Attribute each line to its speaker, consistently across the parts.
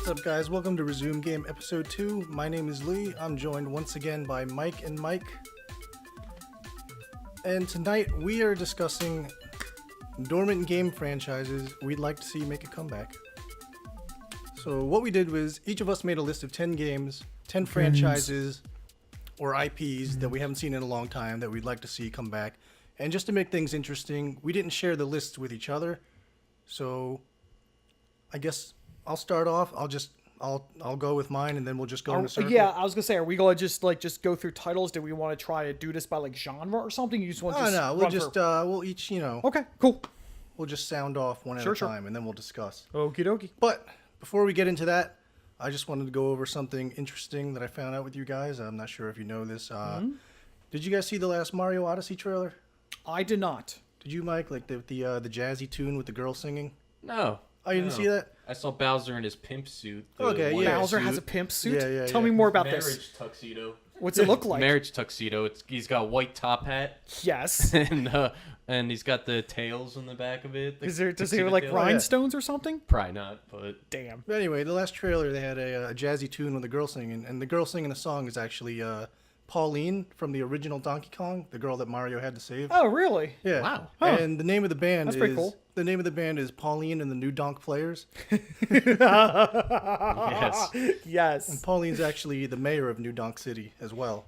Speaker 1: What's up, guys? Welcome to Resume Game Episode 2. My name is Lee. I'm joined once again by Mike and Mike. And tonight we are discussing dormant game franchises we'd like to see make a comeback. So what we did was each of us made a list of 10 games, 10 franchises or IPs that we haven't seen in a long time that we'd like to see come back. And just to make things interesting, we didn't share the lists with each other. So I guess I'll start off. I'll go with mine, and then we'll just go in a circle.
Speaker 2: Yeah, I was gonna say, are we gonna just go through titles? Do we want to try to do this by like genre or something? You just want to
Speaker 1: we'll each,
Speaker 2: Okay, cool.
Speaker 1: We'll just sound off one at a time, and then we'll discuss.
Speaker 2: Okie dokie.
Speaker 1: But before we get into that, I just wanted to go over something interesting that I found out with you guys. I'm not sure if you know this. Did you guys see the last Mario Odyssey trailer?
Speaker 2: I did not.
Speaker 1: Did you, Mike? Like the jazzy tune with the girl singing?
Speaker 3: No.
Speaker 1: Oh, you didn't see that?
Speaker 3: I saw Bowser in his pimp suit.
Speaker 1: Okay, yeah.
Speaker 2: Bowser has a pimp suit?
Speaker 1: Yeah.
Speaker 2: Tell me more about
Speaker 3: Marriage
Speaker 2: this.
Speaker 3: tuxedo.
Speaker 2: What's it look like?
Speaker 3: Marriage tuxedo. He's got a white top hat.
Speaker 2: Yes.
Speaker 3: and he's got the tails on the back of it.
Speaker 2: Does he have like rhinestones or something?
Speaker 3: Probably not, but...
Speaker 2: Damn.
Speaker 1: But anyway, the last trailer, they had a jazzy tune with a girl singing, and the girl singing the song is actually Pauline from the original Donkey Kong, the girl that Mario had to save.
Speaker 2: Oh, really?
Speaker 1: Yeah.
Speaker 3: Wow.
Speaker 2: Huh.
Speaker 1: And the name of the band
Speaker 2: That's pretty cool.
Speaker 1: The name of the band is Pauline and the New Donk Players.
Speaker 3: Yes.
Speaker 2: Yes.
Speaker 1: And Pauline's actually the mayor of New Donk City as well.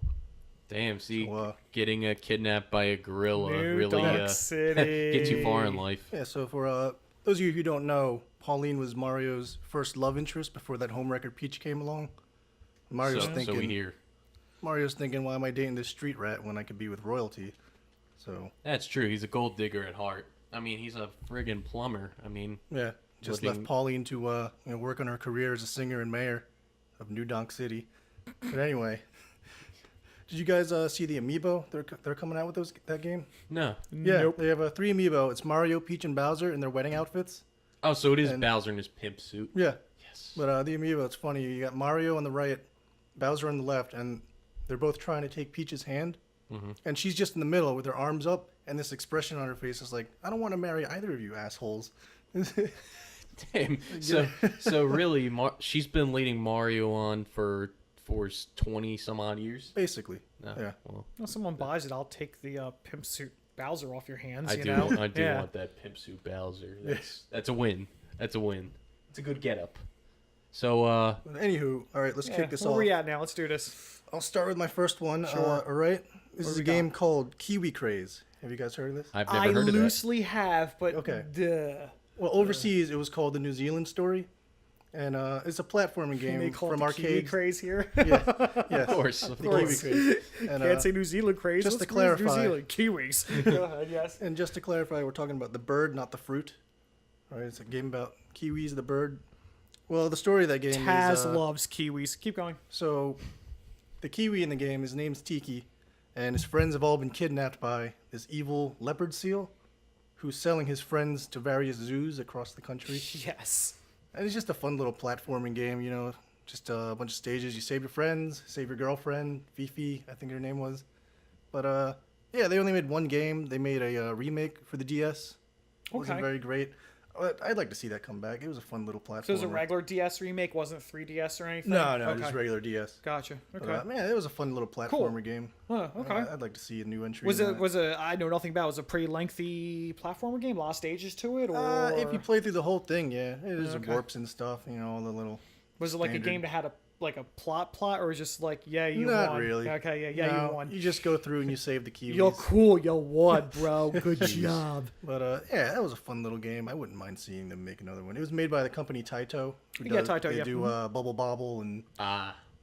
Speaker 3: Damn, see,
Speaker 1: So,
Speaker 3: getting kidnapped by a gorilla
Speaker 2: New
Speaker 3: really
Speaker 2: Donk City.
Speaker 3: gets you far in life.
Speaker 1: Yeah, so for those of you who don't know, Pauline was Mario's first love interest before that homewrecker Peach came along. Mario's
Speaker 3: So we hear.
Speaker 1: Mario's thinking, why am I dating this street rat when I could be with royalty? So
Speaker 3: That's true. He's a gold digger at heart. I mean, he's a friggin' plumber. I mean...
Speaker 1: yeah, just left Pauline to work on her career as a singer and mayor of New Donk City. But anyway, did you guys see the amiibo? They're coming out with that game.
Speaker 3: No.
Speaker 1: Yeah,
Speaker 2: Nope.
Speaker 1: they have 3 amiibo. It's Mario, Peach, and Bowser in their wedding outfits.
Speaker 3: Oh, so it is Bowser in his pimp suit.
Speaker 1: Yeah.
Speaker 3: Yes.
Speaker 1: But the amiibo, it's funny. You got Mario on the right, Bowser on the left, and they're both trying to take Peach's hand. And she's just in the middle with her arms up, and this expression on her face is like, I don't want to marry either of you assholes.
Speaker 3: Damn. So really, she's been leading Mario on for 20 some odd years.
Speaker 1: Basically.
Speaker 3: No,
Speaker 1: Yeah.
Speaker 3: Well,
Speaker 2: If someone buys it, I'll take the pimp suit Bowser off your hands.
Speaker 3: I
Speaker 2: you
Speaker 3: do.
Speaker 2: know?
Speaker 3: I do
Speaker 2: Yeah.
Speaker 3: want that pimp suit Bowser. That's a win. That's a win. It's a good getup. So
Speaker 1: But anywho, all right, let's kick this
Speaker 2: Where
Speaker 1: off.
Speaker 2: we at now? Let's do this.
Speaker 1: I'll start with my first one.
Speaker 2: Sure.
Speaker 1: All right. This is
Speaker 2: we
Speaker 1: a game called Kiwi Craze. Have you guys heard of this?
Speaker 3: I've never
Speaker 2: I
Speaker 3: heard of that.
Speaker 2: loosely have, but
Speaker 1: Okay.
Speaker 2: duh.
Speaker 1: Well, overseas, it was called the New Zealand Story. And it's a platforming
Speaker 2: They
Speaker 1: game
Speaker 2: call
Speaker 1: from
Speaker 2: it the Kiwi
Speaker 1: arcades.
Speaker 2: craze here.
Speaker 1: Yes.
Speaker 3: Of course.
Speaker 1: The Kiwi Craze. And,
Speaker 2: Can't say New Zealand craze.
Speaker 1: just
Speaker 2: What's
Speaker 1: to
Speaker 2: New
Speaker 1: clarify-
Speaker 2: Zealand Kiwis. Go ahead, yes.
Speaker 1: And just to clarify, we're talking about the bird, not the fruit. All right, it's a game about kiwis, the bird. Well, the story of that game
Speaker 2: Taz
Speaker 1: is...
Speaker 2: loves kiwis. Keep going.
Speaker 1: So, the kiwi in the game, his name's Tiki, and his friends have all been kidnapped by this evil leopard seal who's selling his friends to various zoos across the country.
Speaker 2: Yes.
Speaker 1: And it's just a fun little platforming game, just a bunch of stages. You save your friends, save your girlfriend, Fifi, I think her name was. But, yeah, they only made one game. They made a remake for the DS. It wasn't
Speaker 2: Okay.
Speaker 1: very great. I'd like to see that come back. It was a fun little platform.
Speaker 2: So it was a regular DS remake, wasn't 3DS or anything?
Speaker 1: No,
Speaker 2: Okay.
Speaker 1: just regular DS.
Speaker 2: Gotcha. Okay.
Speaker 1: But, man, it was a fun little platformer game.
Speaker 2: Huh, okay.
Speaker 1: I'd like to see a new entry.
Speaker 2: Was
Speaker 1: in
Speaker 2: it
Speaker 1: that.
Speaker 2: was a I know nothing about it. Was it a pretty lengthy platformer game? A lot of stages to it, or
Speaker 1: If you play through the whole thing, yeah, it is
Speaker 2: Okay.
Speaker 1: warps and stuff. All the little.
Speaker 2: was it like
Speaker 1: standard.
Speaker 2: a game that had a plot, or was it just like you
Speaker 1: Not
Speaker 2: won?
Speaker 1: really.
Speaker 2: Okay,
Speaker 1: No,
Speaker 2: you won.
Speaker 1: You just go through and you save the kiwis.
Speaker 2: You're cool. You won, bro. Good job.
Speaker 1: But yeah, that was a fun little game. I wouldn't mind seeing them make another one. It was made by the company Taito.
Speaker 2: Taito,
Speaker 1: They
Speaker 2: yeah.
Speaker 1: do Bubble Bobble and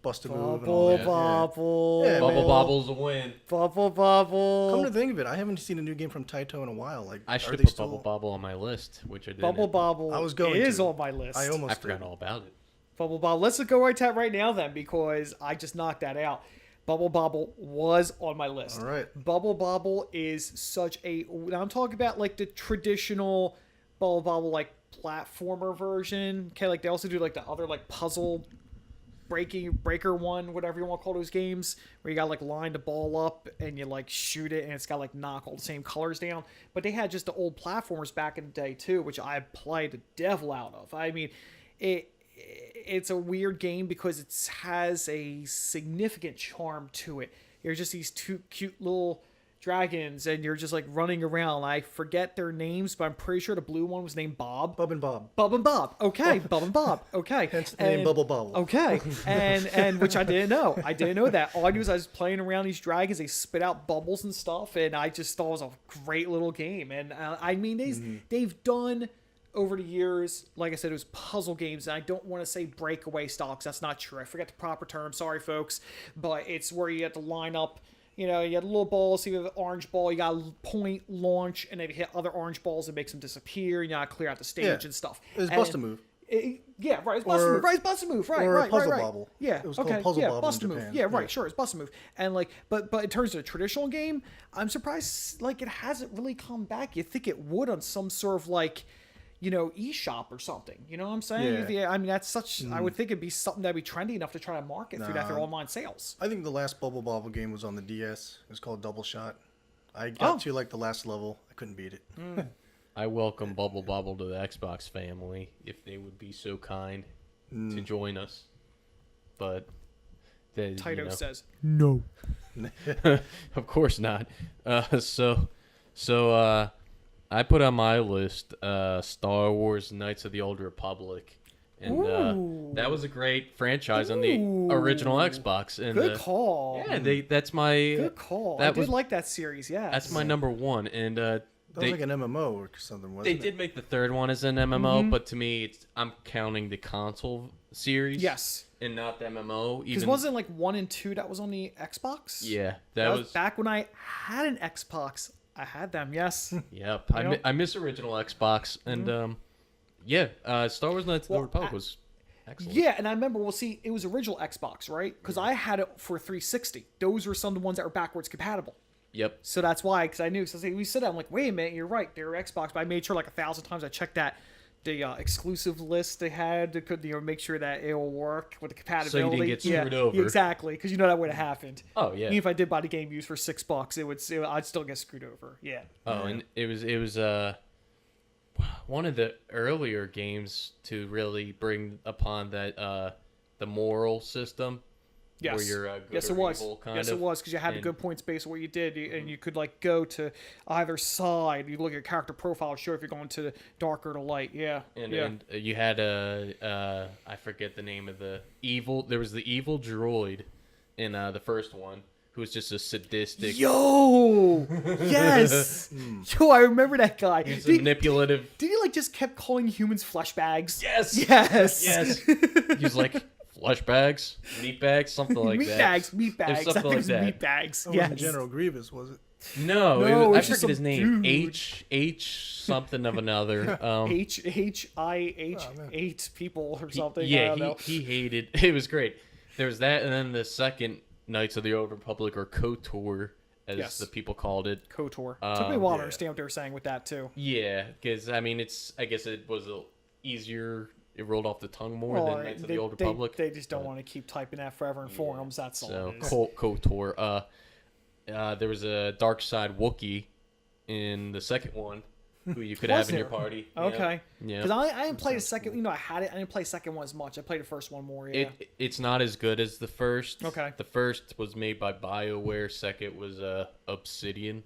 Speaker 1: Bust a Move and
Speaker 2: Bubble,
Speaker 1: all that.
Speaker 2: bubble,
Speaker 1: Yeah,
Speaker 3: Bubble
Speaker 1: man.
Speaker 3: Bobble's a win.
Speaker 2: bubble, bubble.
Speaker 1: Come to think of it, I haven't seen a new game from Taito in a while. Like,
Speaker 3: I
Speaker 1: are
Speaker 3: should have
Speaker 1: they
Speaker 3: put
Speaker 1: still...
Speaker 3: Bubble Bobble on my list, which I didn't.
Speaker 2: Bubble Bobble.
Speaker 1: I was going
Speaker 2: is
Speaker 1: to.
Speaker 2: on my list.
Speaker 1: I almost
Speaker 3: I forgot
Speaker 1: did.
Speaker 3: all about it.
Speaker 2: Bubble Bobble. Let's go right to that right now then, because I just knocked that out. Bubble Bobble was on my list.
Speaker 1: All right.
Speaker 2: Bubble Bobble is such a... Now I'm talking about like the traditional Bubble Bobble like platformer version. Okay, like they also do like the other like puzzle breaker one, whatever you want to call those games, where you got like line the ball up and you like shoot it and it's got like knock all the same colors down. But they had just the old platformers back in the day too, which I played the devil out of. I mean, it's a weird game because it has a significant charm to it. You're just these two cute little dragons, and you're just like running around. I forget their names, but I'm pretty sure the blue one was named Bob.
Speaker 1: Bub and Bob.
Speaker 2: Bub and Bob. Okay, Bub and Bob. Okay.
Speaker 1: Hence the name Bubble Bobble.
Speaker 2: Okay, and which I didn't know. I didn't know that. All I knew is I was playing around these dragons. They spit out bubbles and stuff, and I just thought it was a great little game. And I mean, they've done over the years, like I said, it was puzzle games, and I don't want to say breakaway style because that's not true. I forget the proper term. Sorry, folks, but it's where you have to line up. You know, you have a little ball, so you have an orange ball, you got to point, launch, and then you hit other orange balls and makes them disappear, and you got to clear out the stage and stuff.
Speaker 1: It was Bust a Move.
Speaker 2: Yeah, right. It's Bust a Move. Right, it's Bust a Move. Right,
Speaker 1: or
Speaker 2: right,
Speaker 1: Puzzle
Speaker 2: right.
Speaker 1: Bobble.
Speaker 2: Yeah,
Speaker 1: It was called
Speaker 2: okay.
Speaker 1: Puzzle
Speaker 2: Yeah,
Speaker 1: Bobble
Speaker 2: Bust a
Speaker 1: in
Speaker 2: Move.
Speaker 1: Japan.
Speaker 2: Yeah, right. Sure, it's Bust a Move. And like, but in terms of a traditional game, I'm surprised like it hasn't really come back. You think it would on some sort of like, you know, eShop or something. You know what I'm saying?
Speaker 1: Yeah.
Speaker 2: I mean, that's such. I would think it'd be something that'd be trendy enough to try to market through that through online sales.
Speaker 1: I think the last Bubble Bobble game was on the DS. It was called Double Shot. I got to like the last level. I couldn't beat it.
Speaker 3: I welcome Bubble Bobble to the Xbox family if they would be so kind to join us. But they,
Speaker 2: Taito says
Speaker 4: No.
Speaker 3: of course not. So I put on my list Star Wars Knights of the Old Republic. And that was a great franchise on the original Xbox. And,
Speaker 2: good call.
Speaker 3: Yeah, that's my
Speaker 2: Good call.
Speaker 3: That
Speaker 2: I
Speaker 3: was
Speaker 2: did like that series. Yeah,
Speaker 3: that's my number one. And
Speaker 1: That was like an MMO or something, wasn't
Speaker 3: they
Speaker 1: it?
Speaker 3: did make the third one as an MMO, but to me, I'm counting the console series.
Speaker 2: Yes.
Speaker 3: And not the MMO.
Speaker 2: Because wasn't like 1 and 2 that was on the Xbox?
Speaker 3: Yeah,
Speaker 2: That was
Speaker 3: was
Speaker 2: back when I had an Xbox. I had them. Yes.
Speaker 3: Yep.
Speaker 2: Yep.
Speaker 3: I miss original Xbox, and Star Wars Knights of the Republic was excellent.
Speaker 2: Yeah, and I remember. Well, see, it was original Xbox, right? Because I had it for 360. Those were some of the ones that were backwards compatible.
Speaker 3: Yep.
Speaker 2: So that's why, because I knew. So we said that, I'm like, wait a minute, you're right. They're Xbox, but I made sure like 1,000 times I checked that the exclusive list they had to make sure that it will work with the compatibility.
Speaker 3: So you didn't get screwed over.
Speaker 2: Exactly, because you know that would have happened.
Speaker 3: Oh yeah.
Speaker 2: Even if I did buy the game used for $6, I'd still get screwed over. Yeah.
Speaker 3: Oh, and it was one of the earlier games to really bring upon that the moral system.
Speaker 2: Yes.
Speaker 3: Where you're good
Speaker 2: yes,
Speaker 3: or
Speaker 2: it was.
Speaker 3: evil, kind
Speaker 2: yes,
Speaker 3: of.
Speaker 2: it was, because you had the
Speaker 3: And-
Speaker 2: good points based on what you did, and you could like go to either side. You look at your character profile, show if you're going to the dark or the light. Yeah.
Speaker 3: And you had I forget the name of the evil. There was the evil droid in the first one who was just a sadistic.
Speaker 2: Yo, yes. Yo, I remember that guy.
Speaker 3: He's manipulative.
Speaker 2: Did he like just kept calling humans flesh bags?
Speaker 3: Yes.
Speaker 2: Yes.
Speaker 3: Yes. He's like flesh bags, meat bags, something like
Speaker 2: meat
Speaker 3: that.
Speaker 2: Meat bags.
Speaker 3: something
Speaker 2: I think
Speaker 3: like
Speaker 2: it was
Speaker 3: that.
Speaker 2: meat bags.
Speaker 1: It
Speaker 2: Yes.
Speaker 1: wasn't General Grievous, was it?
Speaker 3: No,
Speaker 2: No,
Speaker 3: I
Speaker 2: it's just
Speaker 3: forget his
Speaker 2: some
Speaker 3: name.
Speaker 2: dude.
Speaker 3: H something of another.
Speaker 2: H people or something. I
Speaker 3: Yeah,
Speaker 2: don't know.
Speaker 3: he hated. It was great. There was that, and then the second Knights of the Old Republic, or KOTOR, as
Speaker 2: Yes.
Speaker 3: the people called it.
Speaker 2: KOTOR. Took me a while to
Speaker 1: yeah.
Speaker 2: understand what they were saying with that too.
Speaker 3: Yeah, because I mean, I guess it was easier. It rolled off the tongue more than Knights of the Old Republic.
Speaker 2: They just don't want to keep typing that forever in forums. That's all.
Speaker 3: So
Speaker 2: it is.
Speaker 3: KOTOR. There was a dark side Wookiee in the second one, who you could
Speaker 2: Was
Speaker 3: have in your
Speaker 2: there?
Speaker 3: party.
Speaker 2: Okay.
Speaker 3: Yeah.
Speaker 2: Because I didn't play the second. You know, I had it. I didn't play the second one as much. I played the first one more. Yeah.
Speaker 3: It's not as good as the first.
Speaker 2: Okay.
Speaker 3: The first was made by BioWare. Second was Obsidian.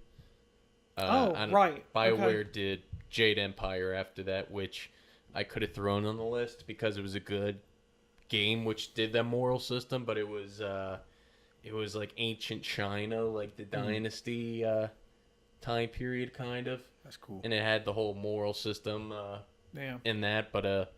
Speaker 3: And
Speaker 2: right.
Speaker 3: BioWare
Speaker 2: Okay.
Speaker 3: did Jade Empire after that, which I could have thrown on the list because it was a good game, which did that moral system, but it was like ancient China, like the dynasty time period, kind of.
Speaker 1: That's cool.
Speaker 3: And it had the whole moral system
Speaker 2: Yeah.
Speaker 3: in that, but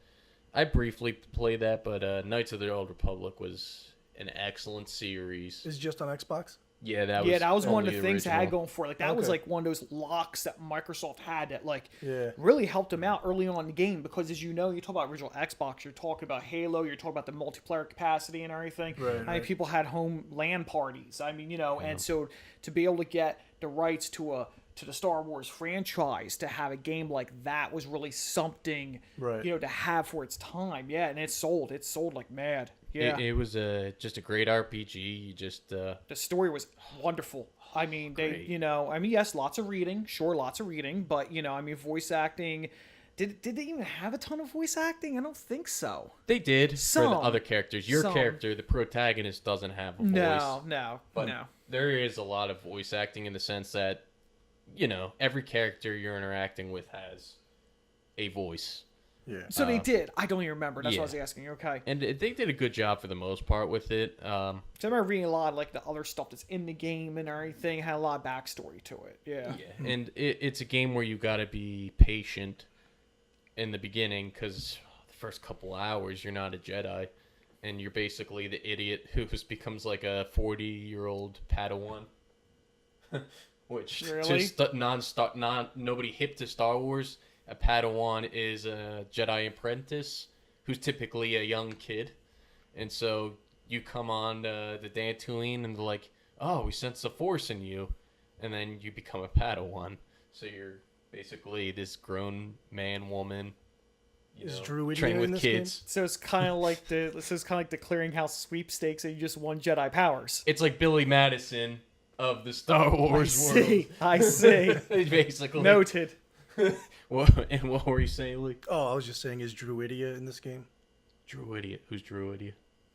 Speaker 3: I briefly played that, but Knights of the Old Republic was an excellent series.
Speaker 1: Is it just on Xbox?
Speaker 3: Yeah, that
Speaker 2: was one of
Speaker 3: only
Speaker 2: the things I had
Speaker 3: original.
Speaker 2: going for it. Like that was
Speaker 1: Okay.
Speaker 2: like one of those locks that Microsoft had that like
Speaker 1: Yeah.
Speaker 2: really helped them out early on in the game, because as you know, you talk about original Xbox, you're talking about Halo, you're talking about the multiplayer capacity and everything.
Speaker 1: Right,
Speaker 2: I mean,
Speaker 1: right.
Speaker 2: people had home LAN parties. I mean, you know, and so to be able to get the rights to the Star Wars franchise, to have a game like that was really something,
Speaker 1: Right.
Speaker 2: you know, to have for its time. Yeah, and it sold like mad. Yeah.
Speaker 3: It was just a great RPG. You just
Speaker 2: The story was wonderful. I mean,
Speaker 3: Great.
Speaker 2: yes, lots of reading, but, you know, I mean, voice acting, did they even have a ton of voice acting? I don't think so.
Speaker 3: They did for
Speaker 2: Some.
Speaker 3: the other characters. Your
Speaker 2: Some.
Speaker 3: character, the protagonist, doesn't have a voice.
Speaker 2: No.
Speaker 3: But there is a lot of voice acting in the sense that, every character you're interacting with has a voice.
Speaker 1: Yeah.
Speaker 2: So they did. I don't even remember. That's what I was asking. Okay.
Speaker 3: And they did a good job for the most part with it.
Speaker 2: So I remember reading a lot of like the other stuff that's in the game and everything. Had a lot of backstory to it. Yeah.
Speaker 3: And it's a game where you got to be patient in the beginning because the first couple hours you're not a Jedi. And you're basically the idiot who becomes like a 40-year-old Padawan. Which
Speaker 2: Really?
Speaker 3: just nobody hip to Star Wars. A Padawan is a Jedi apprentice who's typically a young kid. And so you come on the Dantooine and they're like, oh, we sense the Force in you. And then you become a Padawan. So you're basically this grown man, woman,
Speaker 1: Druid
Speaker 3: trained
Speaker 1: in
Speaker 3: with
Speaker 1: this
Speaker 3: kids.
Speaker 2: So it's kind of like the clearinghouse sweepstakes, and you just won Jedi powers.
Speaker 3: It's like Billy Madison of the Star Wars world.
Speaker 2: I see.
Speaker 3: Basically.
Speaker 2: Noted.
Speaker 3: And what were you saying, Luke?
Speaker 1: Oh, I was just saying, is Druidia in this game?
Speaker 3: Druidia. Who's Druidia?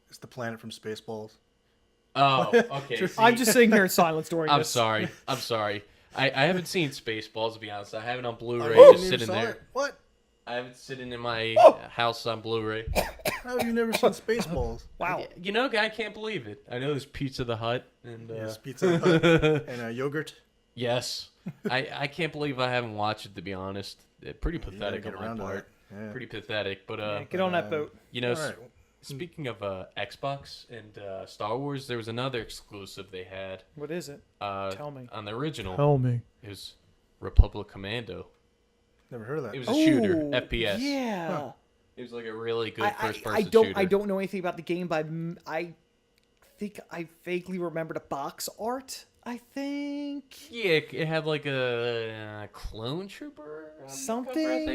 Speaker 1: It's the planet from Spaceballs.
Speaker 3: Oh, okay. See,
Speaker 2: I'm just sitting here in silence during
Speaker 3: I'm
Speaker 2: this.
Speaker 3: sorry. I haven't seen Spaceballs, to be honest. I have it on Blu-ray,
Speaker 1: Oh,
Speaker 3: just
Speaker 1: you
Speaker 3: sitting
Speaker 1: saw
Speaker 3: there.
Speaker 1: it? What?
Speaker 3: I have it sitting in my house on Blu-ray.
Speaker 1: How have you never seen Spaceballs?
Speaker 2: Wow.
Speaker 3: I can't believe it. I know there's Pizza the Hut and
Speaker 1: Yes, Pizza Hut and yogurt.
Speaker 3: yes. I can't believe I haven't watched it, to be honest. Pretty
Speaker 1: You gotta
Speaker 3: pathetic
Speaker 1: get
Speaker 3: on my
Speaker 1: around to
Speaker 3: part.
Speaker 1: that. Yeah.
Speaker 3: Pretty pathetic, but
Speaker 2: Yeah, get on that boat.
Speaker 1: All right.
Speaker 3: Speaking of Xbox and Star Wars, there was another exclusive they had.
Speaker 2: What is it? Tell me.
Speaker 3: On the original.
Speaker 2: Tell me.
Speaker 3: It was Republic Commando.
Speaker 1: Never heard of that.
Speaker 3: It was a shooter,
Speaker 2: Oh,
Speaker 3: FPS.
Speaker 2: Yeah.
Speaker 1: Huh.
Speaker 3: It was like a really good first-person
Speaker 2: I don't.
Speaker 3: shooter.
Speaker 2: I don't know anything about the game, but I think I vaguely remember the box art. I think
Speaker 3: Yeah, it had like a clone trooper on the cover, I
Speaker 2: something.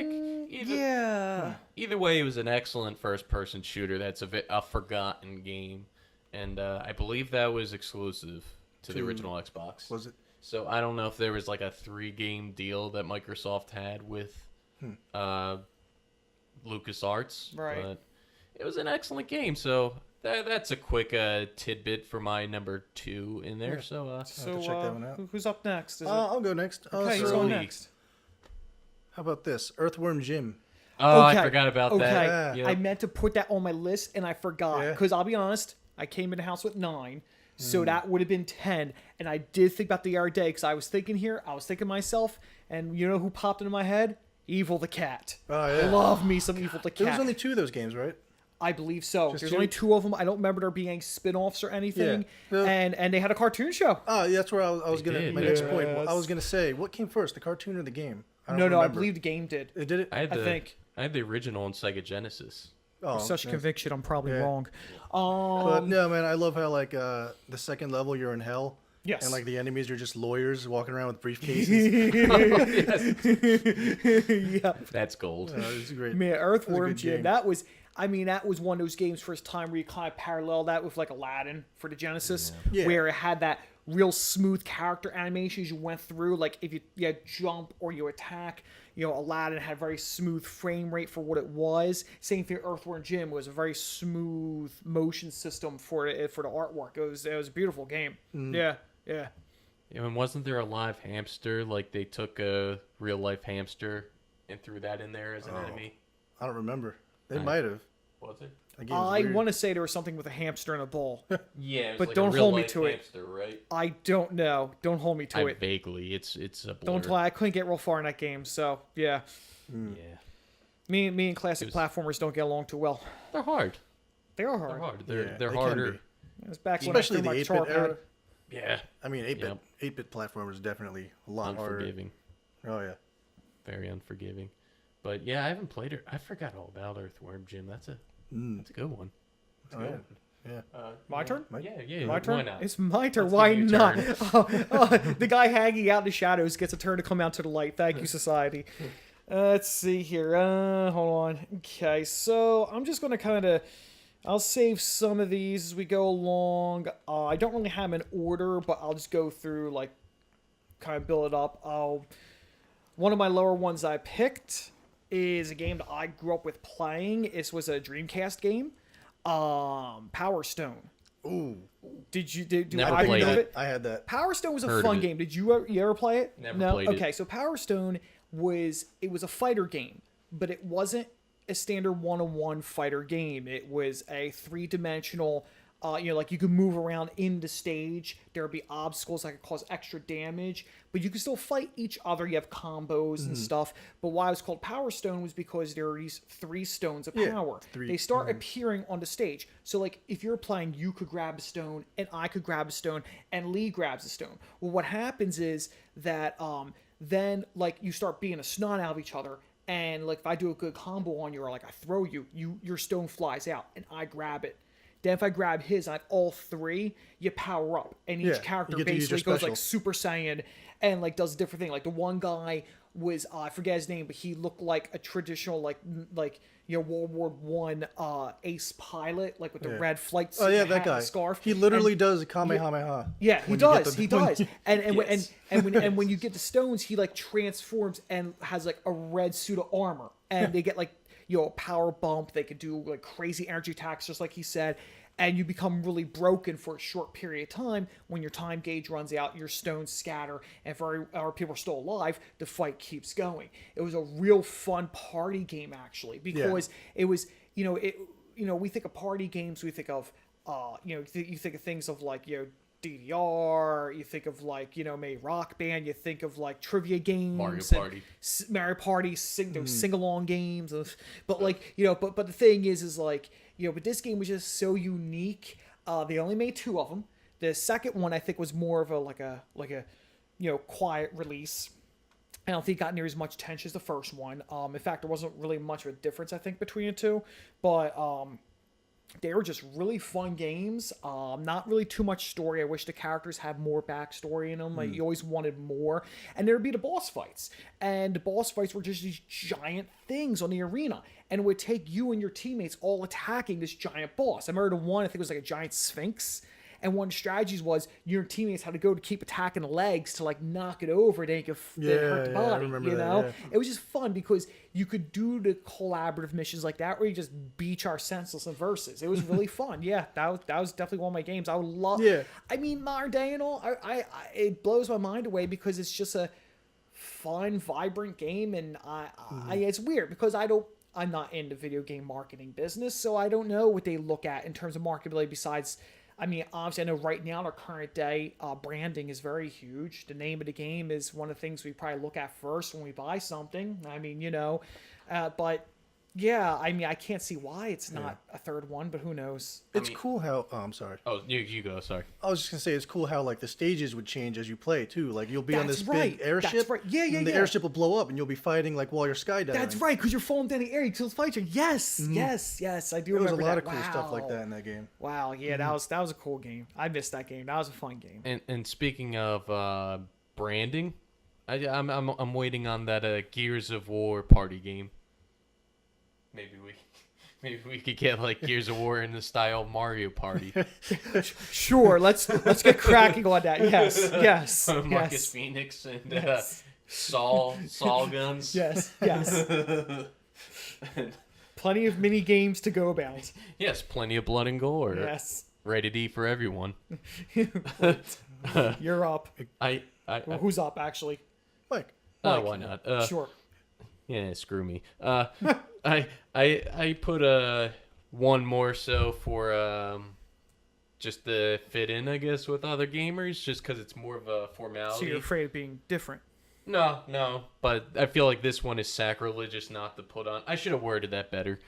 Speaker 3: think.
Speaker 2: Yeah.
Speaker 3: Either way, it was an excellent first-person shooter. That's a forgotten game, and I believe that was exclusive to the original Xbox.
Speaker 1: Was it?
Speaker 3: So I don't know if there was like a 3-game deal that Microsoft had with LucasArts,
Speaker 2: Right.
Speaker 3: but it was an excellent game. So that's a quick tidbit for my number 2 in there.
Speaker 1: Yeah.
Speaker 3: So
Speaker 2: So
Speaker 1: check that one out.
Speaker 2: who's up next? Is it?
Speaker 1: I'll go next.
Speaker 2: Okay, who's
Speaker 1: so
Speaker 2: going next?
Speaker 1: How about this? Earthworm Jim.
Speaker 3: I forgot about that.
Speaker 2: Okay,
Speaker 3: Yep.
Speaker 2: I meant to put that on my list and I forgot
Speaker 1: Yeah.
Speaker 2: because I'll be honest, I came in the house with 9, so that would have been 10, and I did think about the other day because I was thinking myself, and you know who popped into my head? Evil the Cat.
Speaker 1: Oh, yeah.
Speaker 2: Love me some Evil the Cat.
Speaker 1: There was only 2 of those games, right?
Speaker 2: I believe so.
Speaker 1: Just
Speaker 2: There's
Speaker 1: 2?
Speaker 2: only 2 of them. I don't remember there being any spin-offs or anything,
Speaker 1: Yeah.
Speaker 2: and they had a cartoon show.
Speaker 1: Oh, yeah, that's where I was gonna.
Speaker 3: did,
Speaker 1: My
Speaker 3: yeah.
Speaker 1: next point. I
Speaker 2: Yes.
Speaker 1: was gonna say, what came first, the cartoon or the game? I don't
Speaker 2: No, I
Speaker 1: remember.
Speaker 2: believe the game did.
Speaker 1: It did it.
Speaker 3: I
Speaker 2: think.
Speaker 3: had the original on Sega Genesis.
Speaker 1: Oh,
Speaker 2: Such
Speaker 1: yeah.
Speaker 2: conviction, I'm probably
Speaker 1: Yeah.
Speaker 2: wrong.
Speaker 1: But no, man, I love how like the second level you're in hell.
Speaker 2: Yes.
Speaker 1: And like the enemies are just lawyers walking around with briefcases.
Speaker 2: Yeah.
Speaker 3: That's gold.
Speaker 1: It's great.
Speaker 2: Man, Earthworm
Speaker 1: good
Speaker 2: Jim.
Speaker 1: game.
Speaker 2: That was one of those games first time where you kind of parallel that with like Aladdin for the Genesis,
Speaker 1: Yeah.
Speaker 2: where it had that real smooth character animations you went through. Like if you jump or you attack, Aladdin had very smooth frame rate for what it was. Same thing, Earthworm Jim was a very smooth motion system for the artwork. It was a beautiful game. Yeah.
Speaker 3: And wasn't there a live hamster? Like they took a real life hamster and threw that in there as an enemy.
Speaker 1: I don't remember. They might have.
Speaker 3: Was it?
Speaker 1: That game was
Speaker 2: I
Speaker 1: weird.
Speaker 2: want to say there was something with a hamster and a ball.
Speaker 3: Yeah, it was
Speaker 2: But
Speaker 3: like
Speaker 2: don't
Speaker 3: a real
Speaker 2: hold me
Speaker 3: life
Speaker 2: to it.
Speaker 3: hamster, right?
Speaker 2: I don't know. Don't hold me to
Speaker 3: I
Speaker 2: it.
Speaker 3: vaguely. It's a blur.
Speaker 2: Don't lie. I couldn't get real far in that game, so yeah.
Speaker 3: Yeah,
Speaker 2: Me and classic platformers don't get along too well.
Speaker 3: they're hard.
Speaker 2: They are hard.
Speaker 3: They're hard.
Speaker 1: Yeah,
Speaker 3: They're
Speaker 1: they can
Speaker 3: harder.
Speaker 1: be.
Speaker 2: It was back
Speaker 1: Especially
Speaker 2: when
Speaker 1: the
Speaker 2: I
Speaker 1: 8-bit
Speaker 2: threw my
Speaker 1: era.
Speaker 3: Yeah,
Speaker 1: I mean, 8-bit
Speaker 3: Yep.
Speaker 1: 8-bit platformer is definitely a lot harder.
Speaker 3: unforgiving.
Speaker 1: Oh yeah.
Speaker 3: Very unforgiving. But yeah, I haven't played it. I forgot all about Earthworm Jim. That's a good one. That's a
Speaker 1: Oh,
Speaker 3: good
Speaker 1: yeah.
Speaker 3: one.
Speaker 1: Yeah.
Speaker 2: My turn?
Speaker 3: Yeah.
Speaker 2: My
Speaker 3: Why
Speaker 2: turn?
Speaker 3: not?
Speaker 2: It's my turn.
Speaker 3: Let's
Speaker 2: Why
Speaker 3: give you a
Speaker 2: not?
Speaker 3: turn.
Speaker 2: The guy hanging out in the shadows gets a turn to come out to the light. Thank you, society. Let's see here. Hold on. Okay, so I'm just going to I'll save some of these as we go along. I don't really have an order, but I'll just go through, kind of build it up. One of my lower ones I picked is a game that I grew up with playing. This was a Dreamcast game. Power Stone.
Speaker 1: Ooh.
Speaker 2: Did
Speaker 3: Never
Speaker 2: either
Speaker 3: played
Speaker 2: of
Speaker 3: it.
Speaker 2: it?
Speaker 1: I had that.
Speaker 2: Power Stone was a
Speaker 3: Heard of
Speaker 2: fun
Speaker 3: it.
Speaker 2: game. Did you ever play it?
Speaker 3: Never
Speaker 2: no?
Speaker 3: played it.
Speaker 2: Okay, so Power Stone was a fighter game, but it wasn't a standard one-on-one fighter game. It was a three-dimensional. Like you could move around in the stage. There would be obstacles that could cause extra damage, but you could still fight each other. You have combos and stuff. But why it was called Power Stone was because there are these 3 stones of power. They start appearing on the stage. So like if you're playing, you could grab a stone, and I could grab a stone, and Lee grabs a stone. Well, what happens is that then like you start being a snot out of each other. And like if I do a good combo on you, or like I throw you, your stone flies out, and I grab it. Then if I grab his, I have all 3, you power up. And each character basically goes like Super Saiyan and like does a different thing. Like the one guy was, I forget his name, but he looked like a traditional like World War One ace pilot, like with the red flight suit,
Speaker 1: that guy.
Speaker 2: scarf.
Speaker 1: He literally does a Kamehameha.
Speaker 2: Yeah, he does. He does. And when you get the stones, he like transforms and has like a red suit of armor, and they get like a power bump. They could do like crazy energy attacks, just like he said, and you become really broken for a short period of time. When your time gauge runs out, your stones scatter, and if our people are still alive, the fight keeps going. It was a real fun party game, actually, because it was, we think of party games, we think of, you think of things of like, DDR, you think of like, maybe Rock Band, you think of like trivia games, Mario Party, sing-along games, but like, but the thing is like, but this game was just so unique. They only made 2 of them. The second one I think was more of a quiet release. I don't think it got near as much attention as the first one. In fact, there wasn't really much of a difference, I think, between the 2, but they were just really fun games. Not really too much story. I wish the characters had more backstory in them. Like, you always wanted more. And there would be the boss fights. And the boss fights were just these giant things on the arena. And it would take you and your teammates all attacking this giant boss. I remember the one, I think it was like a giant sphinx. And one of the strategies was your teammates had to go to keep attacking the legs to like knock it over. Then you could hurt the body.
Speaker 1: I remember that.
Speaker 2: It was just fun because you could do the collaborative missions like that where you just beach our senseless in verses. It was really fun. Yeah, that was definitely one of my games. I would love.
Speaker 1: Yeah.
Speaker 2: I mean, modern day and all, I it blows my mind away because it's just a fun, vibrant game, and it's weird because I'm not in the video game marketing business, so I don't know what they look at in terms of marketability besides. I mean, obviously, I know right now in our current day, branding is very huge. The name of the game is one of the things we probably look at first when we buy something. I mean, but yeah, I mean, I can't see why it's not a third one, but who knows?
Speaker 1: It's cool how. Oh, I'm sorry.
Speaker 3: Oh, you go. Sorry.
Speaker 1: I was just gonna say it's cool how like the stages would change as you play too. Like you'll be on this big airship.
Speaker 2: That's right. Yeah.
Speaker 1: And the airship will blow up, and you'll be fighting like while you're skydiving.
Speaker 2: That's right, because you're falling down the air. You kill the fighter. Yes, yes. I do remember that.
Speaker 1: There was a lot of cool stuff like that in that game.
Speaker 2: Wow. Yeah, that was a cool game. I missed that game. That was a fun game.
Speaker 3: And speaking of branding, I'm waiting on that Gears of War party game. Maybe we could get like Gears of War in the style of Mario Party.
Speaker 2: Sure, let's get cracking on that. Yes.
Speaker 3: Marcus Phoenix and Saul guns.
Speaker 2: Yes. Plenty of mini games to go about.
Speaker 3: Yes, plenty of blood and gore.
Speaker 2: Yes.
Speaker 3: Rated E for everyone.
Speaker 2: You're up.
Speaker 3: Well,
Speaker 2: who's up actually?
Speaker 1: Mike.
Speaker 3: Why not?
Speaker 2: Sure.
Speaker 3: Yeah, screw me. I put one more so for just to fit in, I guess, with other gamers, just because it's more of a formality.
Speaker 2: So you're afraid of being different?
Speaker 3: No, but I feel like this one is sacrilegious not to put on. I should have worded that better.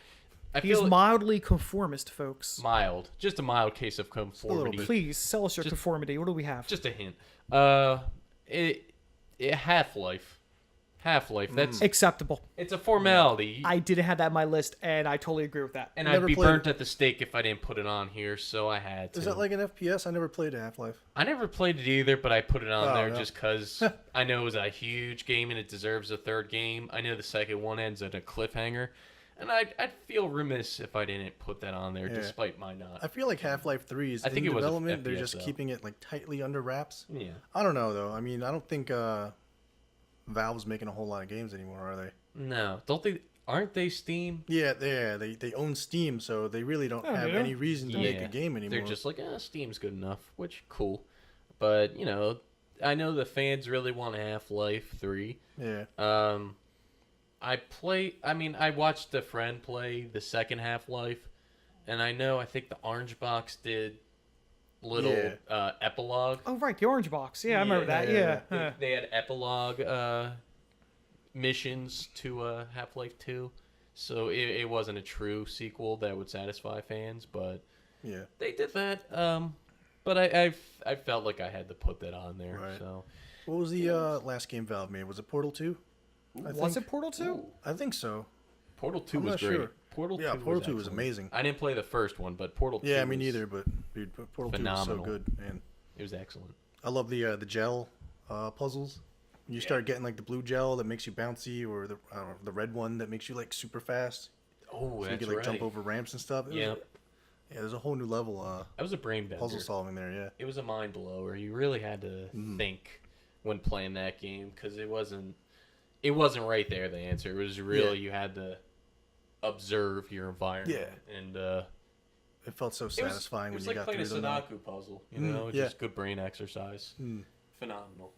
Speaker 2: He's mildly conformist, folks.
Speaker 3: Just a mild case of conformity.
Speaker 2: Please sell us your conformity. What do we have?
Speaker 3: Just a hint. Half-Life. That's
Speaker 2: acceptable.
Speaker 3: It's a formality.
Speaker 2: I didn't have that on my list, and I totally agree with that.
Speaker 3: And I'd be burnt at the stake if I didn't put it on here, so I had to.
Speaker 1: Is that like an FPS? I never played Half-Life.
Speaker 3: I never played it either, but I put it on there just because I know it was a huge game and it deserves a third game. I know the second one ends at a cliffhanger, and I'd feel remiss if I didn't put that on there, despite my not.
Speaker 1: I feel like Half-Life 3 is in development. They're just keeping it like tightly under wraps.
Speaker 3: Yeah.
Speaker 1: I don't know though. I mean, I don't think Valve's making a whole lot of games anymore, are they?
Speaker 3: No, don't they? Aren't they Steam?
Speaker 1: Yeah, they own Steam, so they really don't have any reason to make a game anymore.
Speaker 3: They're just like, Steam's good enough, which cool. But I know the fans really want Half-Life 3.
Speaker 1: Yeah.
Speaker 3: I watched a friend play the second Half-Life, and I think the Orange Box did little epilogue.
Speaker 2: Oh, right, the Orange Box. Yeah, I remember that. Yeah.
Speaker 3: They had epilogue missions to Half-Life 2, so it wasn't a true sequel that would satisfy fans, but
Speaker 1: yeah,
Speaker 3: they did that. But I felt like I had to put that on there.
Speaker 1: Right.
Speaker 3: So
Speaker 1: what was the last game Valve made? Was it Portal 2?
Speaker 2: Was it Portal 2?
Speaker 1: I think so.
Speaker 3: Portal 2
Speaker 1: I'm
Speaker 3: was
Speaker 1: not
Speaker 3: great.
Speaker 1: sure.
Speaker 3: Portal 2
Speaker 1: Portal 2 was
Speaker 3: excellent.
Speaker 1: amazing.
Speaker 3: I didn't play the first one, but Portal 2
Speaker 1: Yeah, me
Speaker 3: was
Speaker 1: neither, but dude, Portal 2 was so good, man.
Speaker 3: It was excellent.
Speaker 1: I love the gel puzzles. You start getting like the blue gel that makes you bouncy, or the red one that makes you like super fast.
Speaker 3: Oh,
Speaker 1: so
Speaker 3: that's
Speaker 1: you can like
Speaker 3: right.
Speaker 1: jump over ramps and stuff.
Speaker 3: Yeah.
Speaker 1: Yeah, there's a whole new level.
Speaker 3: That was a brain bender.
Speaker 1: Puzzle solving there, yeah.
Speaker 3: It was a mind blower. You really had to think when playing that game because it wasn't right there. The answer it was really you had to observe your environment.
Speaker 1: Yeah.
Speaker 3: And
Speaker 1: it felt so satisfying when you got through them.
Speaker 3: It was like playing a Sudoku puzzle. Just good brain exercise. Phenomenal.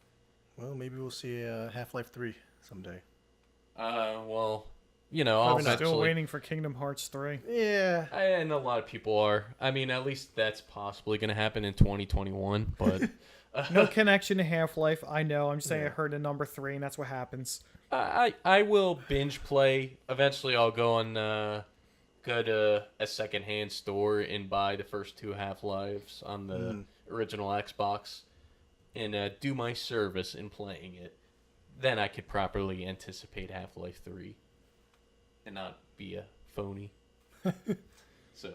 Speaker 1: Well, maybe we'll see Half-Life 3 someday.
Speaker 3: Well,
Speaker 2: I'm
Speaker 3: eventually.
Speaker 2: still waiting for Kingdom Hearts 3.
Speaker 1: Yeah.
Speaker 3: I know a lot of people are. I mean, at least that's possibly going to happen in 2021. But
Speaker 2: no connection to Half-Life. I know. I'm just saying I heard a number 3, and that's what happens.
Speaker 3: I will binge play. Eventually, I'll go to a secondhand store and buy the first 2 Half-Lives on the original Xbox and do my service in playing it. Then I could properly anticipate Half-Life 3 and not be a phony. So,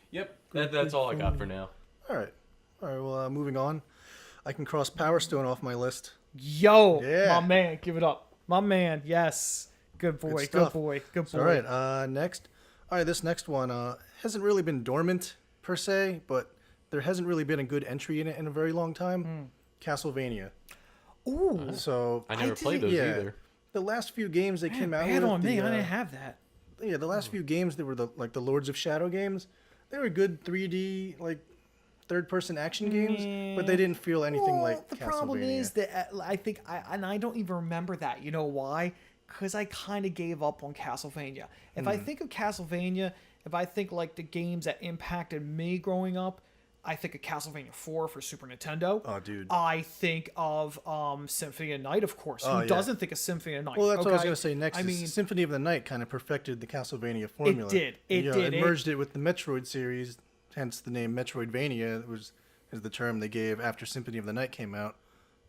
Speaker 3: yep, that's all I got for now.
Speaker 1: All right. Well, moving on. I can cross Power Stone off my list.
Speaker 2: Yo,
Speaker 1: Yeah.
Speaker 2: my man, give it up. My man, yes. Good boy, good boy, good boy.
Speaker 1: All right, next. All right, this next one hasn't really been dormant per se, but there hasn't really been a good entry in it in a very long time. Castlevania.
Speaker 2: Ooh.
Speaker 1: So
Speaker 3: I never played those either.
Speaker 1: The last few games they came out
Speaker 2: Bad
Speaker 1: with.
Speaker 2: on me, I didn't have that.
Speaker 1: Yeah, the last few games that were the Lords of Shadow games. They were good 3D third-person action games, but they didn't feel anything like
Speaker 2: the
Speaker 1: Castlevania.
Speaker 2: problem is that I think I don't even remember that. You know why? Because I kind of gave up on Castlevania. If I think of Castlevania, if I think like the games that impacted me growing up, I think of Castlevania 4 for Super Nintendo.
Speaker 1: Oh, dude.
Speaker 2: I think of Symphony of Night, of course. Who doesn't think of Symphony of Night?
Speaker 1: Well, that's what I was going to say next. I mean, Symphony of the Night kind of perfected the Castlevania formula.
Speaker 2: It did.
Speaker 1: It merged it with the Metroid series, hence the name Metroidvania is the term they gave after Symphony of the Night came out.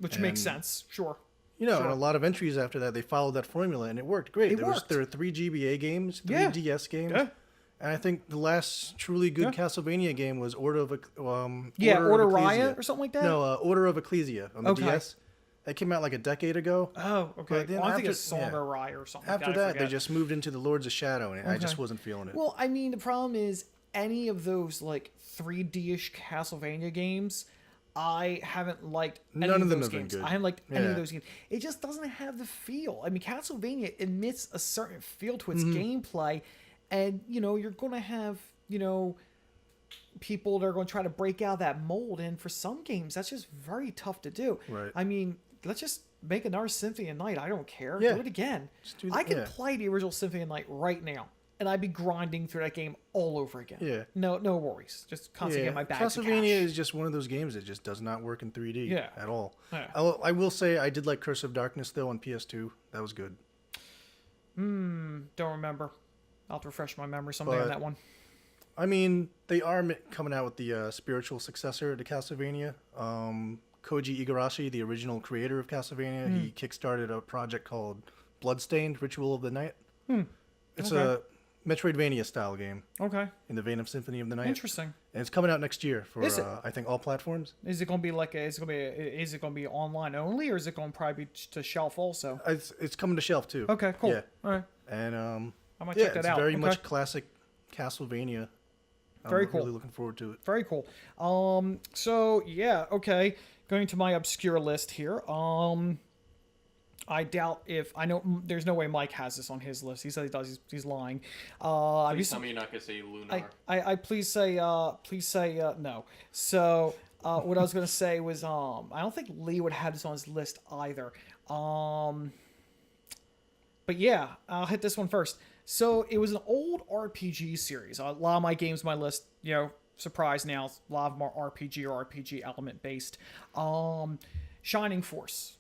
Speaker 2: Which makes sense, sure.
Speaker 1: And a lot of entries after that, they folled that formula, and it worked great. There were 3 GBA games, 3 DS games. Yeah. And I think the last truly good Castlevania game was Order of
Speaker 2: Raya or something like that?
Speaker 1: No, Order of Ecclesia on the DS. That came out like a decade ago.
Speaker 2: Oh, okay.
Speaker 1: Then
Speaker 2: I think it's Song of Raya or something.
Speaker 1: After that, they just moved into the Lords of Shadow, and I just wasn't feeling it.
Speaker 2: Well, I mean, the problem is any of those like 3D-ish Castlevania games, I haven't liked any
Speaker 1: None
Speaker 2: of
Speaker 1: them
Speaker 2: those
Speaker 1: have been
Speaker 2: games.
Speaker 1: good.
Speaker 2: I haven't liked any of those games. It just doesn't have the feel. I mean, Castlevania emits a certain feel to its gameplay, and you're going to have people that are going to try to break out that mold, and for some games that's just very tough to do.
Speaker 1: Right.
Speaker 2: I mean, let's just make another Symphony of Night. I don't care.
Speaker 1: Yeah.
Speaker 2: Do it again.
Speaker 1: Do
Speaker 2: I can play the original Symphony of Night right now, and I'd be grinding through that game all over again.
Speaker 1: Yeah.
Speaker 2: No worries. Just constantly get my bags of
Speaker 1: Castlevania
Speaker 2: cash.
Speaker 1: is just one of those games that just does not work in 3D at all.
Speaker 2: Yeah.
Speaker 1: I will say I did like Curse of Darkness though on PS2. That was good.
Speaker 2: Don't remember. I'll have to refresh my memory someday on that one.
Speaker 1: I mean, they are coming out with the spiritual successor to Castlevania. Koji Igarashi, the original creator of Castlevania, he kickstarted a project called Bloodstained: Ritual of the Night. It's a Metroidvania style game.
Speaker 2: Okay.
Speaker 1: In the vein of Symphony of the Night.
Speaker 2: Interesting.
Speaker 1: And it's coming out next year for I think all platforms.
Speaker 2: Is it going to be is it going to be online only, or is it going to probably be to shelf also?
Speaker 1: It's coming to shelf too.
Speaker 2: Okay, cool.
Speaker 1: Yeah.
Speaker 2: All right.
Speaker 1: And
Speaker 2: I might check that out.
Speaker 1: It's very much classic Castlevania.
Speaker 2: Very cool.
Speaker 1: I'm really looking forward to it.
Speaker 2: Very cool. So yeah, okay. Going to my obscure list here. I doubt if I know. There's no way Mike has this on his list. He said he does. He's lying.
Speaker 3: Please tell me you're not gonna say Lunr.
Speaker 2: I please say no. So what I was gonna say was I don't think Lee would have this on his list either. But yeah, I'll hit this one first. So it was an old RPG series. A lot of my games on my list, surprise now, a lot of them are RPG or RPG element based. Shining Force.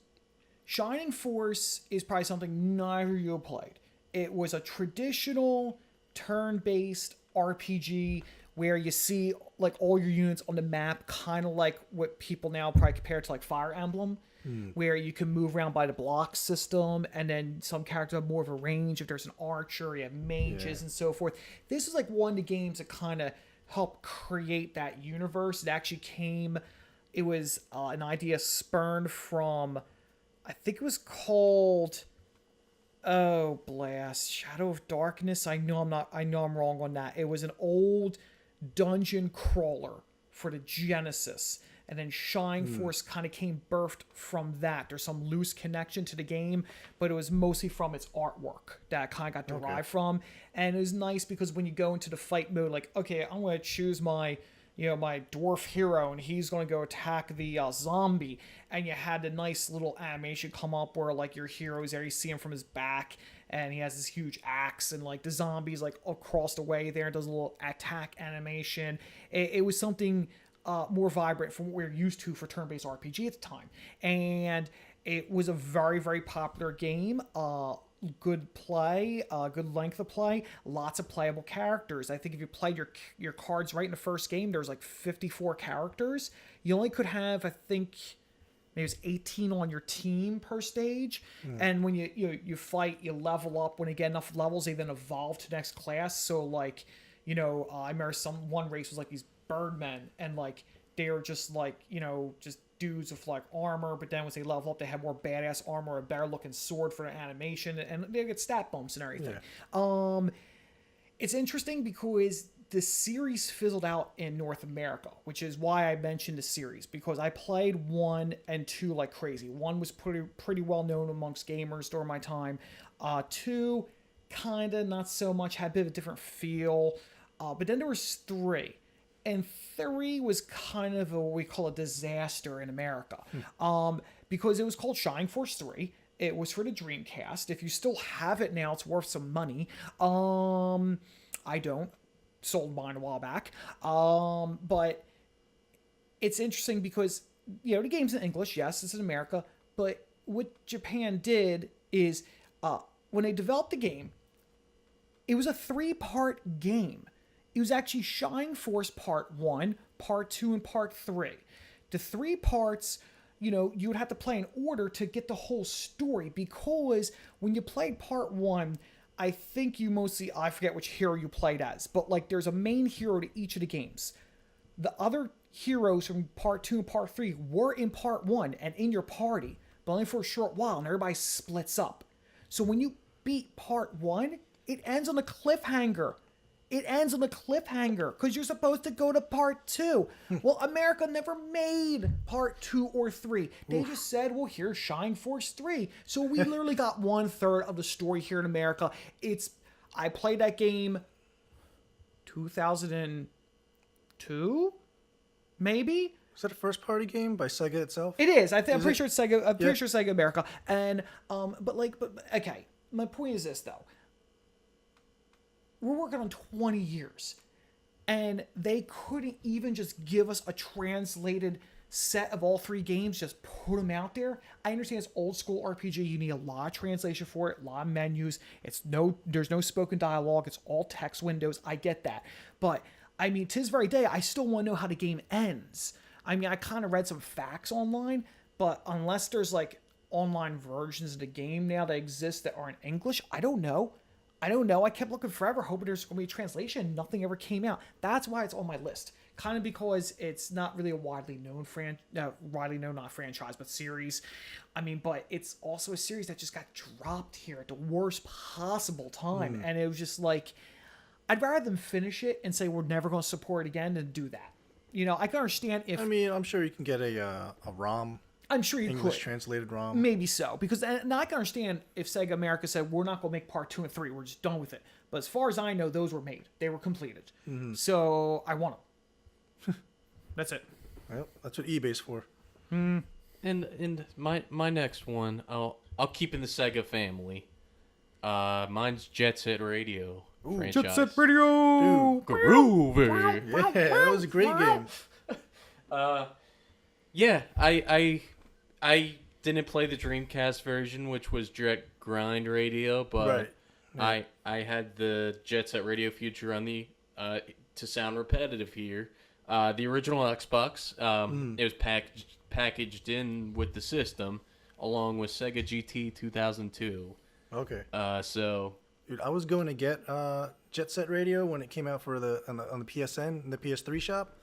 Speaker 2: Shining Force is probably something neither of you have played. It was a traditional turn-based RPG where you see like all your units on the map, kind of like what people now probably compare to like Fire Emblem, where you can move around by the block system, and then some characters have more of a range. If there's an archer, you have mages and so forth. This is like one of the games that kind of helped create that universe. It actually came, it was an idea spurned from, I think it was called, oh blast, Shadow of Darkness. I know I'm wrong on that. It was an old dungeon crawler for the Genesis, and then Shining Force kind of came birthed from that. There's some loose connection to the game, but it was mostly from its artwork that kind of got derived from. And it was nice because when you go into the fight mode, like, okay, I'm going to choose my my dwarf hero, and he's going to go attack the zombie, and you had the nice little animation come up where like your hero's there, you see him from his back, and he has this huge axe, and like the zombie's like across the way there and does a little attack animation. It was something more vibrant from what we were used to for turn-based RPG at the time, and it was a very, very popular game. Good play, good length of play, lots of playable characters. I think if you played your cards right in the first game, there was like 54 characters. You only could have, I think, maybe it was 18 on your team per stage. And when you fight, you level up. When you get enough levels, they then evolve to the next class. So like, I remember one race was like these birdmen, and like they were just like, just dudes with like armor, but then once they level up, they have more badass armor, a better looking sword for the animation, and they get stat bumps and everything. It's interesting because the series fizzled out in North America, which is why I mentioned the series, because I played 1 and 2 like crazy. 1 was pretty well known amongst gamers during my time. 2 kind of not so much, had a bit of a different feel. But then there was 3. And 3 was kind of what we call a disaster in America, because it was called Shining Force 3. It was for the Dreamcast. If you still have it now, it's worth some money. I don't. Sold mine a while back. But it's interesting because, the game's in English. Yes, it's in America. But what Japan did is, when they developed the game, it was a 3-part game. It was actually Shining Force Part 1, Part 2, and Part 3. The 3 parts, you would have to play in order to get the whole story, because when you played Part 1, I think I forget which hero you played as, but like there's a main hero to each of the games. The other heroes from Part 2 and Part 3 were in Part 1 and in your party, but only for a short while, and everybody splits up. So when you beat Part 1, it ends on a cliffhanger. It ends on a cliffhanger because you're supposed to go to Part 2. Well, America never made Part 2 or 3. They just said, well, here's Shining Force 3. So we literally got 1/3 of the story here in America. I played that game 2002, maybe?
Speaker 1: Was that a first-party game by Sega itself?
Speaker 2: It is. I'm pretty sure it's Sega. I'm pretty sure Sega America. And but okay. My point is this though. We're working on 20 years, and they couldn't even just give us a translated set of all 3 games, just put them out there. I understand it's old school RPG. You need a lot of translation for it, a lot of menus. There's no spoken dialogue. It's all text windows. I get that. But, I mean, to this very day, I still want to know how the game ends. I mean, I kind of read some facts online, but unless there's, like, online versions of the game now that exist that are in English, I don't know. I kept looking forever, hoping there's going to be a translation. Nothing ever came out. That's why it's on my list. Kind of because it's not really a widely known not franchise, but series. I mean, but it's also a series that just got dropped here at the worst possible time. And it was just like, I'd rather them finish it and say we're never going to support it again than do that. I can understand if...
Speaker 1: I mean, I'm sure you can get a ROM.
Speaker 2: I'm sure you
Speaker 1: English
Speaker 2: could.
Speaker 1: translated ROM.
Speaker 2: Maybe so. Because and I can understand if Sega America said, we're not going to make part 2 and 3. We're just done with it. But as far as I know, those were made. They were completed. So I want them. That's it.
Speaker 1: Well, that's what eBay's for.
Speaker 3: And my next one, I'll keep in the Sega family. Mine's Jet Set Radio franchise.
Speaker 2: Jet Set Radio!
Speaker 3: Groovy.
Speaker 1: Yeah, that was a great game.
Speaker 3: Yeah, I didn't play the Dreamcast version, which was Direct Grind Radio, but
Speaker 1: Right. Yeah.
Speaker 3: I had the Jet Set Radio feature on the to sound repetitive here. The original Xbox, it was packaged in with the system, along with Sega GT 2002.
Speaker 1: Okay.
Speaker 3: So
Speaker 1: Dude, I was going to get Jet Set Radio when it came out for on the PSN and the PS3 shop,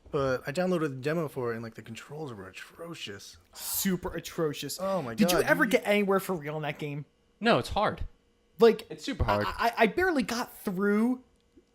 Speaker 1: but I downloaded the demo for it and like the controls were atrocious.
Speaker 2: Super atrocious.
Speaker 1: Oh my god!
Speaker 2: Did you ever get anywhere for real in that game?
Speaker 3: no, it's hard.
Speaker 2: Like,
Speaker 3: It's super hard.
Speaker 2: I barely got through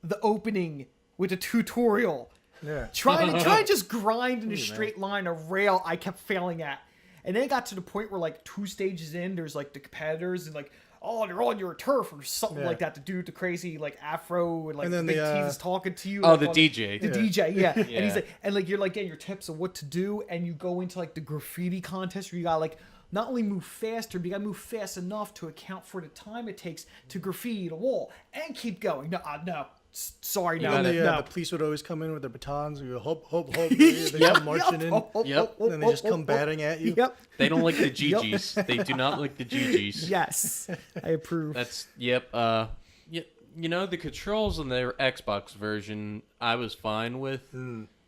Speaker 2: the opening with a tutorial.
Speaker 1: Yeah.
Speaker 2: Trying to just grind in a straight line, a rail I kept failing at. And then it got to the point where, like, 2 stages in, there's, like, the competitors and, like, oh, they're on your turf or something
Speaker 1: Yeah.
Speaker 2: like that. The dude with the crazy, like, afro and, like,
Speaker 1: And then
Speaker 2: big
Speaker 1: the,
Speaker 2: teeth is talking to you.
Speaker 3: Oh,
Speaker 2: like,
Speaker 3: the
Speaker 2: on-
Speaker 3: DJ.
Speaker 2: The
Speaker 1: Yeah.
Speaker 2: DJ, yeah. And
Speaker 3: Yeah.
Speaker 2: he's like, and, like, you're, like, getting your tips of what to do. And you go into, like, the graffiti contest where you got, like, not only move faster, but you got to move fast enough to account for the time it takes to graffiti the wall and keep going. No. Sorry, no.
Speaker 1: And
Speaker 3: gotta-
Speaker 1: the
Speaker 2: no.
Speaker 1: police would always come in with their batons and go, hop, hop, hop. They come marching in.
Speaker 3: Yep.
Speaker 1: And then they just come batting at you.
Speaker 2: Yep.
Speaker 3: They don't like the GGs. They do not like the GGs.
Speaker 2: Yes. I approve.
Speaker 3: That's yep. You know the controls in their Xbox version, I was fine with.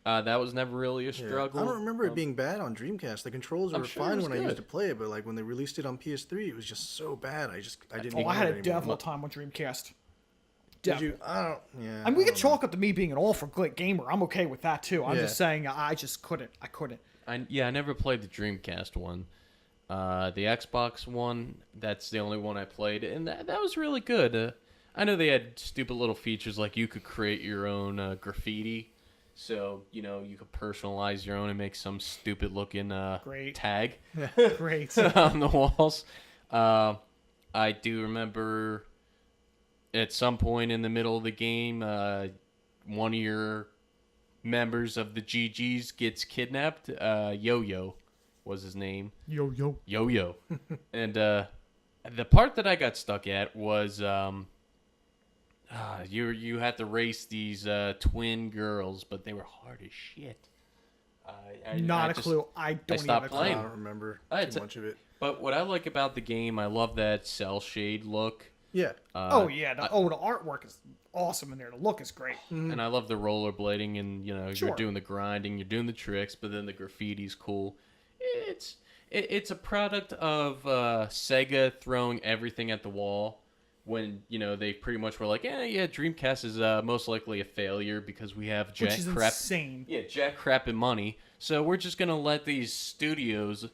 Speaker 3: That was never really a
Speaker 1: Yeah.
Speaker 3: struggle.
Speaker 1: I don't remember it being bad on Dreamcast. The controls
Speaker 3: I'm
Speaker 1: were
Speaker 3: sure it
Speaker 1: fine
Speaker 3: was
Speaker 1: when I used
Speaker 3: good.
Speaker 1: to play it, but like when they released it on PS3, it was just so bad. I didn't.
Speaker 2: Oh, I had a
Speaker 1: enjoy it anymore.
Speaker 2: devil time on Dreamcast.
Speaker 1: Did
Speaker 2: Devil.
Speaker 1: you? I don't. Yeah.
Speaker 2: I mean, we
Speaker 1: I
Speaker 2: could
Speaker 1: don't know.
Speaker 2: chalk up to me being an awful good gamer. I'm okay with that too. I'm
Speaker 1: Yeah.
Speaker 2: just saying, I just couldn't. I couldn't.
Speaker 3: I never played the Dreamcast one. The Xbox one, that's the only one I played, and that was really good. I know they had stupid little features like you could create your own graffiti, so you know you could personalize your own and make some stupid looking
Speaker 2: Great.
Speaker 3: tag
Speaker 2: Great.
Speaker 3: on the walls. I do remember at some point in the middle of the game, one of your members of the GGs gets kidnapped. Yo-Yo was his name.
Speaker 2: Yo.
Speaker 3: Yo-Yo. And the part that I got stuck at was you had to race these twin girls, but they were hard as shit.
Speaker 2: Not a clue. I don't even
Speaker 3: stopped
Speaker 2: have a clue.
Speaker 1: I
Speaker 3: playing.
Speaker 1: don't remember
Speaker 3: It's
Speaker 1: too
Speaker 3: a-
Speaker 1: much of it.
Speaker 3: But what I like about the game, I love that cell shade look.
Speaker 1: Yeah.
Speaker 2: Oh yeah. The artwork is awesome in there. The look is great.
Speaker 3: And I love the rollerblading, and you know
Speaker 2: Sure.
Speaker 3: you're doing the grinding, you're doing the tricks, but then the graffiti's cool. It's a product of Sega throwing everything at the wall when you know they pretty much were like, yeah, Dreamcast is most likely a failure because we have
Speaker 2: Which
Speaker 3: jack
Speaker 2: is
Speaker 3: crap,
Speaker 2: insane.
Speaker 3: jack crap and money. So we're just gonna let these studios,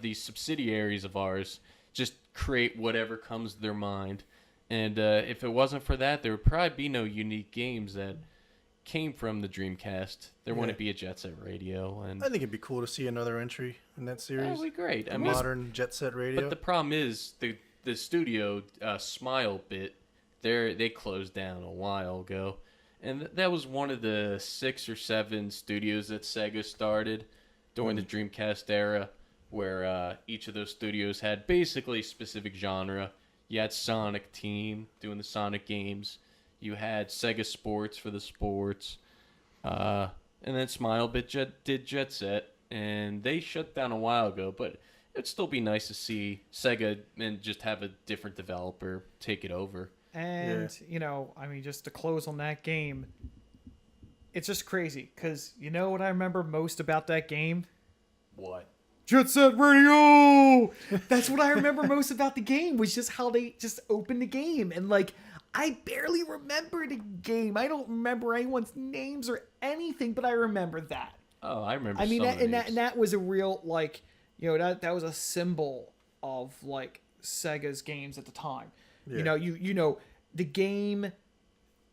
Speaker 3: these subsidiaries of ours, just create whatever comes to their mind. And if it wasn't for that, there would probably be no unique games that came from the Dreamcast. There wouldn't be a Jet Set Radio, and
Speaker 1: I think it'd be cool to see another entry in that
Speaker 3: that
Speaker 1: series.
Speaker 3: would be great. I
Speaker 1: A
Speaker 3: mean,
Speaker 1: modern Jet Set Radio.
Speaker 3: but the problem is the studio Smile Bit, they closed down a while ago, and that was one of the 6 or 7 studios that Sega started during the Dreamcast era, where each of those studios had basically a specific genre. You had Sonic Team doing the Sonic games. You had Sega Sports for the sports. And then SmileBit did Jet Set. And they shut down a while ago. But it'd still be nice to see Sega and just have a different developer take it over.
Speaker 2: And, you know, I mean, just to close on that game, it's just crazy. Because you know what I remember most about that game?
Speaker 3: What?
Speaker 2: Jet Set Radio! That's what I remember most about the game, was just how they just opened the game. And, like, I barely remember the game. I don't remember anyone's names or anything, but I remember that.
Speaker 3: Oh, I remember
Speaker 2: I mean,
Speaker 3: some
Speaker 2: that,
Speaker 3: of the
Speaker 2: and, that,
Speaker 3: names.
Speaker 2: and that was a real, like, you know, that was a symbol of, like, Sega's games at the time.
Speaker 1: Yeah.
Speaker 2: You know, you know, the game,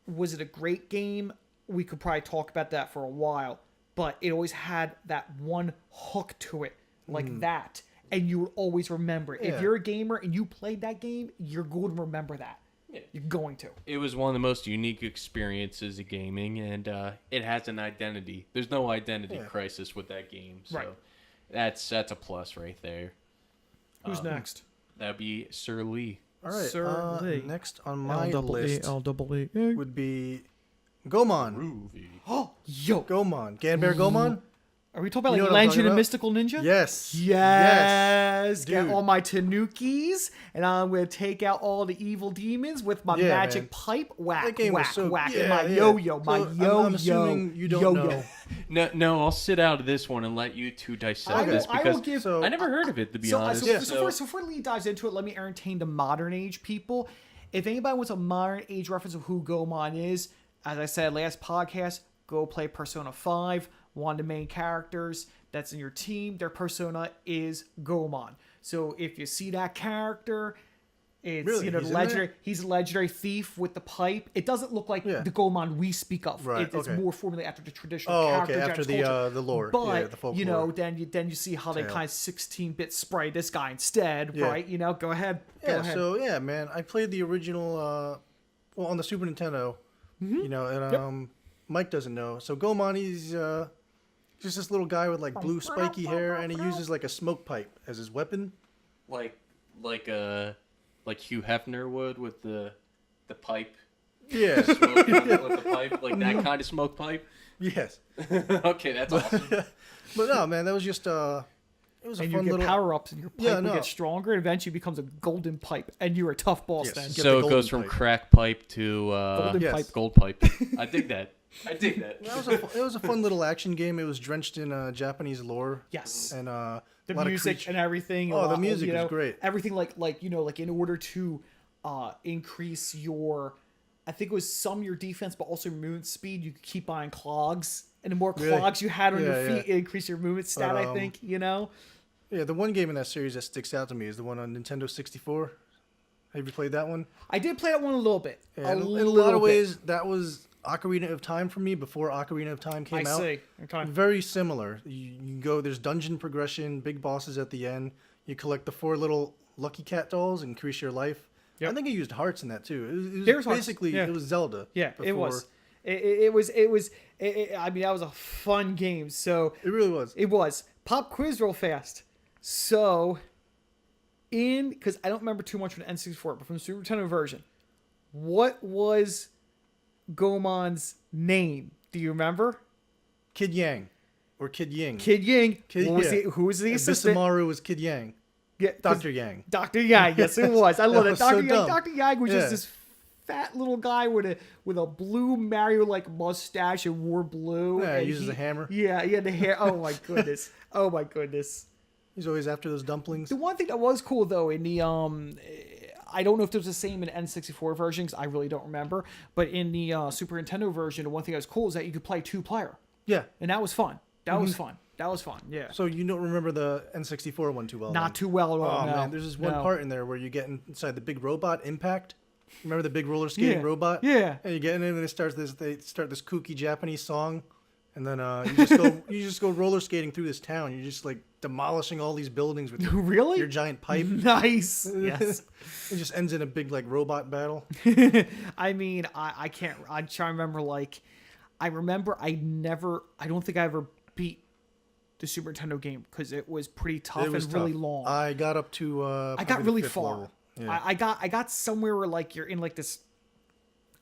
Speaker 2: was it a great game? We could probably talk about that for a while, but it always had that one hook to it like that, and you will always remember it.
Speaker 1: Yeah.
Speaker 2: If you're a gamer and you played that game, you're going to remember that.
Speaker 3: Yeah.
Speaker 2: You're going to.
Speaker 3: It was one of the most unique experiences of gaming, and it has an identity. There's no identity crisis with that game, so
Speaker 2: Right.
Speaker 3: that's a plus right there.
Speaker 2: Who's next?
Speaker 3: That'd be Sir Lee.
Speaker 1: All right.
Speaker 2: Sir Lee.
Speaker 1: Next on my list
Speaker 2: L-double-E.
Speaker 1: would be Gomon.
Speaker 3: Groovy.
Speaker 2: Oh, yo.
Speaker 1: Gomon. Ganbare Gomon?
Speaker 2: Are we talking about
Speaker 1: You know
Speaker 2: like
Speaker 1: what I'm
Speaker 2: Legend
Speaker 1: talking
Speaker 2: of
Speaker 1: about?
Speaker 2: Mystical Ninja?
Speaker 1: Yes.
Speaker 2: Yes. Get
Speaker 1: Dude.
Speaker 2: all my tanukis, and I'm going to take out all the evil demons with my
Speaker 1: Yeah,
Speaker 2: magic
Speaker 1: man.
Speaker 2: pipe. Whack,
Speaker 1: That game was
Speaker 2: whack,
Speaker 1: so-
Speaker 2: whack.
Speaker 1: yeah,
Speaker 2: and my
Speaker 1: yeah.
Speaker 2: yo-yo, my
Speaker 1: So,
Speaker 2: yo-yo.
Speaker 1: I'm assuming you don't know.
Speaker 3: No, I'll sit out of this one and let you two dissect
Speaker 2: I will-
Speaker 3: this
Speaker 2: I will
Speaker 3: because
Speaker 2: give-
Speaker 1: So-
Speaker 3: I never heard of it, to be
Speaker 2: So,
Speaker 3: honest.
Speaker 2: so before Lee dives into it, let me entertain the modern age people. If anybody wants a modern age reference of who Gomon is, as I said last podcast, go play Persona 5. One of the main characters that's in your team, their persona is Gomon. So if you see that character, it's
Speaker 1: Really?
Speaker 2: the
Speaker 1: He's in
Speaker 2: legendary.
Speaker 1: there?
Speaker 2: He's a legendary thief with the pipe. It doesn't look like
Speaker 1: Yeah.
Speaker 2: the Gomon we speak of.
Speaker 1: Right,
Speaker 2: It's
Speaker 1: okay.
Speaker 2: more formulated after the traditional
Speaker 1: Oh,
Speaker 2: character.
Speaker 1: okay. After
Speaker 2: Japanese culture.
Speaker 1: the lore.
Speaker 2: But
Speaker 1: Yeah, the folklore.
Speaker 2: then you see how they
Speaker 1: Tale.
Speaker 2: kind of 16-bit spray this guy instead,
Speaker 1: Yeah.
Speaker 2: right? Go ahead. Go
Speaker 1: Yeah,
Speaker 2: ahead.
Speaker 1: so yeah, man, I played the original, on the Super Nintendo, and Mike doesn't know. So Gomon, he's just this little guy with like blue spiky hair, and he uses like a smoke pipe as his weapon.
Speaker 3: like Hugh Hefner would with the pipe.
Speaker 1: Yeah.
Speaker 3: Smoke with the pipe, like that kind of smoke pipe.
Speaker 1: Yes.
Speaker 3: Okay, that's awesome.
Speaker 1: But no, man, that was just it was a
Speaker 2: And you
Speaker 1: fun
Speaker 2: get
Speaker 1: little.
Speaker 2: power-ups, and your pipe
Speaker 1: Yeah,
Speaker 2: will
Speaker 1: no.
Speaker 2: get stronger, and eventually becomes a golden pipe, and you're a tough boss
Speaker 1: Yes.
Speaker 2: then.
Speaker 1: Get
Speaker 3: So
Speaker 1: the
Speaker 3: it goes
Speaker 1: golden
Speaker 3: from
Speaker 1: pipe.
Speaker 3: crack pipe to
Speaker 2: Golden
Speaker 1: Yes.
Speaker 2: pipe.
Speaker 3: gold pipe. I dig that.
Speaker 1: It was a fun little action game. It was drenched in Japanese lore.
Speaker 2: Yes.
Speaker 1: And
Speaker 2: The
Speaker 1: a lot
Speaker 2: music
Speaker 1: of
Speaker 2: and everything.
Speaker 1: Oh, the music is great.
Speaker 2: Everything like in order to increase your, I think it was some your defense, but also your movement speed. You could keep buying clogs, and the more
Speaker 1: Really?
Speaker 2: clogs you had on your
Speaker 1: Yeah,
Speaker 2: feet, it increased your movement stat.
Speaker 1: But,
Speaker 2: I think
Speaker 1: Yeah, the one game in that series that sticks out to me is the one on Nintendo 64. Have you played that one?
Speaker 2: I did play that one a little bit.
Speaker 1: Yeah, in a lot of ways, that was Ocarina of Time for me before Ocarina of Time came
Speaker 2: I
Speaker 1: out.
Speaker 2: see. Okay.
Speaker 1: Very similar. You go, there's dungeon progression, big bosses at the end. You collect the 4 little Lucky Cat dolls, increase your life.
Speaker 2: Yep.
Speaker 1: I think you used hearts in that too. It
Speaker 2: There
Speaker 1: was
Speaker 2: was hearts,
Speaker 1: basically
Speaker 2: yeah.
Speaker 1: it was Zelda.
Speaker 2: Yeah, it
Speaker 1: before-
Speaker 2: was. It was. I mean, that was a fun game. So
Speaker 1: It really was.
Speaker 2: it was. Pop quiz real fast. So, because I don't remember too much from the N64, but from the Super Nintendo version, what was Gomon's name? Do you remember?
Speaker 1: Kid Yang, or Kid Ying.
Speaker 2: Kid Ying.
Speaker 1: Kid-
Speaker 2: What was
Speaker 1: yeah.
Speaker 2: who was the assistant?
Speaker 1: Bisamaru was Kid Yang.
Speaker 2: Yeah,
Speaker 1: Dr. Yang.
Speaker 2: Dr. Yang. Yes, it was. I love
Speaker 1: That
Speaker 2: it.
Speaker 1: was
Speaker 2: Dr.
Speaker 1: so
Speaker 2: Yang.
Speaker 1: dumb.
Speaker 2: Dr. Yang was
Speaker 1: Yeah.
Speaker 2: just this fat little guy with a blue Mario like mustache and wore blue.
Speaker 1: Yeah,
Speaker 2: and
Speaker 1: he uses a hammer.
Speaker 2: Yeah, he had the hair. Oh my goodness. Oh my goodness.
Speaker 1: He's always after those dumplings.
Speaker 2: The one thing that was cool though in the I don't know if it was the same in N64 version because I really don't remember. But in the Super Nintendo version, the one thing that was cool is that you could play 2-player,
Speaker 1: Yeah.
Speaker 2: and that was fun. That was fun. That was fun. Yeah.
Speaker 1: So you don't remember the N64 one too well?
Speaker 2: Not
Speaker 1: then?
Speaker 2: too well at all.
Speaker 1: Oh
Speaker 2: no.
Speaker 1: man, there's this one
Speaker 2: No.
Speaker 1: part in there where you get inside the big robot Impact. Remember the big roller skating
Speaker 2: Yeah.
Speaker 1: robot?
Speaker 2: Yeah.
Speaker 1: And you get in and they start this kooky Japanese song, and then you just go roller skating through this town. You're just like demolishing all these buildings with
Speaker 2: Really?
Speaker 1: your giant pipe.
Speaker 2: Nice. Yes.
Speaker 1: It just ends in a big like robot battle.
Speaker 2: I mean, I can't. I'm trying to remember. Like, I don't think I ever beat the Super Nintendo game because it was pretty tough
Speaker 1: It was
Speaker 2: and really
Speaker 1: tough.
Speaker 2: long.
Speaker 1: I got up to.
Speaker 2: I got
Speaker 1: probably the
Speaker 2: really
Speaker 1: 5th
Speaker 2: far.
Speaker 1: level. Yeah.
Speaker 2: I got somewhere where like you're in like this.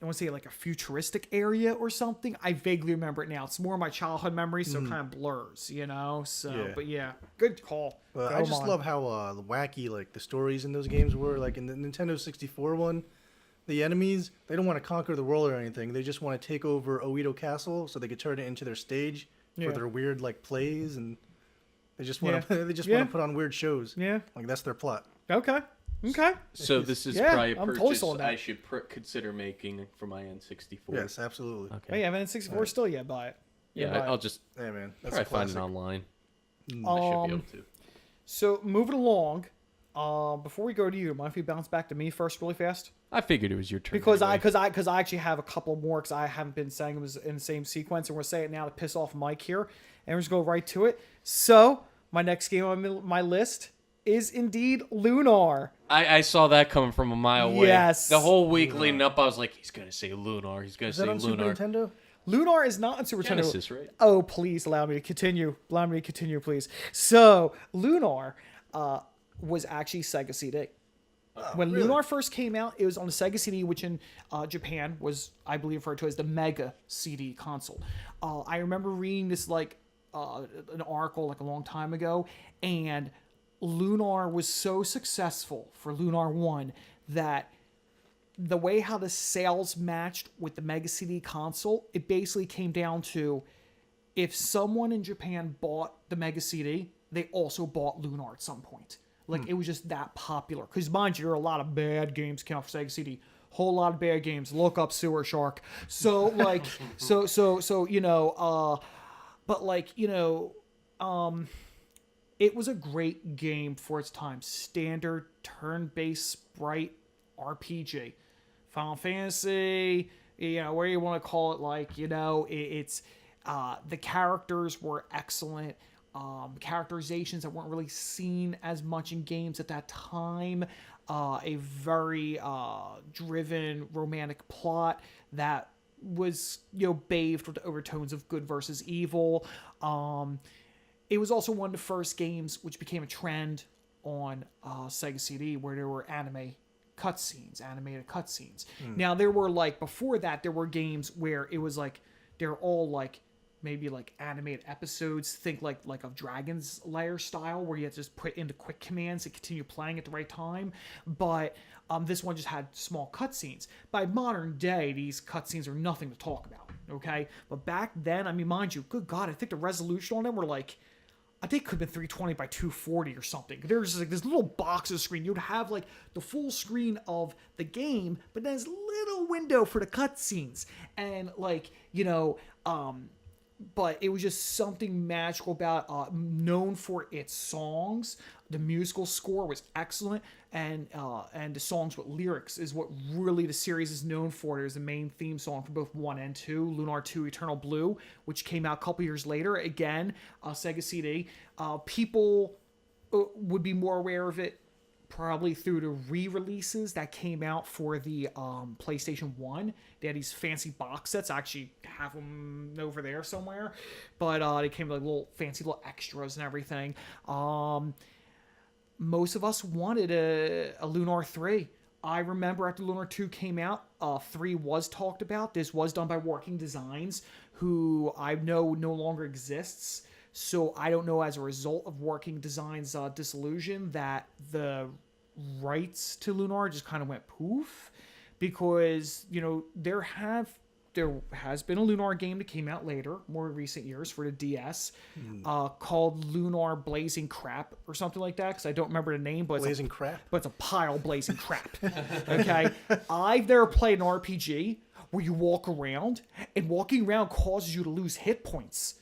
Speaker 2: I want to say like a futuristic area or something. I vaguely remember it now. It's more of my childhood memory, so it kind of blurs, So,
Speaker 1: Yeah.
Speaker 2: but yeah, good call.
Speaker 1: Well,
Speaker 2: Go
Speaker 1: I just
Speaker 2: on.
Speaker 1: love how wacky like the stories in those games were. Like in the Nintendo 64 one, the enemies, they don't want to conquer the world or anything. They just want to take over Oedo Castle so they could turn it into their stage
Speaker 2: Yeah.
Speaker 1: for their weird like plays, and they just want
Speaker 2: Yeah.
Speaker 1: to
Speaker 2: Yeah.
Speaker 1: want to put on weird shows.
Speaker 2: Yeah.
Speaker 1: Like that's their plot.
Speaker 2: Okay. Okay.
Speaker 3: So this is
Speaker 2: Yeah,
Speaker 3: probably a
Speaker 2: I'm totally
Speaker 3: purchase
Speaker 2: sold on that.
Speaker 3: I should consider making for my N64.
Speaker 1: Yes, absolutely.
Speaker 3: Okay.
Speaker 2: Oh yeah, N64 still yet buy it.
Speaker 3: Yeah,
Speaker 2: buy it.
Speaker 3: I'll just
Speaker 1: Yeah, man. That's
Speaker 3: try
Speaker 1: a
Speaker 3: to find it
Speaker 1: classic.
Speaker 3: online. I should be
Speaker 2: Um,
Speaker 3: able to.
Speaker 2: So moving along, before we go to you, mind if we bounce back to me first, really fast?
Speaker 3: I figured it was your turn.
Speaker 2: Because
Speaker 3: anyway.
Speaker 2: I actually have a couple more because I haven't been saying them in the same sequence, and we're saying it now to piss off Mike here, and we're just go right to it. So my next game on my list is indeed Lunr.
Speaker 3: I saw that coming from a mile away.
Speaker 2: Yes.
Speaker 3: The whole week leading up, I was like, he's going to say Lunr. He's going to
Speaker 1: Is
Speaker 3: say
Speaker 1: that on Super
Speaker 3: Lunr.
Speaker 1: Nintendo?
Speaker 2: Lunr is not on Super
Speaker 3: Genesis,
Speaker 2: Nintendo.
Speaker 3: right?
Speaker 2: Oh, please allow me to continue. Allow me to continue, please. So, Lunr was actually Sega CD. When
Speaker 1: really?
Speaker 2: Lunr first came out, it was on the Sega CD, which in Japan was, I believe, referred to as the Mega CD console. I remember reading this like an article like a long time ago, and Lunr was so successful for Lunr 1 that the way how the sales matched with the Mega CD console, it basically came down to if someone in Japan bought the Mega CD, they also bought Lunr at some point. Like, it was just that popular. Because, mind you, there are a lot of bad games came out for Sega CD. Whole lot of bad games. Look up Sewer Shark. So, like, you know, but, like, you know, it was a great game for its time. Standard, turn-based, sprite, RPG. Final Fantasy, you know, where you want to call it, like, you know, it's, the characters were excellent. Characterizations that weren't really seen as much in games at that time. A very driven romantic plot that was, you know, bathed with overtones of good versus evil. It was also one of the first games which became a trend on Sega CD where there were animated cutscenes. Now, there were, like, before that, there were games where it was, like, they're all, like, maybe like animated episodes, think like of Dragon's Lair style, where you have to just put into quick commands and continue playing at the right time. But this one just had small cutscenes. By modern day, these cutscenes are nothing to talk about, okay? But back then, I mean, mind you, good God, I think the resolution on them were like, I think it could have been 320 by 240 or something. There's like this little box of screen. You'd have like the full screen of the game, but then there's a little window for the cutscenes. And like, you know, but it was just something magical about known for its songs. The musical score was excellent, and the songs with lyrics is what really the series is known for. There's the main theme song for both 1 and 2, Lunr 2 Eternal Blue, which came out a couple years later. Again, Sega CD. People would be more aware of it probably through the re-releases that came out for the PlayStation 1. They had these fancy box sets. I actually have them over there somewhere. But they came with like little fancy little extras and everything. Most of us wanted a Lunr 3. I remember after Lunr 2 came out, 3 was talked about. This was done by Working Designs, who I know no longer exists. So I don't know, as a result of Working Designs' dissolution, that the rights to Lunr just kind of went poof, because, you know, there has been a Lunr game that came out later, more recent years, for the DS, called Lunr Blazing Crap or something like that, because I don't remember the name, but
Speaker 1: Blazing Crap?
Speaker 2: But it's a pile blazing crap. Okay? I've never played an RPG where you walk around, and walking around causes you to lose hit points.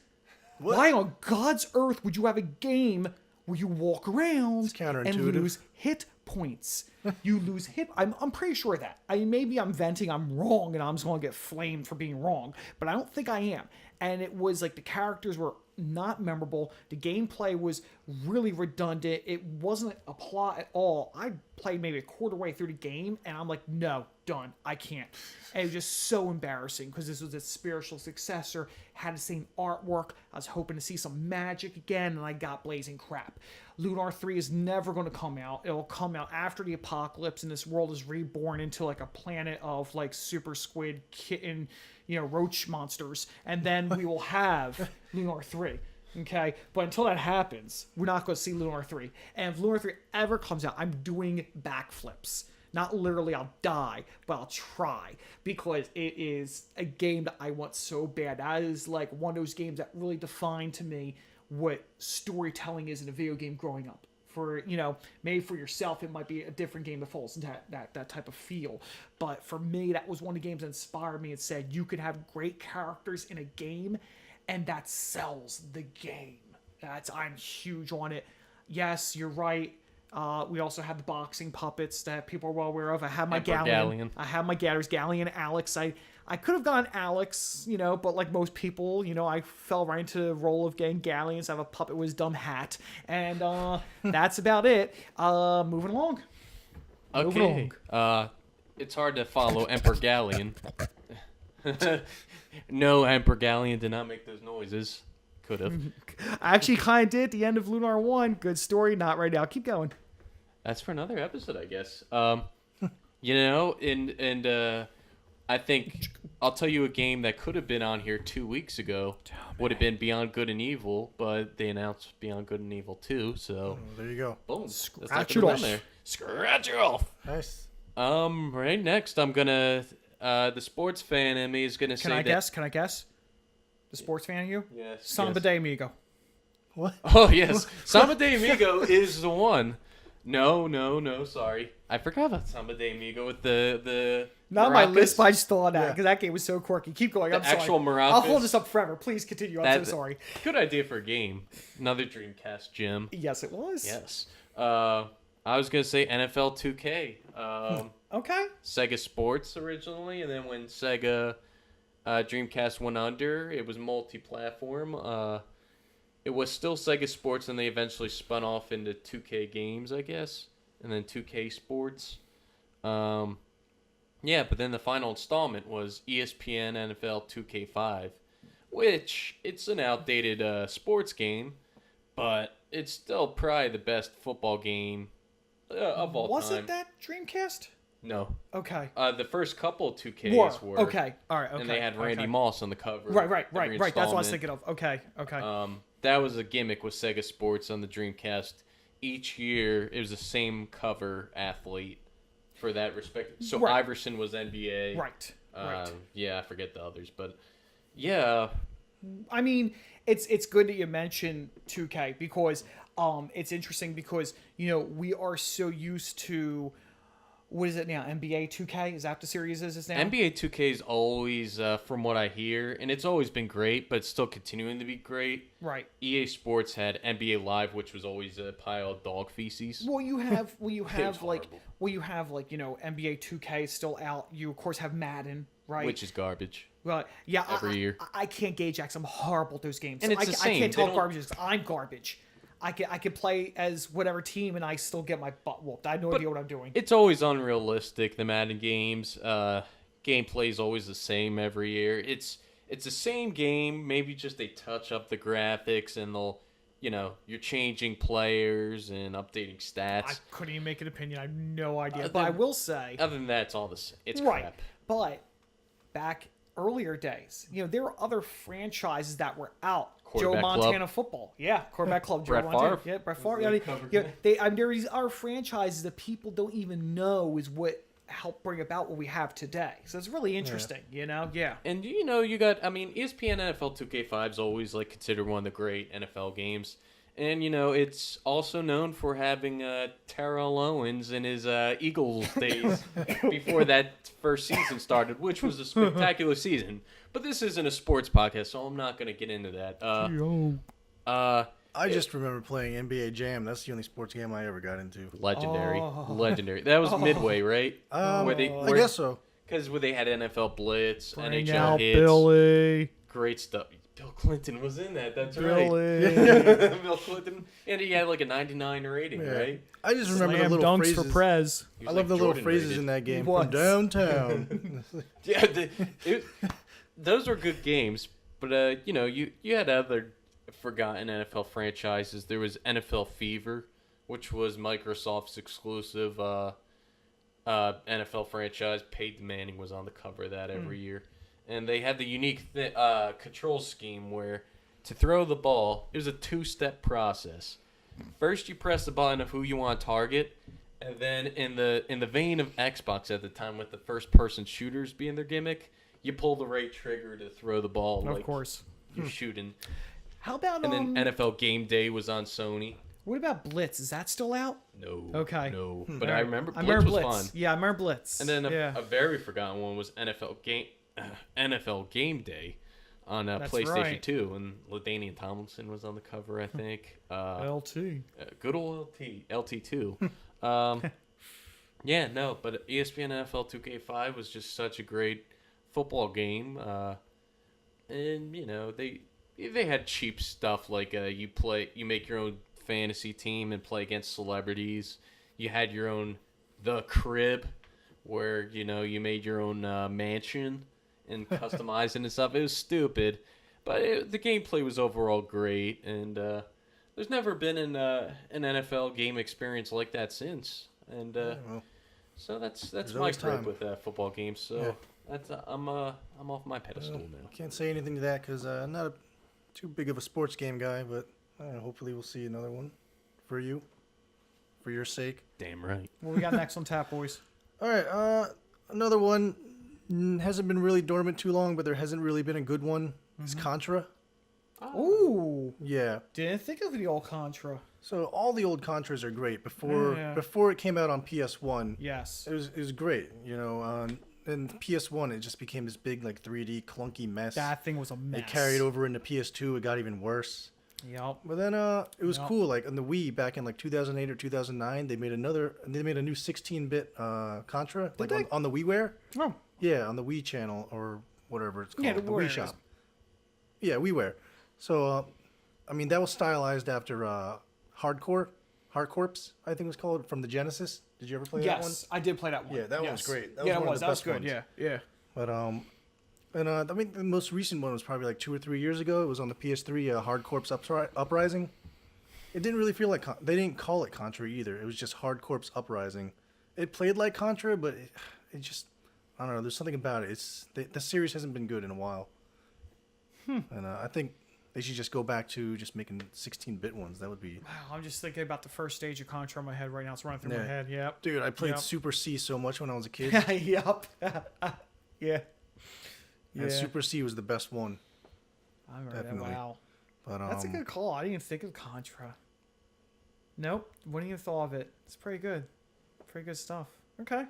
Speaker 1: What?
Speaker 2: Why on God's earth would you have a game where you walk around and lose hit points? You lose hit. I'm pretty sure of that. Maybe I'm venting. I'm wrong, and I'm just going to get flamed for being wrong. But I don't think I am. And it was like the characters were not memorable. The gameplay was really redundant. It wasn't a plot at all. I played maybe a quarter way through the game, and I'm like, no, done. I can't. And it was just so embarrassing, because this was its spiritual successor, had the same artwork. I was hoping to see some magic again, and I got blazing crap. Lunr 3 is never going to come out. It'll come out after the apocalypse, and this world is reborn into like a planet of like super squid, kitten, you know, roach monsters, and then we will have Lunr 3. Okay, but until that happens, we're not going to see Lunr 3. And if Lunr 3 ever comes out, I'm doing backflips. Not literally, I'll die, but I'll try, because it is a game that I want so bad. That is like one of those games that really defined to me what storytelling is in a video game growing up. For, you know, maybe for yourself, it might be a different game that falls into that type of feel. But for me, that was one of the games that inspired me and said, you could have great characters in a game, and that sells the game. I'm huge on it. Yes, you're right. We also had the boxing puppets that people are well aware of. I had my
Speaker 3: Emperor
Speaker 2: Galleon.
Speaker 3: Galleon.
Speaker 2: I had my Gatters, Galleon, Alex. I could have gone Alex, but like most people, I fell right into the role of getting Galleons. I have a puppet with his dumb hat. And that's about it. Moving along.
Speaker 3: Okay. It's hard to follow Emperor Galleon. No, Emperor Galleon did not make those noises. Could have.
Speaker 2: I actually kind of did at the end of Lunr 1. Good story. Not right now. Keep going.
Speaker 3: That's for another episode, I guess. I think I'll tell you a game that could have been on here 2 weeks ago. Would have been Beyond Good and Evil, but they announced Beyond Good and Evil 2, so
Speaker 1: There you go.
Speaker 3: boom.
Speaker 2: Scratch it off.
Speaker 3: Scratch it off.
Speaker 1: Nice.
Speaker 3: Right next, I'm gonna the sports fan in me is gonna say
Speaker 2: Can I
Speaker 3: that.
Speaker 2: guess? The sports fan of you?
Speaker 3: Yes.
Speaker 2: Samba
Speaker 3: yes.
Speaker 2: de Amigo.
Speaker 1: What?
Speaker 3: Oh yes, Samba de Amigo is the one. No, sorry. I forgot about Samba de Amigo with the
Speaker 2: Not on my
Speaker 3: maracas.
Speaker 2: list, but I just thought of that
Speaker 1: Yeah.
Speaker 2: because that game was so quirky. Keep going. I'm
Speaker 3: The
Speaker 2: sorry.
Speaker 3: actual
Speaker 2: I'll hold
Speaker 3: maracas.
Speaker 2: this up forever. Please continue. I'm so sorry.
Speaker 3: Good idea for a game. Another Dreamcast, Jim.
Speaker 2: Yes, it was.
Speaker 3: Yes. I was gonna say NFL 2K.
Speaker 2: Okay.
Speaker 3: Sega Sports originally, and then when Sega Dreamcast went under, it was multi-platform. It was still Sega Sports, and they eventually spun off into 2K Games, I guess, and then 2K Sports. Yeah, but then the final installment was ESPN NFL 2K5, which it's an outdated sports game, but it's still probably the best football game of all
Speaker 2: Was
Speaker 3: time.
Speaker 2: it that Dreamcast?
Speaker 3: No.
Speaker 2: Okay.
Speaker 3: The first couple of 2Ks were.
Speaker 2: Okay. All right. Okay.
Speaker 3: And they had Randy
Speaker 2: okay.
Speaker 3: Moss on the cover.
Speaker 2: Right.
Speaker 3: every
Speaker 2: That's what I was
Speaker 3: installment.
Speaker 2: thinking of. Okay. Okay.
Speaker 3: That was a gimmick with Sega Sports on the Dreamcast. Each year, it was the same cover athlete for that respect. So
Speaker 2: Right.
Speaker 3: Iverson was NBA.
Speaker 2: right. Right.
Speaker 3: Yeah, I forget the others, but yeah.
Speaker 2: I mean, it's good that you mentioned 2K because it's interesting because we are so used to. What is it now? NBA 2K? Is that what the series is now?
Speaker 3: NBA 2K is always, from what I hear, and it's always been great, but it's still continuing to be great.
Speaker 2: Right.
Speaker 3: EA Sports had NBA Live, which was always a pile of dog feces.
Speaker 2: Well, you have
Speaker 3: horrible.
Speaker 2: NBA 2K is still out. You of course have Madden, right?
Speaker 3: Which is garbage.
Speaker 2: Well, yeah,
Speaker 3: every year.
Speaker 2: I can't gauge X. I'm horrible at those games.
Speaker 3: And it's the
Speaker 2: I
Speaker 3: same.
Speaker 2: can't
Speaker 3: They
Speaker 2: tell
Speaker 3: don't-
Speaker 2: garbage is. I'm garbage. I can play as whatever team and I still get my butt whooped. I have no idea what I'm doing.
Speaker 3: It's always unrealistic, the Madden games. Gameplay is always the same every year. It's the same game, maybe just they touch up the graphics and they'll, you're changing players and updating stats.
Speaker 2: I couldn't even make an opinion. I have no idea. But
Speaker 3: then-
Speaker 2: I will say,
Speaker 3: Other than that, it's all the same. It's
Speaker 2: right.
Speaker 3: crap.
Speaker 2: But back earlier days, there were other franchises that were out. Joe
Speaker 3: Quarterback
Speaker 2: Montana
Speaker 3: Club.
Speaker 2: football, yeah, quarterback club. Joe
Speaker 3: Brett
Speaker 2: Montana,
Speaker 3: Favre.
Speaker 2: yeah, Brett Favre.
Speaker 3: Was
Speaker 2: I
Speaker 3: he
Speaker 2: mean,
Speaker 3: covered
Speaker 2: there is our franchises that people don't even know is what helped bring about what we have today. So it's really interesting, Yeah.
Speaker 3: And you got, ESPN NFL 2K5 is always considered one of the great NFL games. And it's also known for having Terrell Owens in his Eagles days before that first season started, which was a spectacular season. But this isn't a sports podcast, so I'm not going to get into that.
Speaker 1: I just remember playing NBA Jam. That's the only sports game I ever got into.
Speaker 3: Legendary. That was Midway, right?
Speaker 1: I guess so.
Speaker 3: Because where they had NFL Blitz,
Speaker 2: Bring
Speaker 3: NHL
Speaker 2: out
Speaker 3: hits,
Speaker 2: Billy.
Speaker 3: great stuff. Bill Clinton was in that. That's
Speaker 2: Billy.
Speaker 3: right. Bill Clinton, and he had a 99 rating,
Speaker 1: Yeah.
Speaker 3: right?
Speaker 1: I just remember
Speaker 2: Slam
Speaker 1: the little
Speaker 2: dunks
Speaker 1: phrases.
Speaker 2: for Prez.
Speaker 3: He
Speaker 1: I
Speaker 3: was
Speaker 1: love the little
Speaker 3: Jordan
Speaker 1: phrases
Speaker 3: rated.
Speaker 1: in that game.
Speaker 2: was.
Speaker 1: From downtown.
Speaker 3: Yeah, those were good games, but you had other forgotten NFL franchises. There was NFL Fever, which was Microsoft's exclusive NFL franchise. Peyton Manning was on the cover of that every year, and they had the unique control scheme where to throw the ball, it was a two-step process. First, you press the button of who you want to target. And then in the vein of Xbox at the time with the first-person shooters being their gimmick, you pull the right trigger to throw the ball.
Speaker 2: Of course.
Speaker 3: You're shooting.
Speaker 2: How about
Speaker 3: And then NFL Game Day was on Sony.
Speaker 2: what about Blitz? Is that still out?
Speaker 3: No.
Speaker 2: Okay.
Speaker 3: No. But
Speaker 2: All
Speaker 3: I
Speaker 2: right.
Speaker 3: remember
Speaker 2: I
Speaker 3: Blitz
Speaker 2: remember
Speaker 3: was
Speaker 2: Blitz.
Speaker 3: fun.
Speaker 2: Yeah, I remember Blitz.
Speaker 3: And then
Speaker 2: yeah.
Speaker 3: a very forgotten one was NFL Game Day, on
Speaker 2: That's
Speaker 3: PlayStation
Speaker 2: right.
Speaker 3: 2, and LaDainian Tomlinson was on the cover, I think.
Speaker 2: LT.
Speaker 3: Good old LT2. Yeah, no, but ESPN NFL 2K5 was just such a great football game. And you know, they had cheap stuff like you make your own fantasy team and play against celebrities. You had your own The Crib, where you know you made your own mansion and customizing and stuff. It was stupid, but the gameplay was overall great. And there's never been an NFL game experience like that since. And
Speaker 1: Well,
Speaker 3: so that's
Speaker 1: there's
Speaker 3: my
Speaker 1: always
Speaker 3: gripe
Speaker 1: time.
Speaker 3: with football games. So
Speaker 1: Yeah.
Speaker 3: that's I'm off my pedestal now.
Speaker 1: can't say anything to that because I'm not too big of a sports game guy, but hopefully we'll see another one for you, for your sake.
Speaker 3: Damn right.
Speaker 2: What we got next on tap, boys?
Speaker 1: All right, another one hasn't been really dormant too long, but there hasn't really been a good one. It's Contra.
Speaker 2: Ooh,
Speaker 1: Yeah.
Speaker 2: didn't think of the old Contra.
Speaker 1: So all the old Contras are great. Before it came out on PS1,
Speaker 2: Yes.
Speaker 1: it was great. You know, and PS1 it just became this big like 3D clunky mess.
Speaker 2: That thing was a mess.
Speaker 1: They carried over into PS2. It got even worse.
Speaker 2: Yep.
Speaker 1: But then it was
Speaker 2: Yep.
Speaker 1: cool. Like on the Wii back in like 2008 or 2009, they made a new 16-bit Contra like
Speaker 2: they?
Speaker 1: on the WiiWare.
Speaker 2: Oh.
Speaker 1: Yeah, on the Wii channel or whatever it's called.
Speaker 2: Yeah,
Speaker 1: the
Speaker 2: where
Speaker 1: Wii
Speaker 2: it
Speaker 1: Shop.
Speaker 2: is.
Speaker 1: Yeah, WiiWare. So I mean that was stylized after Hardcore, I think it was called, from the Genesis. Did you ever play that one?
Speaker 2: Yes, I did play that one.
Speaker 1: Yeah, that one was
Speaker 2: Yes.
Speaker 1: great. That
Speaker 2: yeah,
Speaker 1: was
Speaker 2: it
Speaker 1: one of
Speaker 2: was.
Speaker 1: the
Speaker 2: That was
Speaker 1: best
Speaker 2: good.
Speaker 1: ones.
Speaker 2: Yeah.
Speaker 1: But I mean the most recent one was probably like 2 or 3 years ago. It was on the PS3, Hardcore Uprising. It didn't really feel like they didn't call it Contra either. It was just Hardcore Uprising. It played like Contra, but it just I don't know. There's something about it. The series hasn't been good in a while. And I think they should just go back to just making 16-bit ones. That would be.
Speaker 2: Wow, I'm just thinking about the first stage of Contra in my head right now. It's running through my
Speaker 1: Yeah.
Speaker 2: head. Yep.
Speaker 1: Dude, I played
Speaker 2: Yep.
Speaker 1: Super C so much when I was a kid.
Speaker 2: Yep. Yeah.
Speaker 1: And Super C was the best one.
Speaker 2: I remember
Speaker 1: Definitely.
Speaker 2: that. Wow.
Speaker 1: But
Speaker 2: That's a good call. I didn't even think of Contra. Nope. Wouldn't even thought of it. It's pretty good. Pretty good stuff. Okay.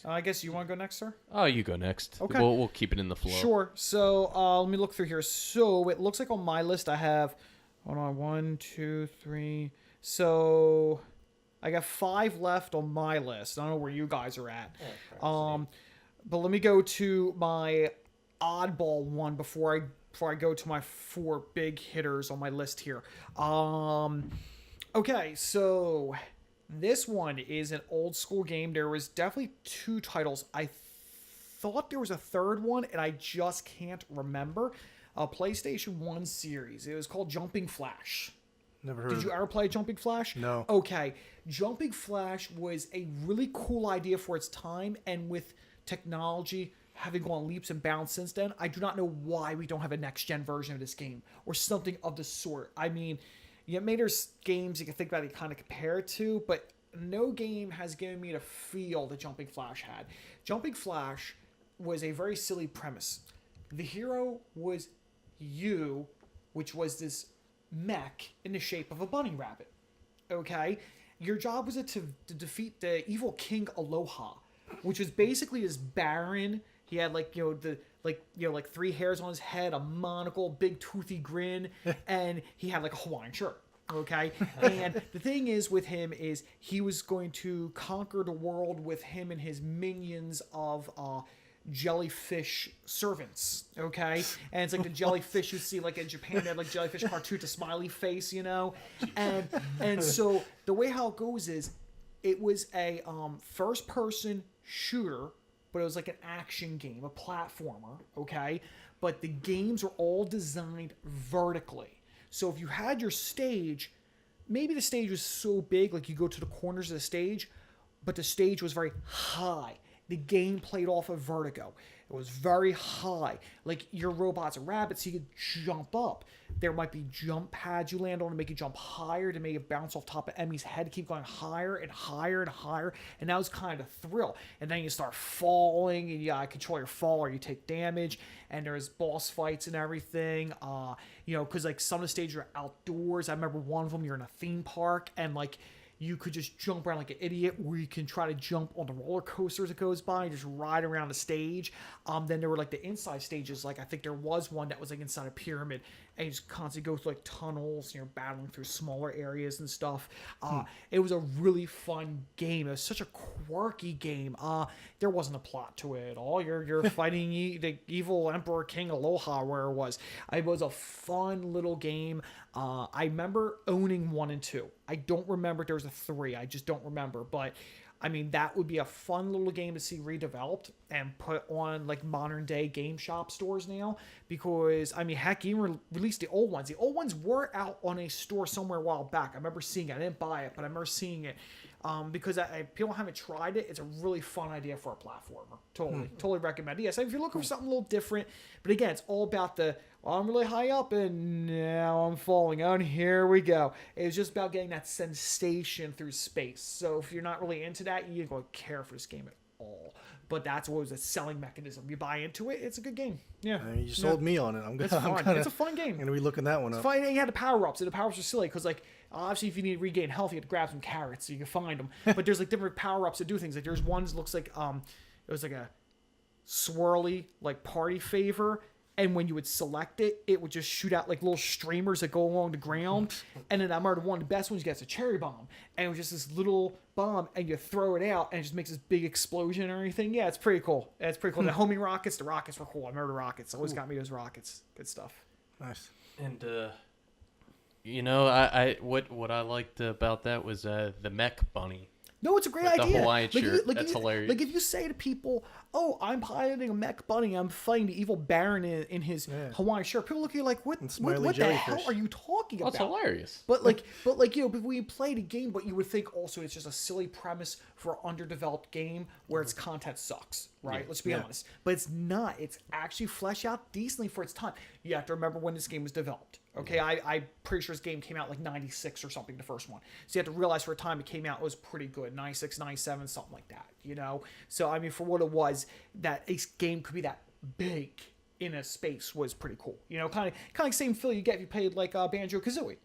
Speaker 2: I guess you want to go next, sir?
Speaker 3: Oh, you go next.
Speaker 2: Okay.
Speaker 3: We'll keep it in the flow.
Speaker 2: Sure. So let me look through here. So it looks like on my list I have, hold on, 1, 2, 3. So I got 5 left on my list. I don't know where you guys are at. But let me go to my oddball one before I go to my 4 big hitters on my list here. Okay, so this one is an old school game. There was definitely 2 titles. I thought there was a third one, and I just can't remember. A PlayStation 1 series. It was called Jumping Flash.
Speaker 1: Never heard
Speaker 2: Did
Speaker 1: of
Speaker 2: you
Speaker 1: it.
Speaker 2: ever play Jumping Flash?
Speaker 1: No.
Speaker 2: Okay. Jumping Flash was a really cool idea for its time, and with technology having gone leaps and bounds since then, I do not know why we don't have a next-gen version of this game or something of the sort. I mean, maybe there's games you can think about it kind of compare it to, but no game has given me the feel that Jumping Flash had. Jumping Flash was a very silly premise. The hero was you, which was this mech in the shape of a bunny rabbit. Okay? Your job was to defeat the evil King Aloha, which was basically this baron. He had like 3 hairs on his head, a monocle, big toothy grin, and he had like a Hawaiian shirt. Okay? And the thing is with him is he was going to conquer the world with him and his minions of jellyfish servants, okay? And it's like the jellyfish you see like in Japan, they have like jellyfish cartoon, a smiley face, you know? And so the way how it goes is it was a first person shooter, but it was like an action game, a platformer, okay? But the games were all designed vertically. So if you had your stage, maybe the stage was so big, like you go to the corners of the stage, but the stage was very high. The game played off of vertigo. It was very high. Like your robots are rabbits, so you could jump up. There might be jump pads you land on to make you jump higher, to make you bounce off top of Emmy's head, keep going higher and higher and higher. And that was kind of a thrill. And then you start falling, and you gotta control your fall or you take damage. And there's boss fights and everything. Because like some of the stages are outdoors. I remember one of them, you're in a theme park, and like you could just jump around like an idiot, or you can try to jump on the roller coasters that goes by and just ride around the stage. Then there were like the inside stages. Like I think there was one that was like inside a pyramid, and you just constantly go through like tunnels, you know, battling through smaller areas and stuff. It was a really fun game. It was such a quirky game. There wasn't a plot to it at all. You're fighting the evil Emperor King Aloha, where it was. It was a fun little game. I remember owning 1 and 2. I don't remember if there was a 3. I just don't remember. But I mean, that would be a fun little game to see redeveloped and put on like modern day game shop stores now. Because I mean, heck, even released the old ones. The old ones were out on a store somewhere a while back. I remember seeing it. I didn't buy it, but I remember seeing it. Because people haven't tried it. It's a really fun idea for a platformer. Totally recommend it. Yes, if you're looking for something a little different, but again, it's all about I'm really high up and now I'm falling. And here we go. It's just about getting that sensation through space. So if you're not really into that, you don't care for this game at all. But that's what was a selling mechanism. You buy into it, it's a good game. Yeah,
Speaker 1: you sold me on it.
Speaker 2: It's fun. It's a fun game.
Speaker 1: I'm gonna be looking that one up.
Speaker 2: It's fun. And you had the power ups, and the power ups are silly because like obviously if you need to regain health, you have to grab some carrots so you can find them. But there's like different power ups that do things. Like there's ones that looks like it was like a swirly like party favor. And when you would select it, it would just shoot out like little streamers that go along the ground. And then I remember one of the best ones you get is a cherry bomb. And it was just this little bomb, and you throw it out, and it just makes this big explosion or anything. Yeah, it's pretty cool. The homing rockets, the rockets were cool. I remember the rockets. Always got me those rockets. Good stuff.
Speaker 1: Nice.
Speaker 3: And you know, I what I liked about that was the Mech Bunny.
Speaker 2: No, it's a great
Speaker 3: With
Speaker 2: idea.
Speaker 3: The Hawaiian shirt. That's hilarious.
Speaker 2: Like if you say to people, "Oh, I'm piloting a Mech Bunny. I'm fighting the evil Baron in his Hawaiian shirt," people look at you like, "What the hell are you talking about?"
Speaker 3: That's hilarious.
Speaker 2: But you know, when you play the game, but you would think also it's just a silly premise for an underdeveloped game where its content sucks, right?
Speaker 3: Yeah.
Speaker 2: Let's be honest. But it's not. It's actually fleshed out decently for its time. You have to remember when this game was developed. Okay, I'm pretty sure this game came out like 96 or something, the first one. So you have to realize for a time it came out, it was pretty good. 96, 97, something like that, you know? So, I mean, for what it was, that a game could be that big in a space was pretty cool. You know, kind of like same feel you get if you played like BanjoKazooie.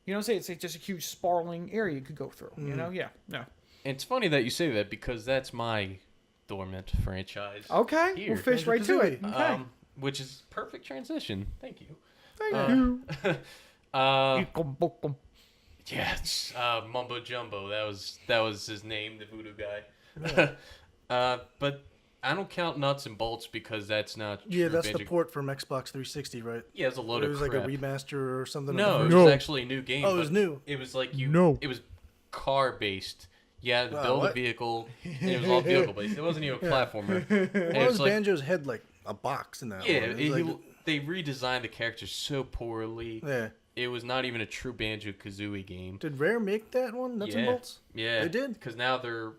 Speaker 2: You know what I'm saying? It's like just a huge sprawling area you could go through, you know? Yeah, no.
Speaker 3: It's funny that you say that because that's my Dormant franchise.
Speaker 2: Okay,
Speaker 3: here.
Speaker 2: we'll fish right to it. Okay.
Speaker 3: Which is perfect transition. Thank you. Yes, Mumbo Jumbo. That was his name, the voodoo guy. But I don't count Nuts and Bolts because that's not.
Speaker 1: Yeah, that's the port from Xbox 360, right?
Speaker 3: Yeah, it's a load of crap.
Speaker 1: It was like a remaster or something.
Speaker 3: No, it was actually a new game.
Speaker 1: Oh, it was new.
Speaker 3: It was like It was car based. You had to build a vehicle. And it was all vehicle based. It wasn't even a platformer.
Speaker 1: Why was Banjo's head like a box in that?
Speaker 3: Yeah, they redesigned the characters so poorly.
Speaker 1: Yeah.
Speaker 3: It was not even a true Banjo-Kazooie game.
Speaker 1: Did Rare make that one, Nuts and Bolts?
Speaker 3: Yeah.
Speaker 1: They did?
Speaker 3: Because now they're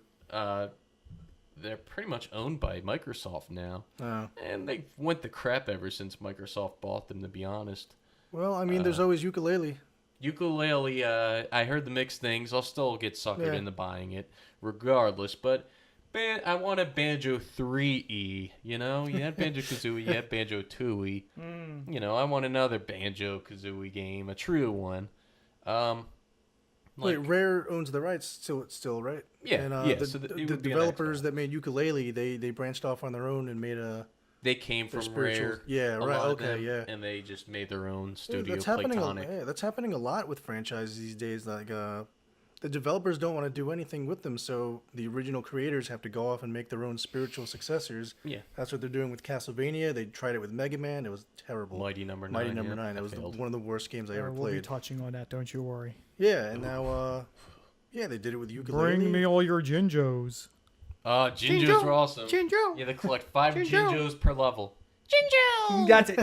Speaker 3: pretty much owned by Microsoft now.
Speaker 1: Oh.
Speaker 3: And they went to crap ever since Microsoft bought them, to be honest.
Speaker 1: Well, I mean, there's always Yooka-Laylee.
Speaker 3: Ukulele, I heard the mixed things. I'll still get suckered into buying it regardless. But I want a Banjo 3E, you know? You had Banjo-Kazooie, you had Banjo 2E. You know, I want another Banjo-Kazooie game, a true one.
Speaker 1: Wait, Rare owns the rights still, right?
Speaker 3: Yeah,
Speaker 1: and,
Speaker 3: so
Speaker 1: the developers that made Yooka-Laylee, they branched off on their own and made a...
Speaker 3: They came from Rare.
Speaker 1: Yeah, right. Okay, yeah.
Speaker 3: And they just made their own studio,
Speaker 1: that's
Speaker 3: Playtonic.
Speaker 1: That's happening a lot with franchises these days. Like, the developers don't want to do anything with them, so the original creators have to go off and make their own spiritual successors.
Speaker 3: Yeah.
Speaker 1: That's what they're doing with Castlevania. They tried it with Mega Man. It was terrible.
Speaker 3: Mighty Number 9.
Speaker 1: Mighty Number 9. That was one of the worst games I ever played.
Speaker 2: We'll be touching on that, don't you worry.
Speaker 1: Yeah, and now, they did it with Yooka-Laylee.
Speaker 2: Bring me all your Jinjos.
Speaker 3: Jinjos were awesome.
Speaker 2: Jinjo.
Speaker 3: Yeah, they collect 5 Jinjos per level.
Speaker 2: Jinjo! That's it.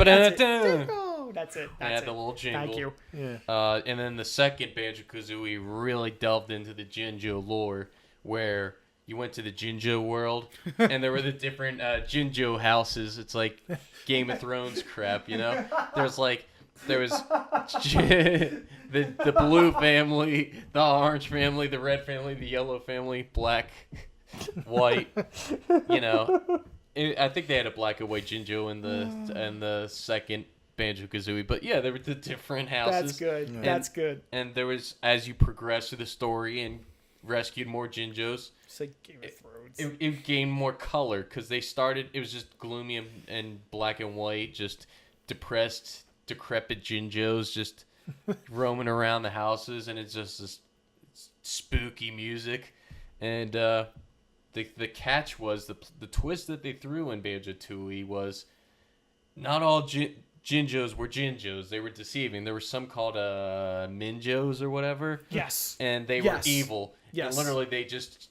Speaker 2: That's it.
Speaker 3: I had the little jingle.
Speaker 2: Thank you.
Speaker 1: Yeah.
Speaker 3: And then the second Banjo-Kazooie really delved into the Jinjo lore, where you went to the Jinjo world, and there were the different Jinjo houses. It's like Game of Thrones crap, you know? There was the blue family, the orange family, the red family, the yellow family, black, white, you know. I think they had a black and white Jinjo in the second Banjo-Kazooie, but yeah, there were the different houses.
Speaker 2: That's good.
Speaker 1: Yeah.
Speaker 2: That's good.
Speaker 3: And there was, as you progress through the story and rescued more Jinjos,
Speaker 2: It's like Game of Thrones.
Speaker 3: it gained more color because they started. It was just gloomy and black and white, just depressed, decrepit Jinjos just roaming around the houses, and it's just this spooky music. And the catch was the twist that they threw in Banjo-Tooie was not all Jinjos were Jinjos. They were deceiving. There were some called Minjos or whatever.
Speaker 2: Yes.
Speaker 3: And they were evil.
Speaker 2: Yes.
Speaker 3: And literally they just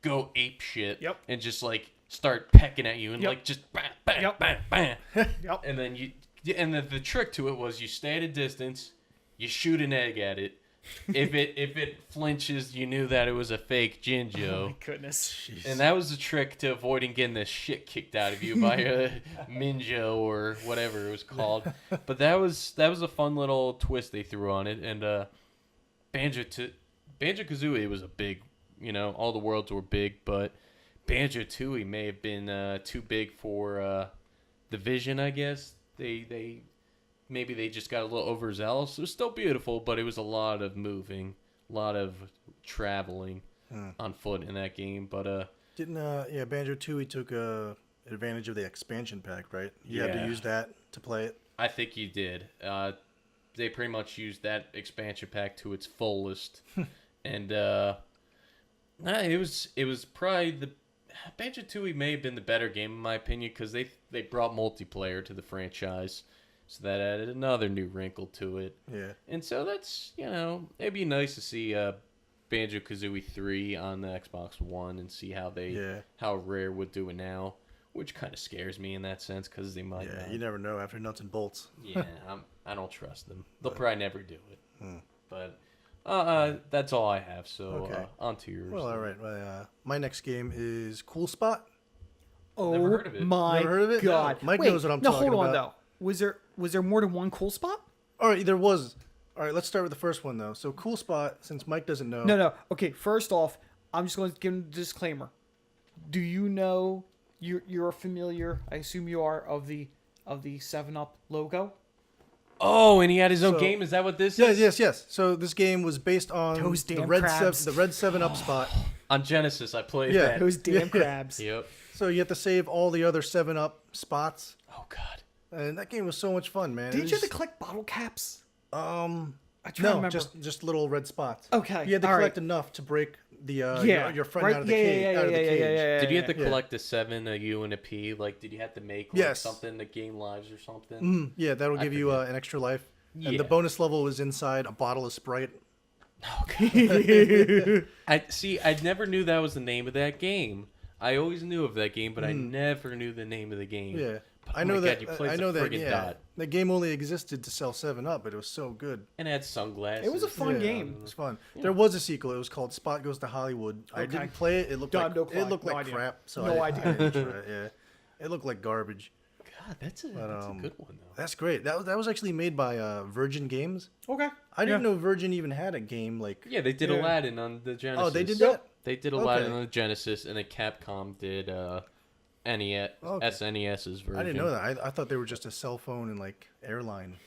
Speaker 3: go ape shit.
Speaker 2: Yep.
Speaker 3: And just like start pecking at you and
Speaker 2: Yep.
Speaker 3: like just bang, bang,
Speaker 2: Yep.
Speaker 3: bang, bang.
Speaker 2: Yep.
Speaker 3: And then the trick to it was you stay at a distance, you shoot an egg at it. If it flinches, you knew that it was a fake
Speaker 2: Oh
Speaker 3: Jinjo.
Speaker 2: my goodness.
Speaker 3: And that was the trick to avoiding getting the shit kicked out of you by a Minjo or whatever it was called. But that was a fun little twist they threw on it. And Banjo-Kazooie was a big, all the worlds were big, but Banjo-Tooie may have been too big for the vision, I guess. Maybe they just got a little overzealous. It was still beautiful, but it was a lot of moving, a lot of traveling on foot in that game. But
Speaker 1: Didn't Banjo-Tooie took advantage of the expansion pack, right? You had to use that to play it.
Speaker 3: I think you did. They pretty much used that expansion pack to its fullest, and it was probably Banjo-Tooie may have been the better game in my opinion because they brought multiplayer to the franchise. So that added another new wrinkle to it.
Speaker 1: Yeah.
Speaker 3: And so that's, it'd be nice to see Banjo-Kazooie 3 on the Xbox One and see how Rare would do it now, which kind of scares me in that sense because they might not.
Speaker 1: You never know after nuts and bolts.
Speaker 3: Yeah, I don't trust them. They'll probably never do it. But that's all I have, so on to yours.
Speaker 1: Well, all right. My next game is Cool Spot.
Speaker 2: Oh
Speaker 3: Never heard of it.
Speaker 2: my
Speaker 1: Never heard of it?
Speaker 2: God.
Speaker 1: No. Mike
Speaker 2: Wait,
Speaker 1: knows what I'm
Speaker 2: no,
Speaker 1: talking
Speaker 2: hold on
Speaker 1: about.
Speaker 2: though. Was there more than one Cool Spot?
Speaker 1: All right, there was. All right, let's start with the first one, though. So Cool Spot, since Mike doesn't know.
Speaker 2: No. Okay, first off, I'm just going to give him a disclaimer. Do you know you're familiar, I assume you are, of the 7-Up logo?
Speaker 3: Oh, and he had his own
Speaker 1: So-
Speaker 3: game? Is that what this is?
Speaker 1: Yes. So this game was based on
Speaker 2: Those
Speaker 1: the
Speaker 2: damn
Speaker 1: red
Speaker 2: crabs.
Speaker 1: the red 7-Up spot.
Speaker 3: On Genesis, I played
Speaker 1: Yeah.
Speaker 3: that.
Speaker 2: Those damn crabs.
Speaker 3: Yep.
Speaker 1: So you have to save all the other 7-Up spots.
Speaker 3: Oh, God.
Speaker 1: And that game was so much fun, man.
Speaker 2: Did
Speaker 1: It
Speaker 2: you have
Speaker 1: was-
Speaker 2: to collect bottle caps?
Speaker 1: I
Speaker 2: try to
Speaker 1: no,
Speaker 2: remember.
Speaker 1: just little red spots.
Speaker 2: Okay,
Speaker 1: You had to
Speaker 2: all
Speaker 1: collect
Speaker 2: right.
Speaker 1: enough to break the
Speaker 2: Yeah.
Speaker 1: your friend
Speaker 2: right?
Speaker 1: out of the
Speaker 2: yeah,
Speaker 1: cage.
Speaker 2: yeah,
Speaker 1: out of the
Speaker 2: yeah,
Speaker 1: cage.
Speaker 2: yeah,
Speaker 3: Did you have to
Speaker 2: yeah.
Speaker 3: collect a 7, a U, and a P? Like, did you have to make
Speaker 1: Yes.
Speaker 3: something to gain lives or something?
Speaker 1: Mm, yeah, that'll give you
Speaker 3: forget.
Speaker 1: an extra life.
Speaker 3: Yeah.
Speaker 1: And the bonus level was inside a bottle of Sprite.
Speaker 3: I never knew that was the name of that game. I always knew of that game, but I never knew the name of the game.
Speaker 1: Yeah.
Speaker 3: But,
Speaker 1: I know
Speaker 3: my
Speaker 1: that.
Speaker 3: God, you played
Speaker 1: I
Speaker 3: the
Speaker 1: know that.
Speaker 3: friggin'
Speaker 1: Yeah,
Speaker 3: dot.
Speaker 1: the game only existed to sell 7-Up, but it was so good.
Speaker 3: And it had sunglasses.
Speaker 2: It was a fun
Speaker 1: Yeah,
Speaker 2: game.
Speaker 1: It was fun. There was a sequel. It was called Spot Goes to Hollywood. I
Speaker 2: Okay.
Speaker 1: didn't play it. It looked
Speaker 2: No,
Speaker 1: like
Speaker 2: no clue.
Speaker 1: it looked
Speaker 2: No
Speaker 1: like
Speaker 2: idea.
Speaker 1: crap. So
Speaker 2: No
Speaker 1: I
Speaker 2: idea.
Speaker 1: didn't try it. Yeah, it looked like garbage.
Speaker 3: God, that's a good one, though.
Speaker 1: That's great. That was actually made by Virgin Games.
Speaker 2: Okay.
Speaker 1: I didn't know Virgin even had a game like.
Speaker 3: Yeah, they did
Speaker 2: Yeah.
Speaker 3: Aladdin on the Genesis.
Speaker 1: Oh, they did that.
Speaker 3: They did Aladdin
Speaker 1: Okay.
Speaker 3: on the Genesis, and then Capcom did NES,
Speaker 1: Okay.
Speaker 3: SNES's version.
Speaker 1: I didn't know that. I thought they were just a cell phone and like airline.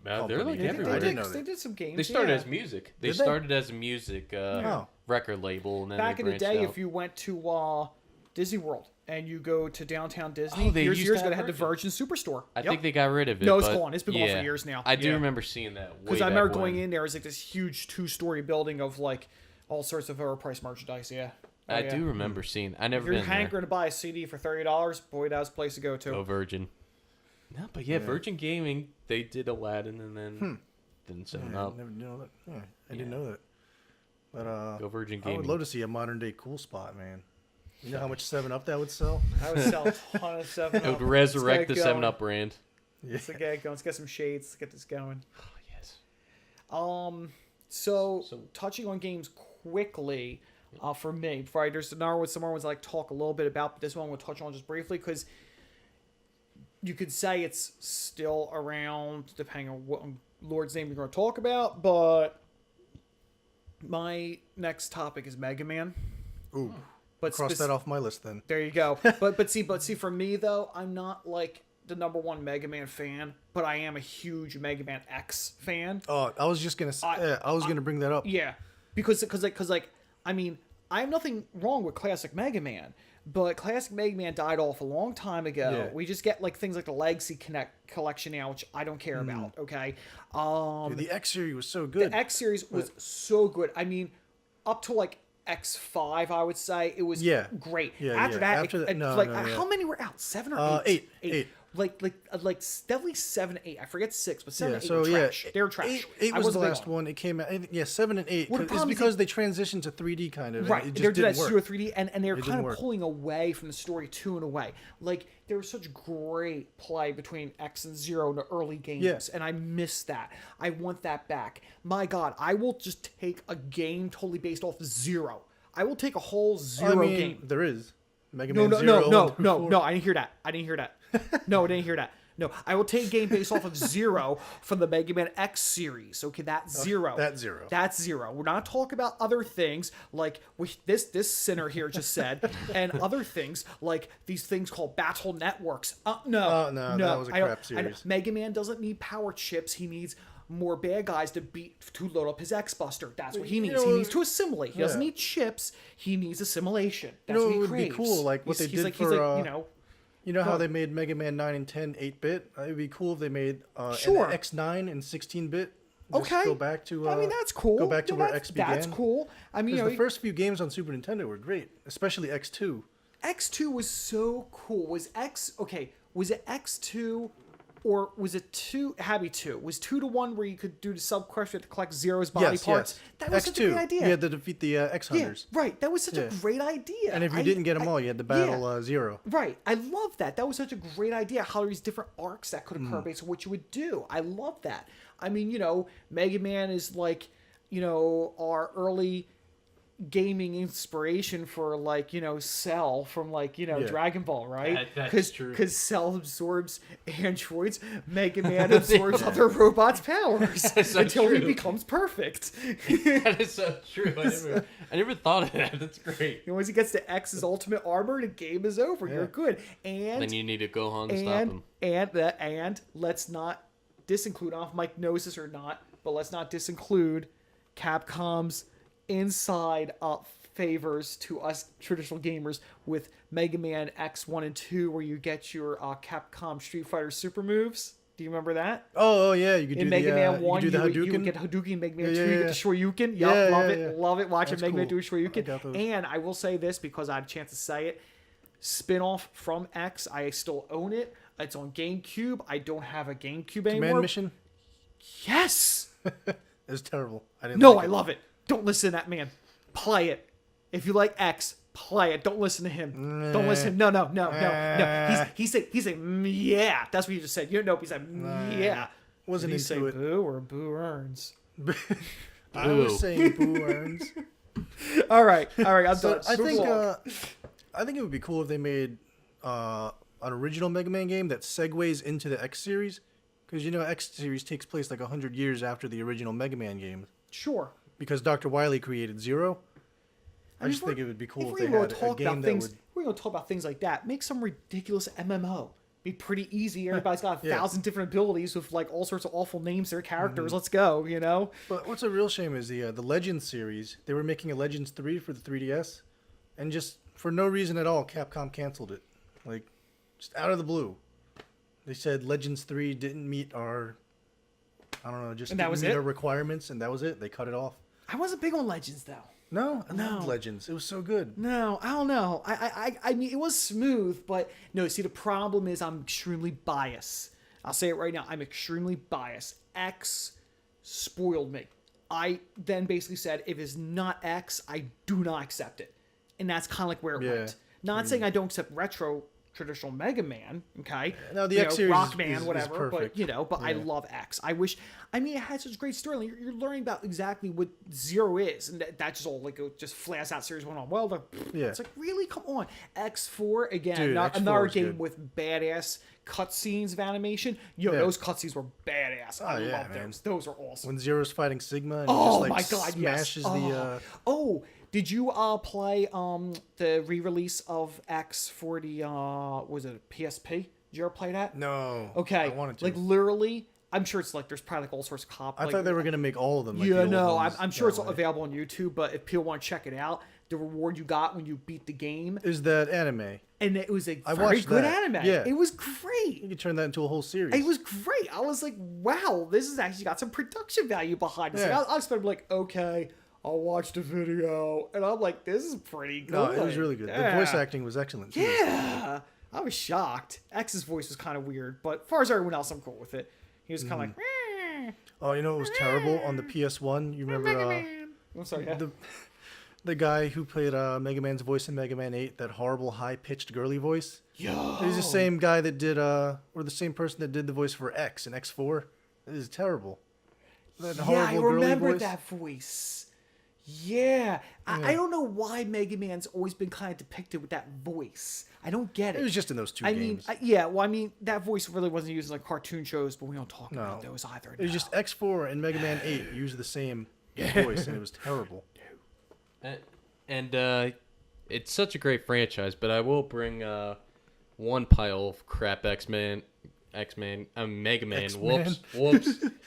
Speaker 3: They're
Speaker 1: company.
Speaker 3: like
Speaker 1: Yeah,
Speaker 3: everywhere.
Speaker 1: I didn't know
Speaker 2: They
Speaker 1: that.
Speaker 2: did some games.
Speaker 3: They started
Speaker 2: yeah.
Speaker 3: as music. They
Speaker 1: Did they?
Speaker 3: started as a music
Speaker 1: Oh.
Speaker 3: record label, and then
Speaker 2: Back
Speaker 3: they
Speaker 2: in the
Speaker 3: branched
Speaker 2: day,
Speaker 3: out.
Speaker 2: if you went to Disney World and you go to downtown Disney,
Speaker 3: they
Speaker 2: years
Speaker 3: used
Speaker 2: ago
Speaker 3: to
Speaker 2: they
Speaker 3: have
Speaker 2: had the Virgin Superstore.
Speaker 3: I
Speaker 2: Yep.
Speaker 3: think they got rid of it.
Speaker 2: No, it's
Speaker 3: but
Speaker 2: gone. It's been gone for
Speaker 3: yeah.
Speaker 2: years now.
Speaker 3: I do
Speaker 2: Yeah.
Speaker 3: remember seeing that.
Speaker 2: Because I remember going in there, it was like this huge 2-story building of like all sorts of overpriced merchandise. Yeah. Oh,
Speaker 3: I
Speaker 2: yeah.
Speaker 3: do remember seeing. I never
Speaker 2: If you're
Speaker 3: been there.
Speaker 2: hankering to buy a CD for $30, boy, that was the place to go to.
Speaker 3: Go Virgin. No, but yeah, Virgin Gaming. They did Aladdin, and then didn't set
Speaker 1: Yeah,
Speaker 3: up.
Speaker 1: I never knew that. Yeah, I didn't know that. But
Speaker 3: Go Virgin
Speaker 1: I would
Speaker 3: Gaming.
Speaker 1: love to see a modern day Cool Spot, man. You know how much 7-Up that would sell?
Speaker 2: I would sell a ton of 7-Up.
Speaker 3: It would resurrect the
Speaker 2: Let's get
Speaker 3: 7
Speaker 2: going.
Speaker 3: Up brand.
Speaker 2: Let's get it going. Let's get some shades. Let's get this going.
Speaker 3: Oh, yes.
Speaker 2: So touching on games quickly, for me, before there's another one someone was like talk a little bit about, but this one we'll touch on just briefly because you could say it's still around depending on what Lord's name you're going to talk about, but my next topic is Mega Man.
Speaker 1: Ooh,
Speaker 2: But
Speaker 1: cross that off my list then.
Speaker 2: There you go. but see for me though, I'm not like the #1 Mega Man fan, but I am a huge Mega Man X fan.
Speaker 1: Oh, I was just gonna say, I was gonna bring that up.
Speaker 2: Yeah, because I mean, I have nothing wrong with classic Mega Man, but classic Mega Man died off a long time ago.
Speaker 1: Yeah.
Speaker 2: We just get like things like the Legacy collection now, which I don't care about. Okay,
Speaker 1: Dude, the X series was so good.
Speaker 2: the X series was so good. I mean, up to like X5, I would say it was great.
Speaker 1: Yeah,
Speaker 2: After
Speaker 1: yeah.
Speaker 2: that,
Speaker 1: After that- no,
Speaker 2: like
Speaker 1: no,
Speaker 2: how
Speaker 1: yeah.
Speaker 2: many were out? 7 or 8?
Speaker 1: Eight.
Speaker 2: Like definitely 7 and 8. I forget 6, but 7
Speaker 1: Yeah,
Speaker 2: and 8
Speaker 1: so
Speaker 2: were
Speaker 1: yeah,
Speaker 2: trash. They were trash.
Speaker 1: Eight
Speaker 2: I
Speaker 1: was the
Speaker 2: wasn't big
Speaker 1: last
Speaker 2: on it.
Speaker 1: one. It came out. Yeah, 7 and 8.
Speaker 2: Well, the
Speaker 1: It's
Speaker 2: problem is
Speaker 1: because they transitioned to 3D kind of.
Speaker 2: Right,
Speaker 1: And it
Speaker 2: they're
Speaker 1: just
Speaker 2: doing that
Speaker 1: didn't
Speaker 2: pseudo
Speaker 1: work.
Speaker 2: 3D, and they're
Speaker 1: It
Speaker 2: kind
Speaker 1: didn't
Speaker 2: of
Speaker 1: work.
Speaker 2: pulling away from the story 2 in a way. Like there was such great play between X and Zero in the early games,
Speaker 1: Yeah.
Speaker 2: and I miss that. I want that back. My God, I will just take a game totally based off Zero. I will take a whole Zero game.
Speaker 1: There is Mega
Speaker 2: No,
Speaker 1: Man
Speaker 2: no,
Speaker 1: 0.
Speaker 2: no. I didn't hear that. I didn't hear that. No, I didn't hear that. No, I will take a game based off of Zero from the Mega Man X series. Okay, that's Zero.
Speaker 1: That's Zero.
Speaker 2: That's Zero. We're not talking about other things like this sinner here just said, and other things like these things called battle networks. No,
Speaker 1: that was a
Speaker 2: I don't-
Speaker 1: crap series.
Speaker 2: Mega Man doesn't need power chips. He needs more bad guys to load up his X Buster. That's what he needs.
Speaker 1: know,
Speaker 2: He needs to assimilate. He doesn't
Speaker 1: yeah.
Speaker 2: need chips. He needs assimilation. That's
Speaker 1: know
Speaker 2: what he
Speaker 1: what would be
Speaker 2: craves.
Speaker 1: cool? Like what they
Speaker 2: He's
Speaker 1: did
Speaker 2: like,
Speaker 1: for,
Speaker 2: you know.
Speaker 1: You know how
Speaker 2: Well-
Speaker 1: they made Mega Man 9 and 10 8-bit? It would be cool if they made
Speaker 2: Sure.
Speaker 1: an X9 and 16-bit.
Speaker 2: Okay.
Speaker 1: Go back to.
Speaker 2: I mean, that's cool.
Speaker 1: Go back to
Speaker 2: No,
Speaker 1: where
Speaker 2: that's-
Speaker 1: X began.
Speaker 2: That's cool. I mean, you know,
Speaker 1: The first few games on Super Nintendo were great, especially X2.
Speaker 2: X2 was so cool. Was it X2 or was it 2? It had to be 2. Was 2 to 1 where you could do the sub quest to collect Zero's body parts? That was
Speaker 1: X2.
Speaker 2: such a great idea.
Speaker 1: You had to defeat the X
Speaker 2: Yeah,
Speaker 1: Hunters.
Speaker 2: right. That was such a
Speaker 1: Yeah.
Speaker 2: great idea.
Speaker 1: And if you didn't get them all, you had to battle Zero.
Speaker 2: Right. I love that. That was such a great idea. How there's different arcs that could
Speaker 1: Mm.
Speaker 2: occur based on what you would do. I love that. I mean, you know, Mega Man is like, you know, our early gaming inspiration for like, you know, Cell from like, you know,
Speaker 1: Yeah.
Speaker 2: Dragon Ball, right?
Speaker 3: That's true.
Speaker 2: Because Cell absorbs androids, Mega Man absorbs other robots' powers
Speaker 3: That's so
Speaker 2: until he
Speaker 3: true.
Speaker 2: becomes perfect.
Speaker 3: That is so true. I never thought of that. That's great.
Speaker 2: And once he gets to X's ultimate armor, the game is over. You're good. And
Speaker 3: Then you need to Gohan to stop him.
Speaker 2: and let's not disinclude. I don't know if Mike knows this or not, but let's not disinclude Capcom's inside favors to us traditional gamers with Mega Man X1 and 2, where you get your Capcom Street Fighter super moves. Do you remember that?
Speaker 1: Oh yeah, you could do
Speaker 2: In Mega
Speaker 1: the,
Speaker 2: Man 1,
Speaker 1: you could do the
Speaker 2: you would
Speaker 1: Hadouken.
Speaker 2: get Hadouken. Mega Man
Speaker 1: Yeah,
Speaker 2: 2,
Speaker 1: yeah,
Speaker 2: you
Speaker 1: yeah.
Speaker 2: get the Shoryuken. Yup,
Speaker 1: Yeah,
Speaker 2: love
Speaker 1: yeah,
Speaker 2: it.
Speaker 1: yeah.
Speaker 2: Love it. Watching
Speaker 1: That's
Speaker 2: Mega Man
Speaker 1: cool.
Speaker 2: do a
Speaker 1: I got
Speaker 2: Shoryuken.
Speaker 1: those.
Speaker 2: And I will say this because I had a chance to say it. Spin-off from X, I still own it. It's on GameCube. I don't have a GameCube anymore.
Speaker 1: Command Mission.
Speaker 2: Yes!
Speaker 1: It was terrible. I didn't.
Speaker 2: No,
Speaker 1: like
Speaker 2: I love it. Don't listen to that man. Play it. If you like X, play it. Don't listen to him. Don't listen. No. He's saying, yeah. That's what you just said. You don't know. He said, yeah.
Speaker 1: Wasn't
Speaker 2: Did he say
Speaker 1: into it.
Speaker 2: boo or boo earns?
Speaker 1: I was
Speaker 3: Boo.
Speaker 1: saying Boo earns.
Speaker 2: All right. I'm
Speaker 1: So
Speaker 2: done.
Speaker 1: I
Speaker 2: Super
Speaker 1: think
Speaker 2: long.
Speaker 1: I think it would be cool if they made an original Mega Man game that segues into the X series, because you know X series takes place like 100 years after the original Mega Man game,
Speaker 2: Sure.
Speaker 1: because Dr. Wily created Zero. I just think it would be cool if they had a game that would.
Speaker 2: We're going to talk about things like that. Make some ridiculous MMO. Be pretty easy. Everybody's got 1,000 different abilities with like all sorts of awful names to their characters. Let's go, you know?
Speaker 1: But what's a real shame is the Legends series. They were making a Legends 3 for the 3DS, and just for no reason at all, Capcom canceled it. Like, just out of the blue. They said Legends 3 didn't meet our, I don't know, just
Speaker 2: And that
Speaker 1: didn't
Speaker 2: was
Speaker 1: meet
Speaker 2: it?
Speaker 1: our requirements, and that was it. They cut it off.
Speaker 2: I wasn't big on Legends, though.
Speaker 1: No, I loved Legends. It was so good.
Speaker 2: No, I don't know. I mean, it was smooth, but no. See, the problem is I'm extremely biased. I'll say it right now. I'm extremely biased. X spoiled me. I then basically said, if it's not X, I do not accept it, and that's kind of like where it
Speaker 1: Yeah.
Speaker 2: went. Not saying I don't accept retro traditional Mega Man, okay?
Speaker 1: No, the
Speaker 2: You
Speaker 1: X
Speaker 2: know,
Speaker 1: series
Speaker 2: Rockman,
Speaker 1: is
Speaker 2: whatever. But
Speaker 1: perfect.
Speaker 2: you know, but I
Speaker 1: Yeah.
Speaker 2: love X. I mean, it has such a great story. You're learning about exactly what Zero is, and that just all like it just flash out series went on. Well,
Speaker 1: Yeah.
Speaker 2: it's like really come on. X4 again,
Speaker 1: Dude, X4
Speaker 2: another
Speaker 1: was
Speaker 2: game
Speaker 1: good.
Speaker 2: with badass cutscenes of animation. Yo,
Speaker 1: Yeah.
Speaker 2: those cutscenes were badass. I
Speaker 1: yeah,
Speaker 2: love
Speaker 1: man.
Speaker 2: those. Those are awesome.
Speaker 1: When Zero's fighting Sigma, and
Speaker 2: Oh
Speaker 1: he
Speaker 2: my
Speaker 1: just, like,
Speaker 2: god, yes.
Speaker 1: smashes the.
Speaker 2: Oh, did you play the re-release of X for the was it PSP? Did you ever play that?
Speaker 1: No.
Speaker 2: Okay.
Speaker 1: I wanted to.
Speaker 2: Like literally, I'm sure it's like there's probably like all sorts of
Speaker 1: I thought they were gonna make all of them. Like
Speaker 2: yeah,
Speaker 1: the old
Speaker 2: no,
Speaker 1: ones
Speaker 2: I'm sure it's
Speaker 1: that way.
Speaker 2: available on YouTube. But if people want to check it out, the reward you got when you beat the game,
Speaker 1: Is that anime?
Speaker 2: and it was a
Speaker 1: I
Speaker 2: very
Speaker 1: watched
Speaker 2: good
Speaker 1: that.
Speaker 2: anime.
Speaker 1: Yeah.
Speaker 2: It was great.
Speaker 1: You could turn that into a whole series.
Speaker 2: It was great. I was like, wow, this has actually got some production value behind it.
Speaker 1: Yeah.
Speaker 2: Like, I was like, okay, I'll watch the video. And I'm like, this is pretty good.
Speaker 1: No, it was really good. The
Speaker 2: Yeah.
Speaker 1: voice acting was excellent too.
Speaker 2: Yeah. I was shocked. X's voice was kind of weird, but as far as everyone else, I'm cool with it. He was kind of like,
Speaker 1: Oh, you know it was terrible on the PS1. You remember
Speaker 2: I'm sorry, yeah.
Speaker 1: the guy who played Mega Man's voice in Mega Man 8, that horrible high-pitched girly voice?
Speaker 2: Yo.
Speaker 1: It was the same guy that did or the same person that did the voice for X in X4. It is terrible. That
Speaker 2: Yeah, I
Speaker 1: horrible girly
Speaker 2: remember
Speaker 1: voice.
Speaker 2: that voice. Yeah. I don't know why Mega Man's always been kind of depicted with that voice. I don't get it.
Speaker 1: It was just in those two
Speaker 2: I
Speaker 1: games.
Speaker 2: mean, that voice really wasn't used in like cartoon shows, but we don't talk
Speaker 1: No.
Speaker 2: about those either.
Speaker 1: It was
Speaker 2: now.
Speaker 1: just X4 and Mega Man 8 used the same voice, and it was terrible.
Speaker 3: And it's such a great franchise, but I will bring one pile of crap Mega Man.
Speaker 1: X-Men.
Speaker 3: Whoops.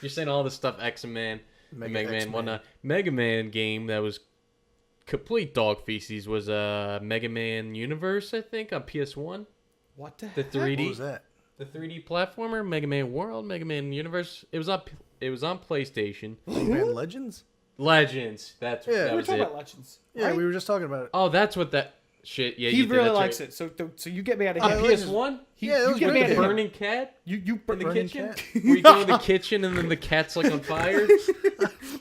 Speaker 3: You're saying all this stuff X-Men,
Speaker 1: Mega
Speaker 3: Mega Man,
Speaker 1: X-Men.
Speaker 3: whatnot. Mega Man game that was complete dog feces was Mega Man Universe, I think, on PS1.
Speaker 2: What the
Speaker 3: The
Speaker 2: heck?
Speaker 3: 3D.
Speaker 1: What was that?
Speaker 3: The 3D platformer, Mega Man World, Mega Man Universe. It was on PlayStation.
Speaker 1: Mega Man Legends?
Speaker 3: Legends. That
Speaker 2: We were
Speaker 3: was
Speaker 2: talking
Speaker 3: it.
Speaker 2: about Legends.
Speaker 1: Yeah,
Speaker 2: right?
Speaker 1: we were just talking about it.
Speaker 3: Oh, that's what that shit. Yeah,
Speaker 2: He
Speaker 3: you did,
Speaker 2: really
Speaker 3: that's
Speaker 2: likes
Speaker 3: right.
Speaker 2: it. So you get me out of
Speaker 3: On
Speaker 2: here.
Speaker 1: Legends.
Speaker 3: PS1?
Speaker 1: Yeah, it
Speaker 2: you
Speaker 1: was
Speaker 2: get
Speaker 1: good.
Speaker 2: me out of here.
Speaker 3: Burning cat
Speaker 2: You
Speaker 3: in the
Speaker 1: Burning
Speaker 3: kitchen?
Speaker 1: cat.
Speaker 3: Where you go in the kitchen and then the cat's like on fire?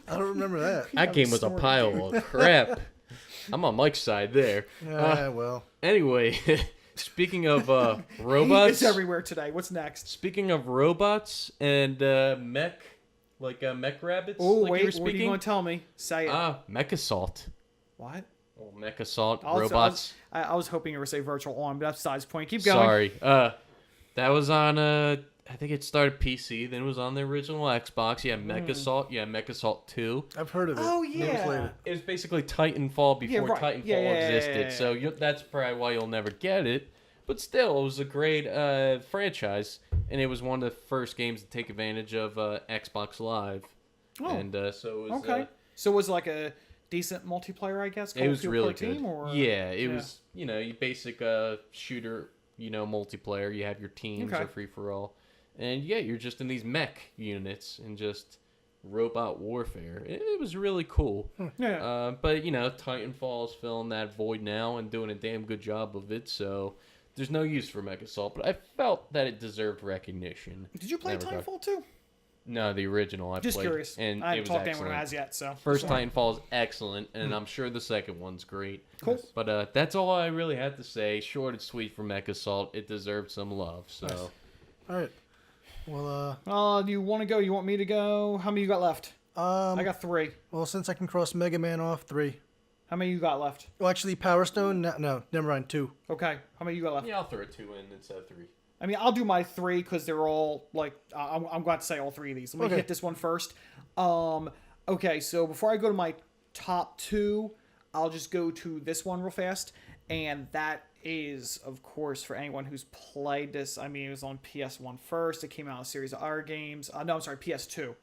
Speaker 1: I don't remember that.
Speaker 3: That game was a
Speaker 2: snorting.
Speaker 3: pile of crap. I'm on Mike's side there.
Speaker 1: Well.
Speaker 3: Anyway, speaking of robots,
Speaker 2: It's everywhere today. What's next?
Speaker 3: speaking of robots and mech rabbits,
Speaker 2: Oh,
Speaker 3: like
Speaker 2: wait.
Speaker 3: you were
Speaker 2: What are you
Speaker 3: speaking.
Speaker 2: going to tell me? Say it.
Speaker 3: Mech assault.
Speaker 2: What?
Speaker 3: Oh, mech assault
Speaker 2: I was-
Speaker 3: robots.
Speaker 2: I was hoping you were say virtual on, but that's besides the point. Keep going.
Speaker 3: Sorry. That was on I think it started PC, then it was on the original Xbox. Yeah, Mech Assault. Yeah, Mech Assault 2.
Speaker 1: I've heard of it.
Speaker 2: Oh,
Speaker 1: Never
Speaker 2: yeah.
Speaker 1: played it.
Speaker 3: It was basically Titanfall before
Speaker 2: right.
Speaker 3: Titanfall
Speaker 2: Yeah,
Speaker 3: existed.
Speaker 2: yeah.
Speaker 3: So that's probably why you'll never get it. But still, it was a great franchise, and it was one of the first games to take advantage of Xbox Live.
Speaker 2: Oh.
Speaker 3: And so it was.
Speaker 2: Okay. So was it like a decent multiplayer, I guess?
Speaker 3: It was
Speaker 2: Call of
Speaker 3: really
Speaker 2: Duty
Speaker 3: good.
Speaker 2: team, or?
Speaker 3: Yeah, it was. Your basic shooter. Multiplayer. You have your teams
Speaker 2: Okay.
Speaker 3: are free for all, and yeah, you're just in these mech units and just robot warfare. It was really cool.
Speaker 2: Yeah.
Speaker 3: But Titanfall is filling that void now and doing a damn good job of it. So there's no use for Mech Assault, but I felt that it deserved recognition.
Speaker 2: Did you play
Speaker 3: in that regard.
Speaker 2: Titanfall 2?
Speaker 3: No, the original. I
Speaker 2: Just
Speaker 3: played,
Speaker 2: curious.
Speaker 3: and
Speaker 2: I
Speaker 3: it
Speaker 2: haven't
Speaker 3: was
Speaker 2: talked to anyone who
Speaker 3: excellent.
Speaker 2: has yet, so.
Speaker 3: First Titanfall is excellent, and I'm sure the second one's great.
Speaker 2: Cool.
Speaker 3: But that's all I really had to say. Short and sweet for Mech Assault. It deserved some love. So
Speaker 1: Nice. All right. Well,
Speaker 2: Do you want to go? You want me to go? How many you got left? I got 3.
Speaker 1: well, since I can cross Mega Man off, 3.
Speaker 2: How many you got left?
Speaker 1: Well, actually, Power Stone. No, never mind. 2.
Speaker 2: Okay. How many you got left?
Speaker 3: yeah, I'll throw a 2 in instead of 3.
Speaker 2: I mean, I'll do my 3 because they're all like I'm going to say all 3 of these. Let me
Speaker 1: Okay.
Speaker 2: hit this one first. Okay, so before I go to my top 2, I'll just go to this one real fast, and that is, of course, for anyone who's played this. I mean, it was on PS1 first. It came out in a series of other games. No, I'm sorry, PS2.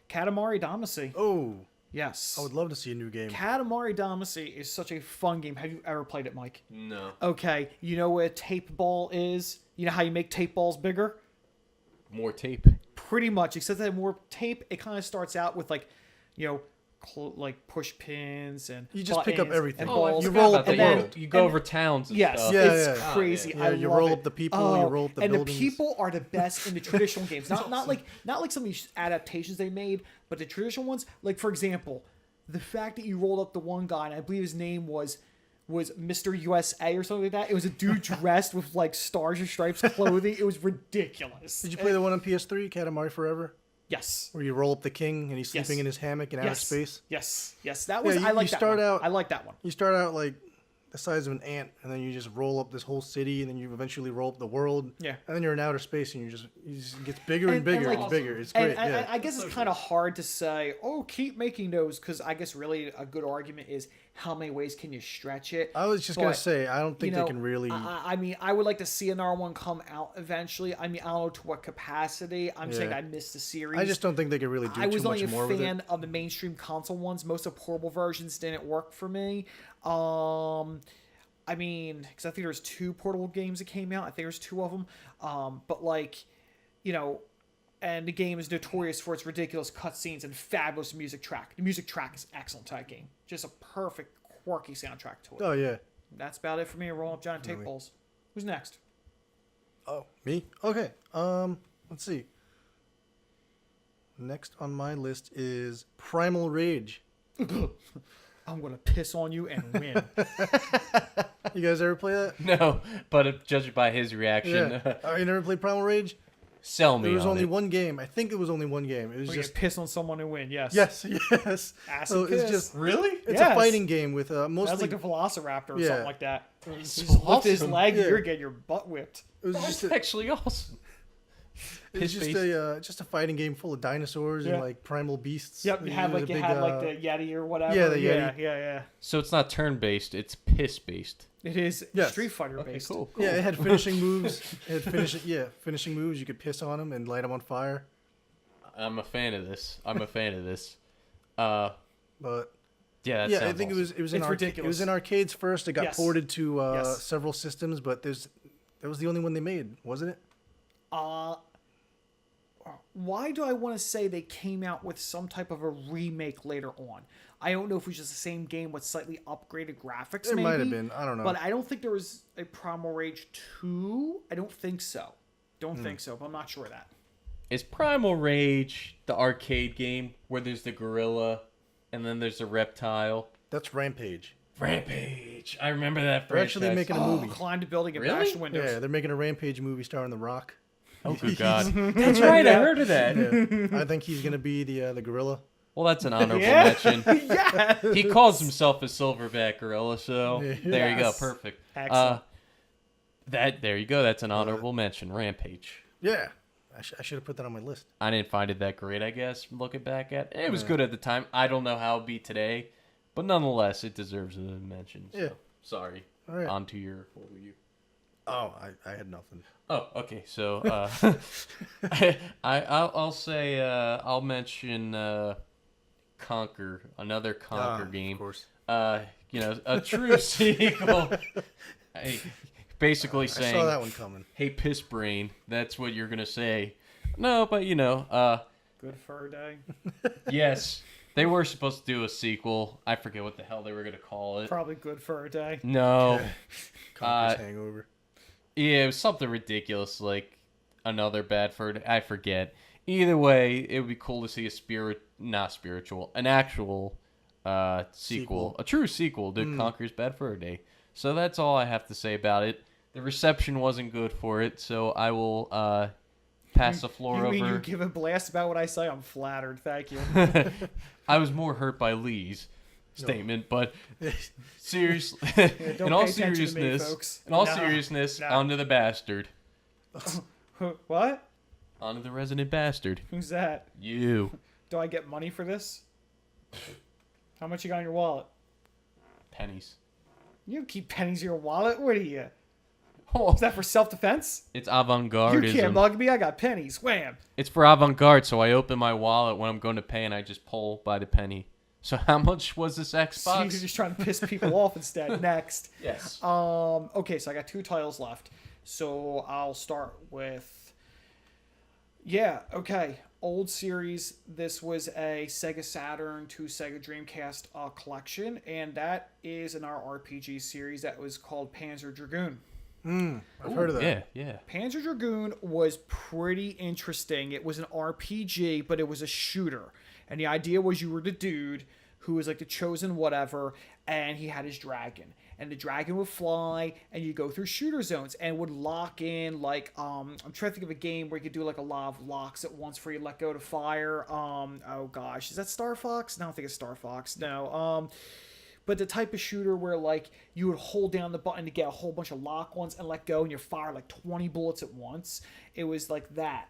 Speaker 2: Katamari Damacy.
Speaker 1: Oh,
Speaker 2: Yes.
Speaker 1: I would love to see a new game.
Speaker 2: Katamari Damacy is such a fun game. Have you ever played it, Mike?
Speaker 3: No.
Speaker 2: Okay, you know what a tape ball is? You know how you make tape balls bigger?
Speaker 3: More tape.
Speaker 2: Pretty much, except that more tape, it kind of starts out with like, like push pins and
Speaker 1: You just pick up
Speaker 2: buttons
Speaker 1: everything.
Speaker 2: and
Speaker 1: Oh,
Speaker 2: balls.
Speaker 1: you roll up
Speaker 2: and
Speaker 1: the
Speaker 2: then-
Speaker 1: world.
Speaker 3: You go
Speaker 2: and-
Speaker 3: over towns and
Speaker 2: Yes,
Speaker 3: stuff.
Speaker 1: Yeah,
Speaker 2: it's
Speaker 1: yeah.
Speaker 2: crazy.
Speaker 1: Yeah,
Speaker 2: I
Speaker 1: you
Speaker 2: love
Speaker 1: roll
Speaker 2: it.
Speaker 1: up the people, you roll up the
Speaker 2: and
Speaker 1: buildings.
Speaker 2: the people are the best in the traditional games. Not like some of these adaptations they made, but the traditional ones. Like for example, the fact that you rolled up the one guy, and I believe his name was Mr. USA or something like that. It was a dude dressed with like stars and stripes clothing. It was ridiculous.
Speaker 1: Did you play the one on PS3, Katamari Forever,
Speaker 2: Yes.
Speaker 1: where you roll up the king and he's
Speaker 2: Yes.
Speaker 1: sleeping in his hammock in outer space?
Speaker 2: Yes. That was.
Speaker 1: Yeah,
Speaker 2: I like
Speaker 1: you
Speaker 2: that
Speaker 1: start
Speaker 2: one.
Speaker 1: out-
Speaker 2: I like that one.
Speaker 1: You start out like the size of an ant, and then you just roll up this whole city, and then you eventually roll up the world.
Speaker 2: Yeah.
Speaker 1: And then you're in outer space, and it just gets bigger and bigger.
Speaker 2: like,
Speaker 1: It's bigger. It's
Speaker 2: And
Speaker 1: great. Yeah.
Speaker 2: I guess it's kind of hard to say, oh, keep making those, because I guess really a good argument is how many ways can you stretch it?
Speaker 1: I was just gonna
Speaker 2: But,
Speaker 1: say, I don't think
Speaker 2: you know,
Speaker 1: they can really.
Speaker 2: I mean, I would like to see another one come out eventually. I mean, I don't know to what capacity. I'm saying I missed the series.
Speaker 1: I just don't think they could really do
Speaker 2: I
Speaker 1: too
Speaker 2: was
Speaker 1: much
Speaker 2: only
Speaker 1: more
Speaker 2: a
Speaker 1: with it.
Speaker 2: fan of the mainstream console ones. Most of portable versions didn't work for me. I mean, because I think there's 2 portable games that came out. I think there's 2 of them. But like, you know, and the game is notorious for its ridiculous cutscenes and fabulous music track. The music track is excellent to that game. Just a perfect, quirky soundtrack to it.
Speaker 1: Oh yeah.
Speaker 2: That's about it for me. Rolling up giant tape balls. Who's next?
Speaker 1: Oh, me? Okay. Let's see. Next on my list is Primal Rage.
Speaker 2: I'm gonna piss on you and win.
Speaker 1: You guys ever play that?
Speaker 3: No, but judging by his reaction,
Speaker 1: Yeah. Oh, you never played Primal Rage?
Speaker 3: sell me
Speaker 1: There was
Speaker 3: on
Speaker 1: only
Speaker 3: it.
Speaker 1: one game. I think it was only one game. It was
Speaker 2: We're
Speaker 1: just
Speaker 2: gonna piss on someone and win. Yes.
Speaker 1: yes, yes.
Speaker 2: Acid
Speaker 1: So it's
Speaker 2: piss.
Speaker 1: just
Speaker 3: Really?
Speaker 1: it's
Speaker 2: Yes.
Speaker 1: a fighting game with
Speaker 2: That's
Speaker 1: mostly
Speaker 2: like a velociraptor or
Speaker 1: Yeah.
Speaker 2: something like that.
Speaker 3: That's
Speaker 2: Just lift his
Speaker 3: awesome.
Speaker 2: leg,
Speaker 1: Yeah.
Speaker 2: you're getting your butt whipped.
Speaker 1: it was
Speaker 3: That's
Speaker 1: just a,
Speaker 3: actually awesome.
Speaker 1: it was
Speaker 3: Piss
Speaker 1: just a fighting game full of dinosaurs
Speaker 2: Yeah.
Speaker 1: and like primal beasts.
Speaker 2: Yep, you had
Speaker 1: There's
Speaker 2: like
Speaker 1: a
Speaker 2: you
Speaker 1: big,
Speaker 2: had like the Yeti or whatever.
Speaker 1: yeah, the
Speaker 2: yeah,
Speaker 1: Yeti.
Speaker 2: yeah.
Speaker 3: So it's not turn-based; it's piss-based.
Speaker 2: It is
Speaker 1: Yes.
Speaker 2: Street Fighter
Speaker 3: Okay,
Speaker 2: based.
Speaker 3: cool.
Speaker 1: Yeah, it had finishing moves. It had finishing moves. You could piss on them and light them on fire.
Speaker 3: I'm a fan of this.
Speaker 1: But
Speaker 3: Yeah, that
Speaker 1: yeah, I
Speaker 3: sounds
Speaker 1: think
Speaker 3: awesome.
Speaker 1: it was
Speaker 2: It's
Speaker 1: it
Speaker 2: ridiculous.
Speaker 1: was in arcades first. It got
Speaker 2: Yes.
Speaker 1: ported to
Speaker 2: Yes.
Speaker 1: several systems, but that was the only one they made, wasn't it?
Speaker 2: Why do I want to say they came out with some type of a remake later on? I don't know if it was just the same game with slightly upgraded graphics.
Speaker 1: It
Speaker 2: maybe,
Speaker 1: might have been. I don't know.
Speaker 2: But I don't think there was a Primal Rage 2. I don't think so.
Speaker 1: Hmm.
Speaker 2: Don't think so, but I'm not sure of that.
Speaker 3: Is Primal Rage the arcade game where there's the gorilla and then there's the reptile?
Speaker 1: That's Rampage.
Speaker 3: Rampage. I remember that.
Speaker 1: They're actually
Speaker 3: franchise.
Speaker 1: making a movie.
Speaker 2: Climbed a building and
Speaker 3: Really?
Speaker 2: bashed windows.
Speaker 1: Yeah, they're making a Rampage movie starring The Rock.
Speaker 3: Oh, good God. That's right. I heard of that.
Speaker 1: Yeah, I think he's gonna be the gorilla.
Speaker 3: Well, that's an honorable
Speaker 2: Yeah.
Speaker 3: mention.
Speaker 2: Yeah.
Speaker 3: He calls himself a silverback gorilla, so there you go.
Speaker 2: Yes.
Speaker 3: Perfect.
Speaker 2: Excellent.
Speaker 3: There you go. That's an honorable mention. Rampage.
Speaker 1: Yeah, I should have put that on my list.
Speaker 3: I didn't find it that great, I guess, looking back at it. It was good at the time. I don't know how it'd be today, but nonetheless, it deserves a mention. So,
Speaker 1: Yeah.
Speaker 3: sorry.
Speaker 1: All right.
Speaker 3: On to your... What were you?
Speaker 1: Oh, I had nothing.
Speaker 3: Oh, okay. So, I'll say, I'll mention Conquer, another Conquer game.
Speaker 1: Of course.
Speaker 3: You know, a true sequel. Hey, basically
Speaker 1: I
Speaker 3: saying,
Speaker 1: saw that one coming.
Speaker 3: hey, piss brain, that's what you're gonna say. No, but you know,
Speaker 2: Good fur day.
Speaker 3: yes, they were supposed to do a sequel. I forget what the hell they were gonna call it.
Speaker 2: Probably good fur day.
Speaker 3: No,
Speaker 1: Conker's Hangover.
Speaker 3: yeah, it was something ridiculous, like another bad fur. I forget. Either way, it would be cool to see an actual sequel, a true sequel to Conker's Bad Fur Day. So that's all I have to say about it. The reception wasn't good for it, so I will pass the floor
Speaker 2: You
Speaker 3: over.
Speaker 2: mean you give a blast about what I say? I'm flattered. Thank you.
Speaker 3: I was more hurt by Lee's statement, but seriously,
Speaker 2: don't
Speaker 3: in all
Speaker 2: pay attention to me,
Speaker 3: seriousness,
Speaker 2: folks.
Speaker 3: in all
Speaker 2: Nah,
Speaker 3: seriousness,
Speaker 2: nah.
Speaker 3: onto the bastard,
Speaker 2: What?
Speaker 3: onto the resident bastard.
Speaker 2: Who's that?
Speaker 3: You
Speaker 2: Do I get money for this? How much you got in your wallet?
Speaker 3: pennies.
Speaker 2: You keep pennies in your wallet? What are you?
Speaker 3: Oh,
Speaker 2: Is that for self-defense?
Speaker 3: it's
Speaker 2: You can't
Speaker 3: avant-gardism.
Speaker 2: mug me. I got pennies. Wham.
Speaker 3: It's for avant-garde, so I open my wallet when I'm going to pay, and I just pull by the penny. So how much was this
Speaker 2: So you're
Speaker 3: Xbox?
Speaker 2: just trying to piss people off instead. Next.
Speaker 3: Yes.
Speaker 2: Okay, so I got 2 titles left. So I'll start with... Yeah, okay. Old series. This was a Sega Saturn to Sega Dreamcast collection, and that is in our RPG series that was called Panzer Dragoon.
Speaker 1: I've heard of that.
Speaker 3: Yeah, yeah.
Speaker 2: Panzer Dragoon was pretty interesting. It was an RPG, but it was a shooter. And the idea was you were the dude who was like the chosen whatever, and he had his dragon. And the dragon would fly, and you go through shooter zones, and would lock in, like, I'm trying to think of a game where you could do, like, a lot of locks at once before you let go to fire. Oh, gosh. Is that Star Fox? No, I don't think it's Star Fox. No. but the type of shooter where like you would hold down the button to get a whole bunch of lock-ons and let go, and you fire like 20 bullets at once. It was like that.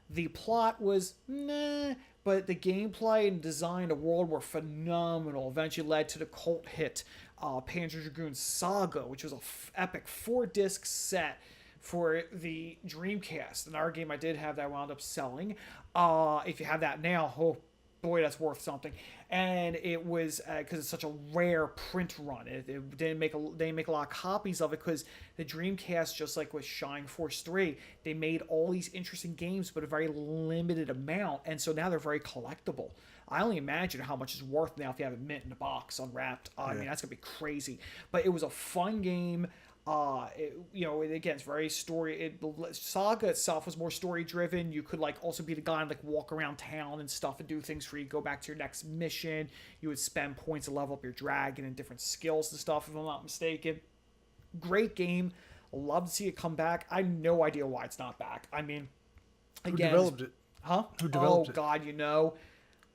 Speaker 2: The plot was nah, but the gameplay and design of the world were phenomenal. Eventually led to the cult hit Panzer Dragoon Saga, which was a epic 4-disc set for the Dreamcast. Another game I did have that I wound up selling. If you have that now, oh boy, that's worth something. And it was because it's such a rare print run. It didn't make a lot of copies of it because the Dreamcast, just like with Shining Force 3, they made all these interesting games but a very limited amount, and so now they're very collectible. I only imagine how much it's worth now if you have it mint in a box, unwrapped. I mean, that's gonna be crazy. But it was a fun game. Again, it's very story. Saga itself was more story driven. You could like also be the guy and like walk around town and stuff and do things for you. Go back to your next mission. You would spend points to level up your dragon and different skills and stuff, if I'm not mistaken. Great game. Love to see it come back. I have no idea why it's not back. I mean, again,
Speaker 1: who developed it?
Speaker 2: Huh?
Speaker 1: Who developed it?
Speaker 2: Oh God,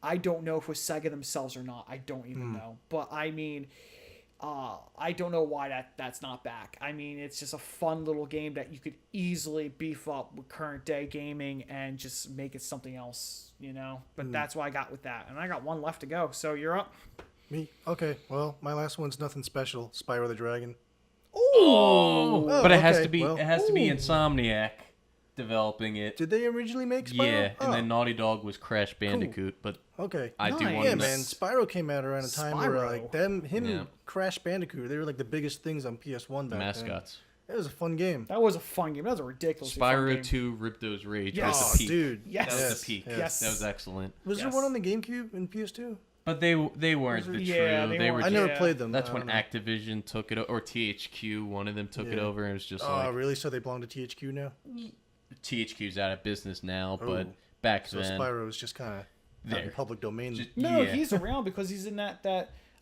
Speaker 2: I don't know if it was Sega themselves or not. I don't even know. But I mean, I don't know why that's not back. I mean, it's just a fun little game that you could easily beef up with current day gaming and just make it something else, But that's what I got with that. And I got one left to go. So you're up.
Speaker 1: Me? Okay. Well, my last one's nothing special. Spyro the Dragon.
Speaker 3: Oh, but it has
Speaker 1: okay,
Speaker 3: to be
Speaker 1: well.
Speaker 3: Insomniac developing it.
Speaker 1: Did they originally make Spyro?
Speaker 3: Yeah,
Speaker 1: Oh,
Speaker 3: and then Naughty Dog was Crash Bandicoot, but
Speaker 1: okay.
Speaker 3: I do
Speaker 2: Nice.
Speaker 3: want
Speaker 1: Yeah,
Speaker 3: to
Speaker 1: man. Spyro came out around a time where
Speaker 2: Spyro.
Speaker 1: like him,
Speaker 3: Yeah.
Speaker 1: and Crash Bandicoot, they were like the biggest things on PS1 back
Speaker 3: mascots.
Speaker 1: then. It was a fun game.
Speaker 2: That was a fun game. That was a ridiculously fun
Speaker 3: Spyro
Speaker 2: game.
Speaker 3: 2 Ripto's Rage
Speaker 2: Yes.
Speaker 3: was
Speaker 1: Oh,
Speaker 3: the peak.
Speaker 1: dude.
Speaker 2: Yes.
Speaker 3: That was
Speaker 1: Yes,
Speaker 3: the peak.
Speaker 1: yes.
Speaker 3: That was excellent.
Speaker 1: Was there
Speaker 2: Yes.
Speaker 1: one on the GameCube and PS2?
Speaker 3: But they weren't the
Speaker 2: Yeah,
Speaker 3: true.
Speaker 2: they
Speaker 3: They were.
Speaker 2: weren't.
Speaker 1: I never
Speaker 2: Yeah.
Speaker 1: played them.
Speaker 3: That's
Speaker 1: I
Speaker 3: when
Speaker 1: don't know.
Speaker 3: Activision took it, or THQ. One of them took it
Speaker 1: Yeah.
Speaker 3: over, and it was just
Speaker 1: Oh,
Speaker 3: like
Speaker 1: really? So they belong to THQ now?
Speaker 3: THQ's out of business now. But
Speaker 1: Oh.
Speaker 3: back
Speaker 1: So
Speaker 3: then,
Speaker 1: Spyro is just kind of in
Speaker 3: there.
Speaker 1: public domain.
Speaker 2: No,
Speaker 3: yeah.
Speaker 2: he's around because he's in that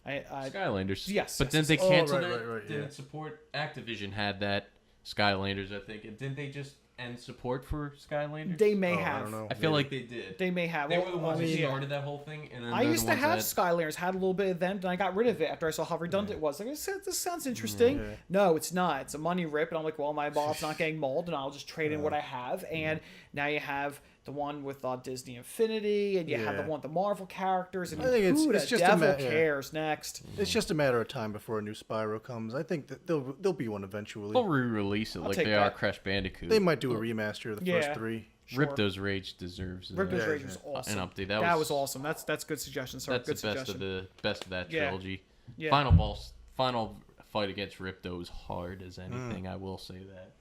Speaker 3: Skylanders.
Speaker 2: Yes,
Speaker 3: but
Speaker 2: yes,
Speaker 3: then
Speaker 2: yes.
Speaker 3: they
Speaker 1: Oh,
Speaker 3: canceled
Speaker 1: right,
Speaker 3: it.
Speaker 1: right,
Speaker 3: Didn't
Speaker 1: yeah.
Speaker 3: support. Activision had that Skylanders, I think. And didn't they just end support for Skylanders?
Speaker 2: They may
Speaker 1: Oh, I
Speaker 2: have.
Speaker 1: don't know.
Speaker 3: I feel
Speaker 1: Maybe.
Speaker 3: like they did.
Speaker 2: They may have.
Speaker 3: They were the ones who
Speaker 2: yeah.
Speaker 3: started that whole thing, and then
Speaker 2: I
Speaker 3: they're
Speaker 2: used
Speaker 3: the
Speaker 2: to
Speaker 3: ones
Speaker 2: have
Speaker 3: that,
Speaker 2: Skylanders, had a little bit of them, and I got rid of it after I saw how redundant it was. Like, this sounds interesting.
Speaker 1: Yeah.
Speaker 2: No, it's not. It's a money rip, and I'm like, well, my ball's not getting mauled, and I'll just trade in what I have. And now you have the one with Disney Infinity, and you have the
Speaker 1: Yeah.
Speaker 2: one with the Marvel characters, and
Speaker 1: I think
Speaker 2: who
Speaker 1: it's
Speaker 2: the
Speaker 1: just a
Speaker 2: devil
Speaker 1: yeah.
Speaker 2: cares next?
Speaker 1: It's just a matter of time before a new Spyro comes. I think that there'll be one eventually.
Speaker 3: they'll re-release it like
Speaker 2: take
Speaker 3: they are
Speaker 2: that.
Speaker 3: Crash Bandicoot.
Speaker 1: They might do a remaster of the
Speaker 2: Yeah.
Speaker 1: first three.
Speaker 2: Sure.
Speaker 3: Ripto's Rage deserves
Speaker 2: Ripto's
Speaker 1: Yeah,
Speaker 2: Rage
Speaker 1: yeah.
Speaker 2: was awesome.
Speaker 3: an update.
Speaker 2: That was awesome. That's good suggestion, sir.
Speaker 3: That's
Speaker 2: Good
Speaker 3: the best
Speaker 2: suggestion.
Speaker 3: of that
Speaker 2: Yeah.
Speaker 3: trilogy.
Speaker 2: Yeah.
Speaker 3: Final fight against Ripto was hard as anything. I will say that.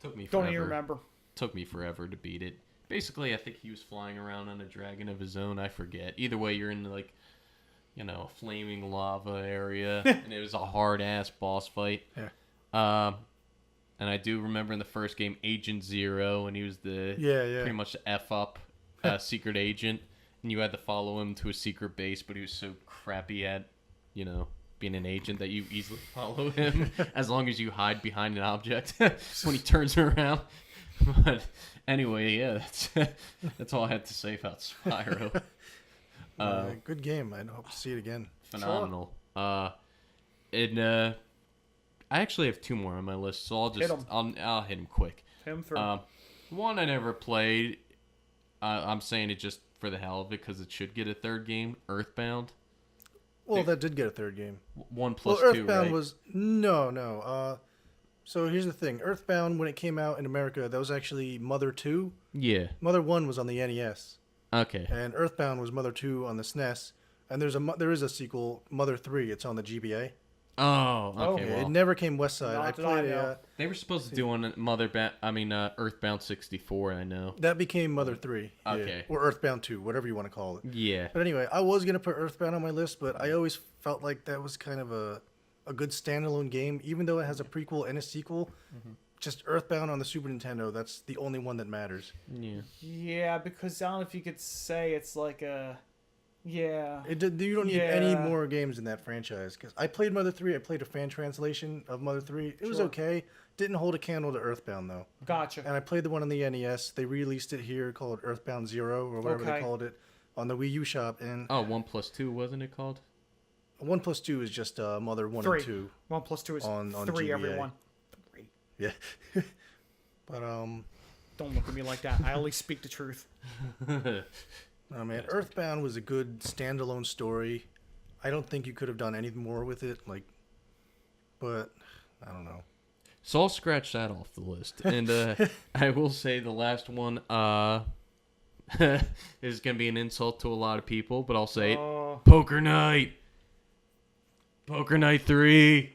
Speaker 3: Took me
Speaker 2: Don't
Speaker 3: forever.
Speaker 2: even remember.
Speaker 3: Took me forever to beat it. Basically, I think he was flying around on a dragon of his own. I forget. Either way, you're in like, a flaming lava area, and it was a hard ass boss fight.
Speaker 1: Yeah.
Speaker 3: And I do remember in the first game, Agent Zero, and he was the
Speaker 1: Yeah.
Speaker 3: pretty much the F up secret agent, and you had to follow him to a secret base, but he was so crappy at, being an agent that you easily follow him as long as you hide behind an object when he turns around. But anyway, yeah, that's all I had to say about Spyro.
Speaker 1: Good game. I hope to see it again.
Speaker 3: Phenomenal. I actually have two more on my list, so I'll hit them quick.
Speaker 2: Him through.
Speaker 3: One I never played. I'm saying it just for the hell of it because it should get a third game. Earthbound.
Speaker 1: Well, that did get a third game.
Speaker 3: 1
Speaker 1: Well,
Speaker 3: plus 2,
Speaker 1: Earthbound
Speaker 3: right?
Speaker 1: was no. So here's the thing: Earthbound, when it came out in America, that was actually Mother 2.
Speaker 3: Yeah.
Speaker 1: Mother 1 was on the NES,
Speaker 3: Okay.
Speaker 1: and Earthbound was Mother 2 on the SNES. And there is a sequel, Mother 3. It's on the GBA.
Speaker 3: Oh, okay.
Speaker 1: Yeah,
Speaker 3: Well,
Speaker 1: it never came West Side.
Speaker 2: Not
Speaker 1: I
Speaker 2: that I
Speaker 1: played
Speaker 2: know.
Speaker 3: they were supposed to do on Earthbound 64. I know.
Speaker 1: that became Mother 3. yeah.
Speaker 3: Okay.
Speaker 1: Or Earthbound 2, whatever you want to call it.
Speaker 3: Yeah.
Speaker 1: But anyway, I was gonna put Earthbound on my list, but I always felt like that was kind of a good standalone game, even though it has a prequel and a sequel. Just Earthbound on the Super Nintendo, that's the only one that matters.
Speaker 3: Yeah.
Speaker 2: Yeah, because I don't know if you could say it's like a... Yeah.
Speaker 1: You don't need any
Speaker 2: Yeah.
Speaker 1: more games in that franchise. Because I played Mother 3, I played a fan translation of Mother 3. It was
Speaker 2: Sure.
Speaker 1: okay. Didn't hold a candle to Earthbound, though.
Speaker 2: Gotcha.
Speaker 1: And I played the one on the NES. They released it here called Earthbound Zero, or whatever
Speaker 2: Okay.
Speaker 1: they called it, on the Wii U shop. And
Speaker 3: Oh, 1 plus 2, wasn't it called?
Speaker 1: 1+2 is just Mother 1
Speaker 2: 3.
Speaker 1: and 2.
Speaker 2: 1 plus 2 is
Speaker 1: On
Speaker 2: 3,
Speaker 1: GBA.
Speaker 2: everyone. 3.
Speaker 1: Yeah. But
Speaker 2: Don't look at me like that. I only speak the truth.
Speaker 1: oh man, Earthbound was a good standalone story. I don't think you could have done anything more with it. But I don't know.
Speaker 3: So I'll scratch that off the list. And I will say the last one is going to be an insult to a lot of people, but I'll say it. Poker Night. Poker Night 3.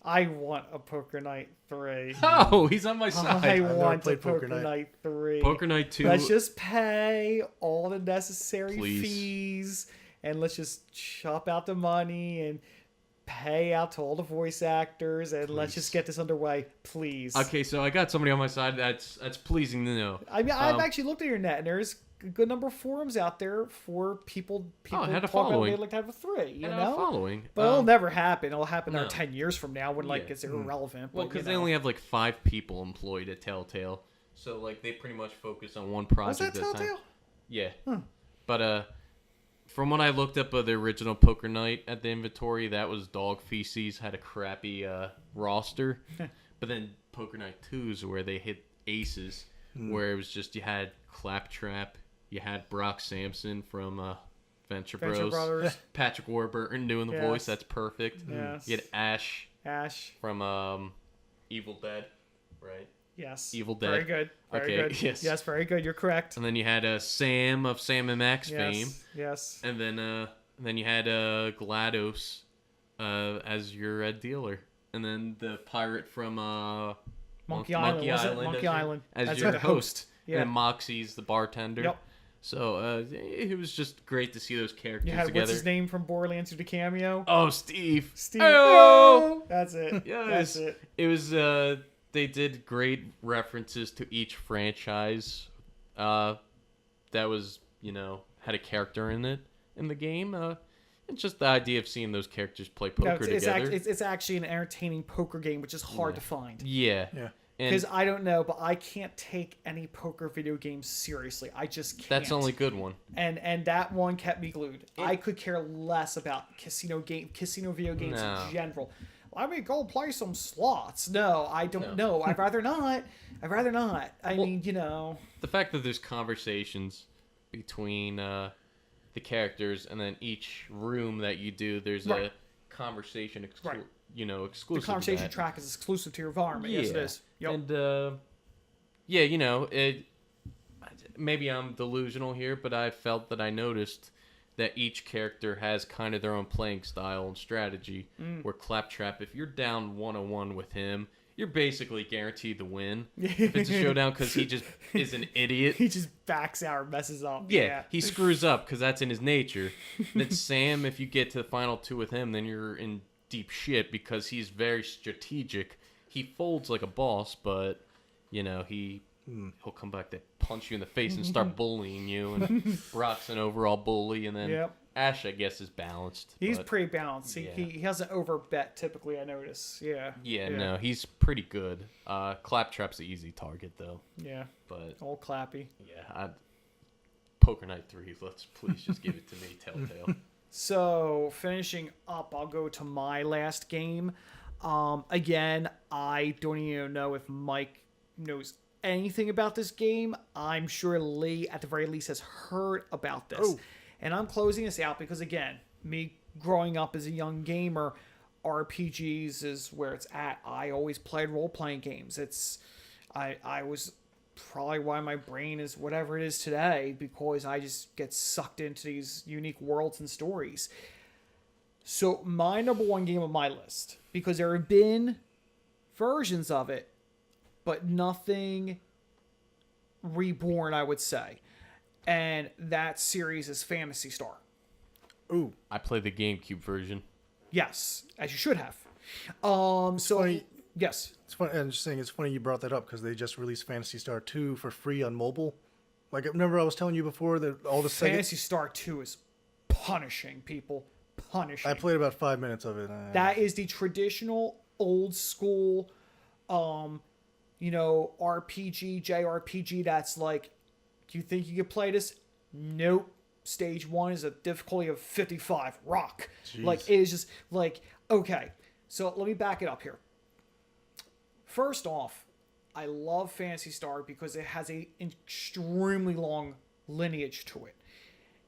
Speaker 2: I want a Poker Night 3.
Speaker 3: Oh, he's on my side.
Speaker 2: I
Speaker 1: never
Speaker 2: want a
Speaker 1: played
Speaker 2: Poker
Speaker 1: Poker
Speaker 2: Night 3.
Speaker 3: Poker Night 2.
Speaker 2: Let's just pay all the necessary
Speaker 3: Please.
Speaker 2: fees, and let's just chop out the money and pay out to all the voice actors, and let's just get this underway, please.
Speaker 3: Okay, so I got somebody on my side that's pleasing to know.
Speaker 2: I mean, I've actually looked at your net, and there's a good number of forums out there for people
Speaker 3: I had a
Speaker 2: talk about
Speaker 3: following.
Speaker 2: they'd like to have a 3, you
Speaker 3: And
Speaker 2: know?
Speaker 3: following.
Speaker 2: But it'll never happen. It'll happen
Speaker 3: no.
Speaker 2: 10 years from now when,
Speaker 3: Yeah.
Speaker 2: it's irrelevant.
Speaker 3: Well,
Speaker 2: but,
Speaker 3: because
Speaker 2: you
Speaker 3: they
Speaker 2: know.
Speaker 3: only have 5 people employed at Telltale. So, they pretty much focus on one
Speaker 2: Was
Speaker 3: project
Speaker 2: that
Speaker 3: at a time.
Speaker 2: Telltale?
Speaker 3: Yeah.
Speaker 2: Huh.
Speaker 3: But, from what I looked up of the original Poker Night at the inventory, that was Dog Feces, had a crappy roster. But then Poker Night 2 is where they hit aces, where it was just you had Claptrap, you had Brock Sampson from Venture Bros,
Speaker 2: Brothers.
Speaker 3: Patrick Warburton doing the
Speaker 2: Yes.
Speaker 3: voice, that's perfect.
Speaker 2: Yes.
Speaker 3: You had
Speaker 2: Ash.
Speaker 3: from Evil Dead, right?
Speaker 2: Yes.
Speaker 3: Evil Dead.
Speaker 2: Very good. Very
Speaker 3: Okay,
Speaker 2: good.
Speaker 3: yes.
Speaker 2: Yes, very good. You're correct.
Speaker 3: And then you had Sam of Sam and Max
Speaker 2: Yes.
Speaker 3: fame.
Speaker 2: Yes.
Speaker 3: And then you had GLaDOS as your dealer. And then the pirate from
Speaker 2: Monkey Island. Was it? Monkey Island.
Speaker 3: as your host.
Speaker 2: Yeah.
Speaker 3: And then Moxie's the bartender.
Speaker 2: Yep.
Speaker 3: So it was just great to see those characters
Speaker 2: You had
Speaker 3: together.
Speaker 2: what's his name from Borderlands 2 the cameo?
Speaker 3: Oh, Steve.
Speaker 2: Steve.
Speaker 3: Ayo!
Speaker 2: That's it.
Speaker 3: Yes.
Speaker 2: That's it.
Speaker 3: It was they did great references to each franchise that was, had a character in it in the game. It's just the idea of seeing those characters play poker together.
Speaker 2: It's actually an entertaining poker game, which is hard to find.
Speaker 3: Yeah. And
Speaker 2: Because I don't know, but I can't take any poker video games seriously. I just can't.
Speaker 3: that's the only good one.
Speaker 2: And that one kept me glued. I could care less about casino video games
Speaker 3: No.
Speaker 2: in general. Let me go play some slots. No, I don't know. I'd rather not. I mean,
Speaker 3: The fact that there's conversations between the characters, and then each room that you do, there's a conversation exclusive.
Speaker 2: the conversation
Speaker 3: to that.
Speaker 2: track is exclusive to your environment. Yes, it is. Yep.
Speaker 3: And maybe I'm delusional here, but I felt that I noticed that each character has kind of their own playing style and strategy. Where Claptrap, if you're down 1-on-1 with him, you're basically guaranteed to win if it's a showdown, because he just is an idiot.
Speaker 2: He just backs out or messes up.
Speaker 3: Yeah, he screws up because that's in his nature. Then Sam, if you get to the final 2 with him, then you're in deep shit because he's very strategic. He folds like a boss, but he'll come back to punch you in the face and start bullying you. And Brock's an overall bully, and then Ash, I guess, is balanced.
Speaker 2: He's
Speaker 3: but,
Speaker 2: pretty balanced. He hasn't overbet typically, I notice. Yeah.
Speaker 3: No, he's pretty good. Claptrap's the easy target though.
Speaker 2: Yeah.
Speaker 3: But
Speaker 2: Old Clappy.
Speaker 3: yeah, Poker Night 3. Let's please just give it to me, Telltale.
Speaker 2: So, finishing up, I'll go to my last game. Again, I don't even know if Mike knows anything about this game. I'm sure Lee, at the very least, has heard about this.
Speaker 1: Oh.
Speaker 2: And I'm closing this out because, again, me growing up as a young gamer, RPGs is where it's at. I always played role-playing games. I was probably why my brain is whatever it is today, because I just get sucked into these unique worlds and stories. So my number one game on my list, because there have been versions of it, but nothing reborn, I would say. And that series is Phantasy Star.
Speaker 1: Ooh.
Speaker 3: I played the GameCube version.
Speaker 2: Yes, as you should have. So
Speaker 1: funny.
Speaker 2: yes.
Speaker 1: It's funny. I'm just saying, it's funny you brought that up because they just released Phantasy Star 2 for free on mobile. Remember I was telling you before that all the
Speaker 2: Phantasy Star 2 is punishing, people. Punishing.
Speaker 1: I played about 5 minutes of it.
Speaker 2: That is the traditional old school, RPG, JRPG. That's like, do you think you could play this? Nope. stage 1 is a difficulty of 55 rock.
Speaker 1: Jeez.
Speaker 2: Like, it is just like, okay, so let me back it up here. First off, I love Phantasy Star because it has a extremely long lineage to it.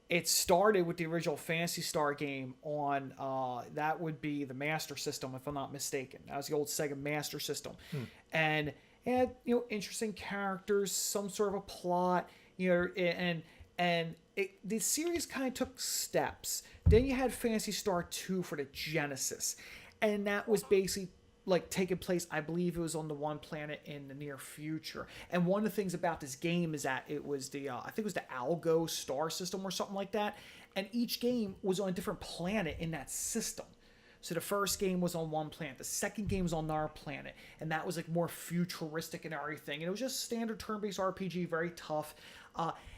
Speaker 2: It started with the original Phantasy Star game on, that would be the Master System, if I'm not mistaken. That was the old Sega Master System. And it had, interesting characters, some sort of a plot, and the series kind of took steps. Then you had Phantasy Star 2 for the Genesis. And that was basically like taking place, I believe it was on the one planet in the near future. And one of the things about this game is that it was the I think it was the Algo star system or something like that, and each game was on a different planet in that system. So the first game was on one planet, the second game was on another planet, and that was like more futuristic and everything. And it was just standard turn-based RPG, very tough.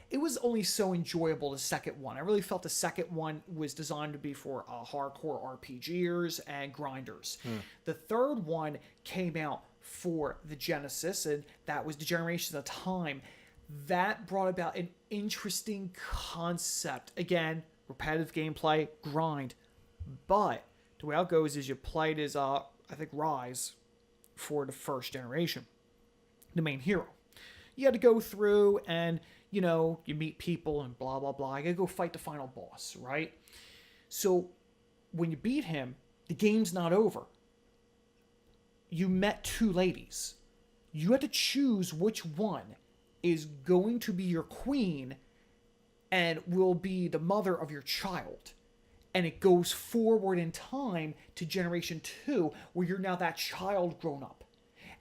Speaker 2: It was only so enjoyable, the second one. I really felt the second one was designed to be for hardcore RPGers and grinders. The third one came out for the Genesis, and that was the generation of time. That brought about an interesting concept. Again, repetitive gameplay, grind. But the way it goes is you played as, I think, Rise for the first generation, the main hero. You had to go through and, you meet people and blah, blah, blah. You gotta go fight the final boss, right? So when you beat him, the game's not over. You met 2 ladies. You had to choose which one is going to be your queen and will be the mother of your child. And it goes forward in time to generation 2, where you're now that child grown up.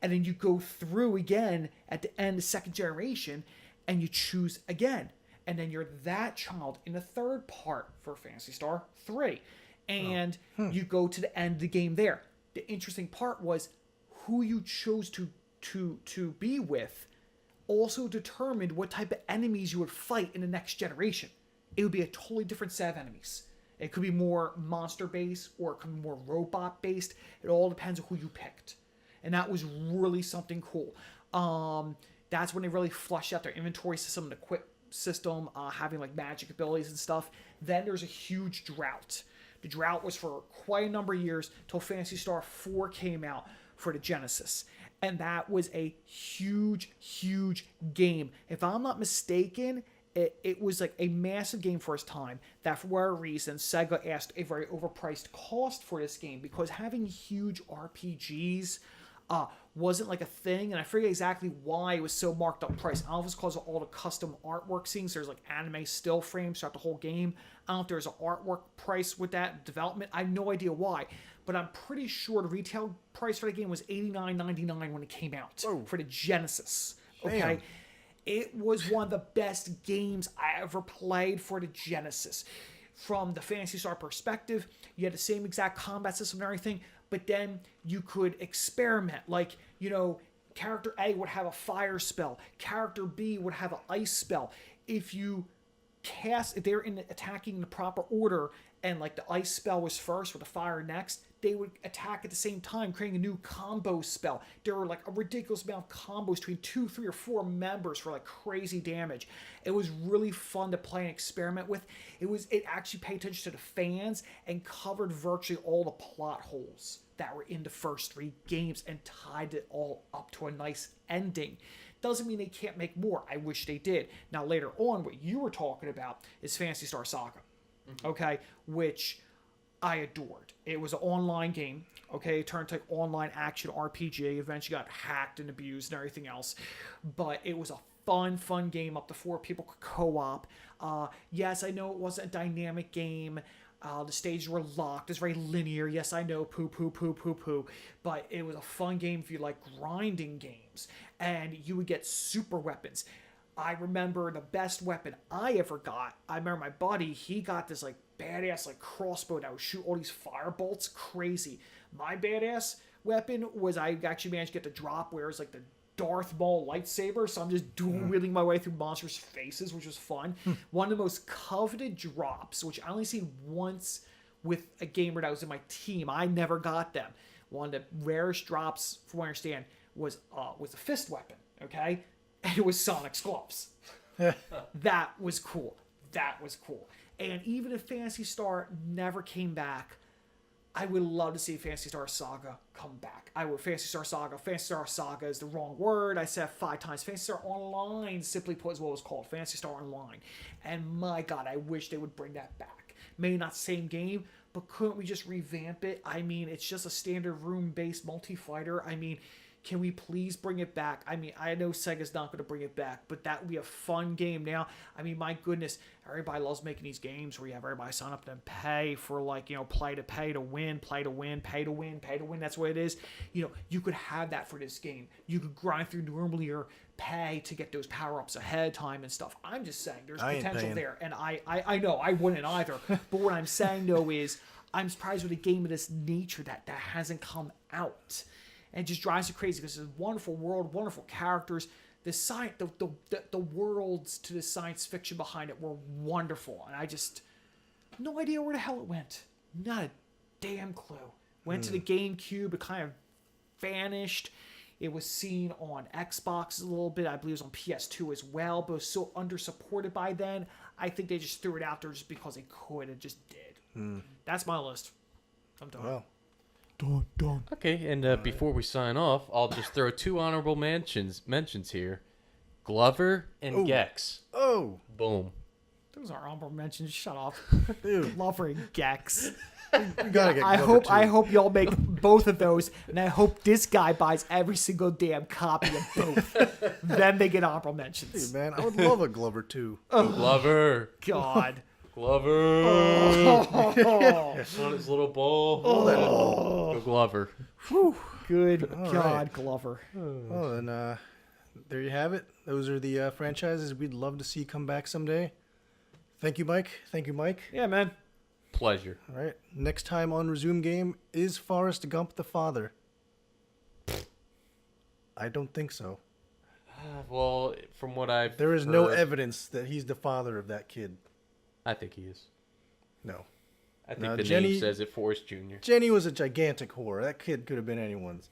Speaker 2: And then you go through again at the end of second generation, and you choose again. And then you're that child in the third part for Phantasy Star 3. And you go to the end of the game there. The interesting part was who you chose to be with also determined what type of enemies you would fight in the next generation. It would be a totally different set of enemies. It could be more monster-based, or it could be more robot-based. It all depends on who you picked. And that was really something cool. That's when they really flushed out their inventory system, the equip system, having like magic abilities and stuff. Then there's a huge drought. The drought was for quite a number of years till Phantasy Star 4 came out for the Genesis. And that was a huge, huge game. If I'm not mistaken, it was like a massive game for its time, that for whatever reason, Sega asked a very overpriced cost for this game, because having huge RPGs wasn't like a thing, and I forget exactly why it was so marked up price. I don't know if it's because of all the custom artwork scenes. There's like anime still frames throughout the whole game. I don't know if there's an artwork price with that development. I have no idea why, but I'm pretty sure the retail price for the game was $89.99 when it came out for the Genesis. Okay.
Speaker 1: Damn.
Speaker 2: It was one of the best games I ever played for the Genesis. From the Phantasy Star perspective, you had the same exact combat system and everything, but then you could experiment. Like, character A would have a fire spell. Character B would have an ice spell. If they're attacking in the proper order, and like the ice spell was first with the fire next, they would attack at the same time, creating a new combo spell. There were like a ridiculous amount of combos between 2, 3, or 4 members for like crazy damage. It was really fun to play and experiment with. It actually paid attention to the fans and covered virtually all the plot holes that were in the first 3 games and tied it all up to a nice ending. Doesn't mean they can't make more. I wish they did. Now later on, what you were talking about is Phantasy Star Saga, okay, which I adored. It was an online game, okay? It turned to like online action RPG. Eventually got hacked and abused and everything else. But it was a fun game. Up to 4 people could co-op. Yes, I know it wasn't a dynamic game. The stages were locked. It's very linear. Yes, I know. Poo. But it was a fun game if you like grinding games. And you would get super weapons. I remember the best weapon I ever got. I remember my buddy, he got this like badass like crossbow that would shoot all these fire bolts. Crazy. My badass weapon was, I actually managed to get the drop where it's like the Darth Maul lightsaber, so I'm just dual-wielding my way through monsters' faces, which was fun. One of the most coveted drops, which I only seen once with a gamer that was in my team. I never got them. One of the rarest drops, from what I understand, was a fist weapon, okay? And it was Sonic's gloves. That was cool. that was cool. And even if Phantasy Star never came back, I would love to see Phantasy Star Saga come back. Phantasy Star Saga is the wrong word. I said 5 times. Phantasy Star Online, simply put, is what it was called. Phantasy Star Online. And my God, I wish they would bring that back. Maybe not same game, but couldn't we just revamp it? I mean, it's just a standard room-based multi-fighter. I mean, can we please bring it back? I mean, I know Sega's not going to bring it back, but that would be a fun game now. I mean, my goodness, everybody loves making these games where you have everybody sign up and pay for, like, you know, play to pay to win, play to win, pay to win, pay to win. That's what it is. You know, you could have that for this game. You could grind through normally or pay to get those power-ups ahead of time and stuff. I'm just saying there's potential there. And I know I wouldn't either. But what I'm saying, though, is I'm surprised with a game of this nature that hasn't come out. And it just drives you crazy because it's a wonderful world, wonderful characters. The worlds to the science fiction behind it were wonderful. And I just, no idea where the hell it went. Not a damn clue. Went to the GameCube, it kind of vanished. It was seen on Xbox a little bit. I believe it was on PS2 as well, but it was so under-supported by then. I think they just threw it out there just because they could and just did. That's my list. I'm done.
Speaker 1: Well.
Speaker 3: Okay, and before we sign off, I'll just throw 2 honorable mentions here. Glover and Gex.
Speaker 1: Oh.
Speaker 3: Boom.
Speaker 2: Those are honorable mentions. Shut up.
Speaker 1: Dude.
Speaker 2: Glover and Gex.
Speaker 1: We gotta get
Speaker 2: I
Speaker 1: Glover
Speaker 2: hope y'all make both of those, and I hope this guy buys every single damn copy of both. Then they get honorable mentions.
Speaker 1: Dude, man, I would love a Glover too.
Speaker 3: Glover.
Speaker 2: God.
Speaker 3: Glover. On his little ball. Go Glover.
Speaker 2: Whew. Good
Speaker 1: All
Speaker 2: God,
Speaker 1: right.
Speaker 2: Glover.
Speaker 1: Well, then there you have it. Those are the franchises we'd love to see come back someday. Thank you, Mike. Thank you, Mike.
Speaker 2: Yeah, man.
Speaker 3: Pleasure.
Speaker 1: All right. Next time on Resume Game, is Forrest Gump the father? I don't think so.
Speaker 3: Well, from what I've
Speaker 1: There is no
Speaker 3: heard,
Speaker 1: evidence that he's the father of that kid.
Speaker 3: I think he is.
Speaker 1: No.
Speaker 3: I think
Speaker 1: Now,
Speaker 3: the
Speaker 1: Jenny-
Speaker 3: name says it, Forrest Jr.
Speaker 1: Jenny was a gigantic whore. That kid could have been anyone's.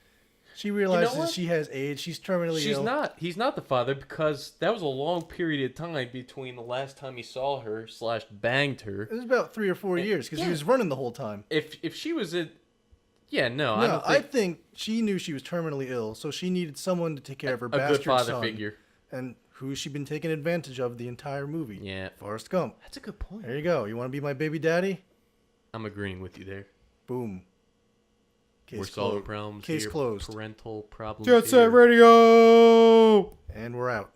Speaker 1: She realizes
Speaker 3: what?
Speaker 1: she has AIDS. She's terminally
Speaker 3: She's
Speaker 1: ill.
Speaker 3: not. He's not the father because that was a long period of time between the last time he saw her / banged her.
Speaker 1: It was about 3 or 4 years because he was running the whole time.
Speaker 3: If she was I don't
Speaker 1: No,
Speaker 3: think
Speaker 1: I think she knew she was terminally ill, so she needed someone to take care of her
Speaker 3: a
Speaker 1: bastard
Speaker 3: good father
Speaker 1: son.
Speaker 3: figure.
Speaker 1: And who's she been taking advantage of the entire movie?
Speaker 3: Yeah.
Speaker 1: Forrest Gump.
Speaker 3: That's a good point.
Speaker 1: There you go. You want to be my baby daddy?
Speaker 3: I'm agreeing with you there.
Speaker 1: Boom.
Speaker 3: We're solving problems
Speaker 1: Case
Speaker 3: here.
Speaker 1: closed.
Speaker 3: Parental problems
Speaker 2: Jet Set
Speaker 3: here.
Speaker 2: Radio!
Speaker 1: And we're out.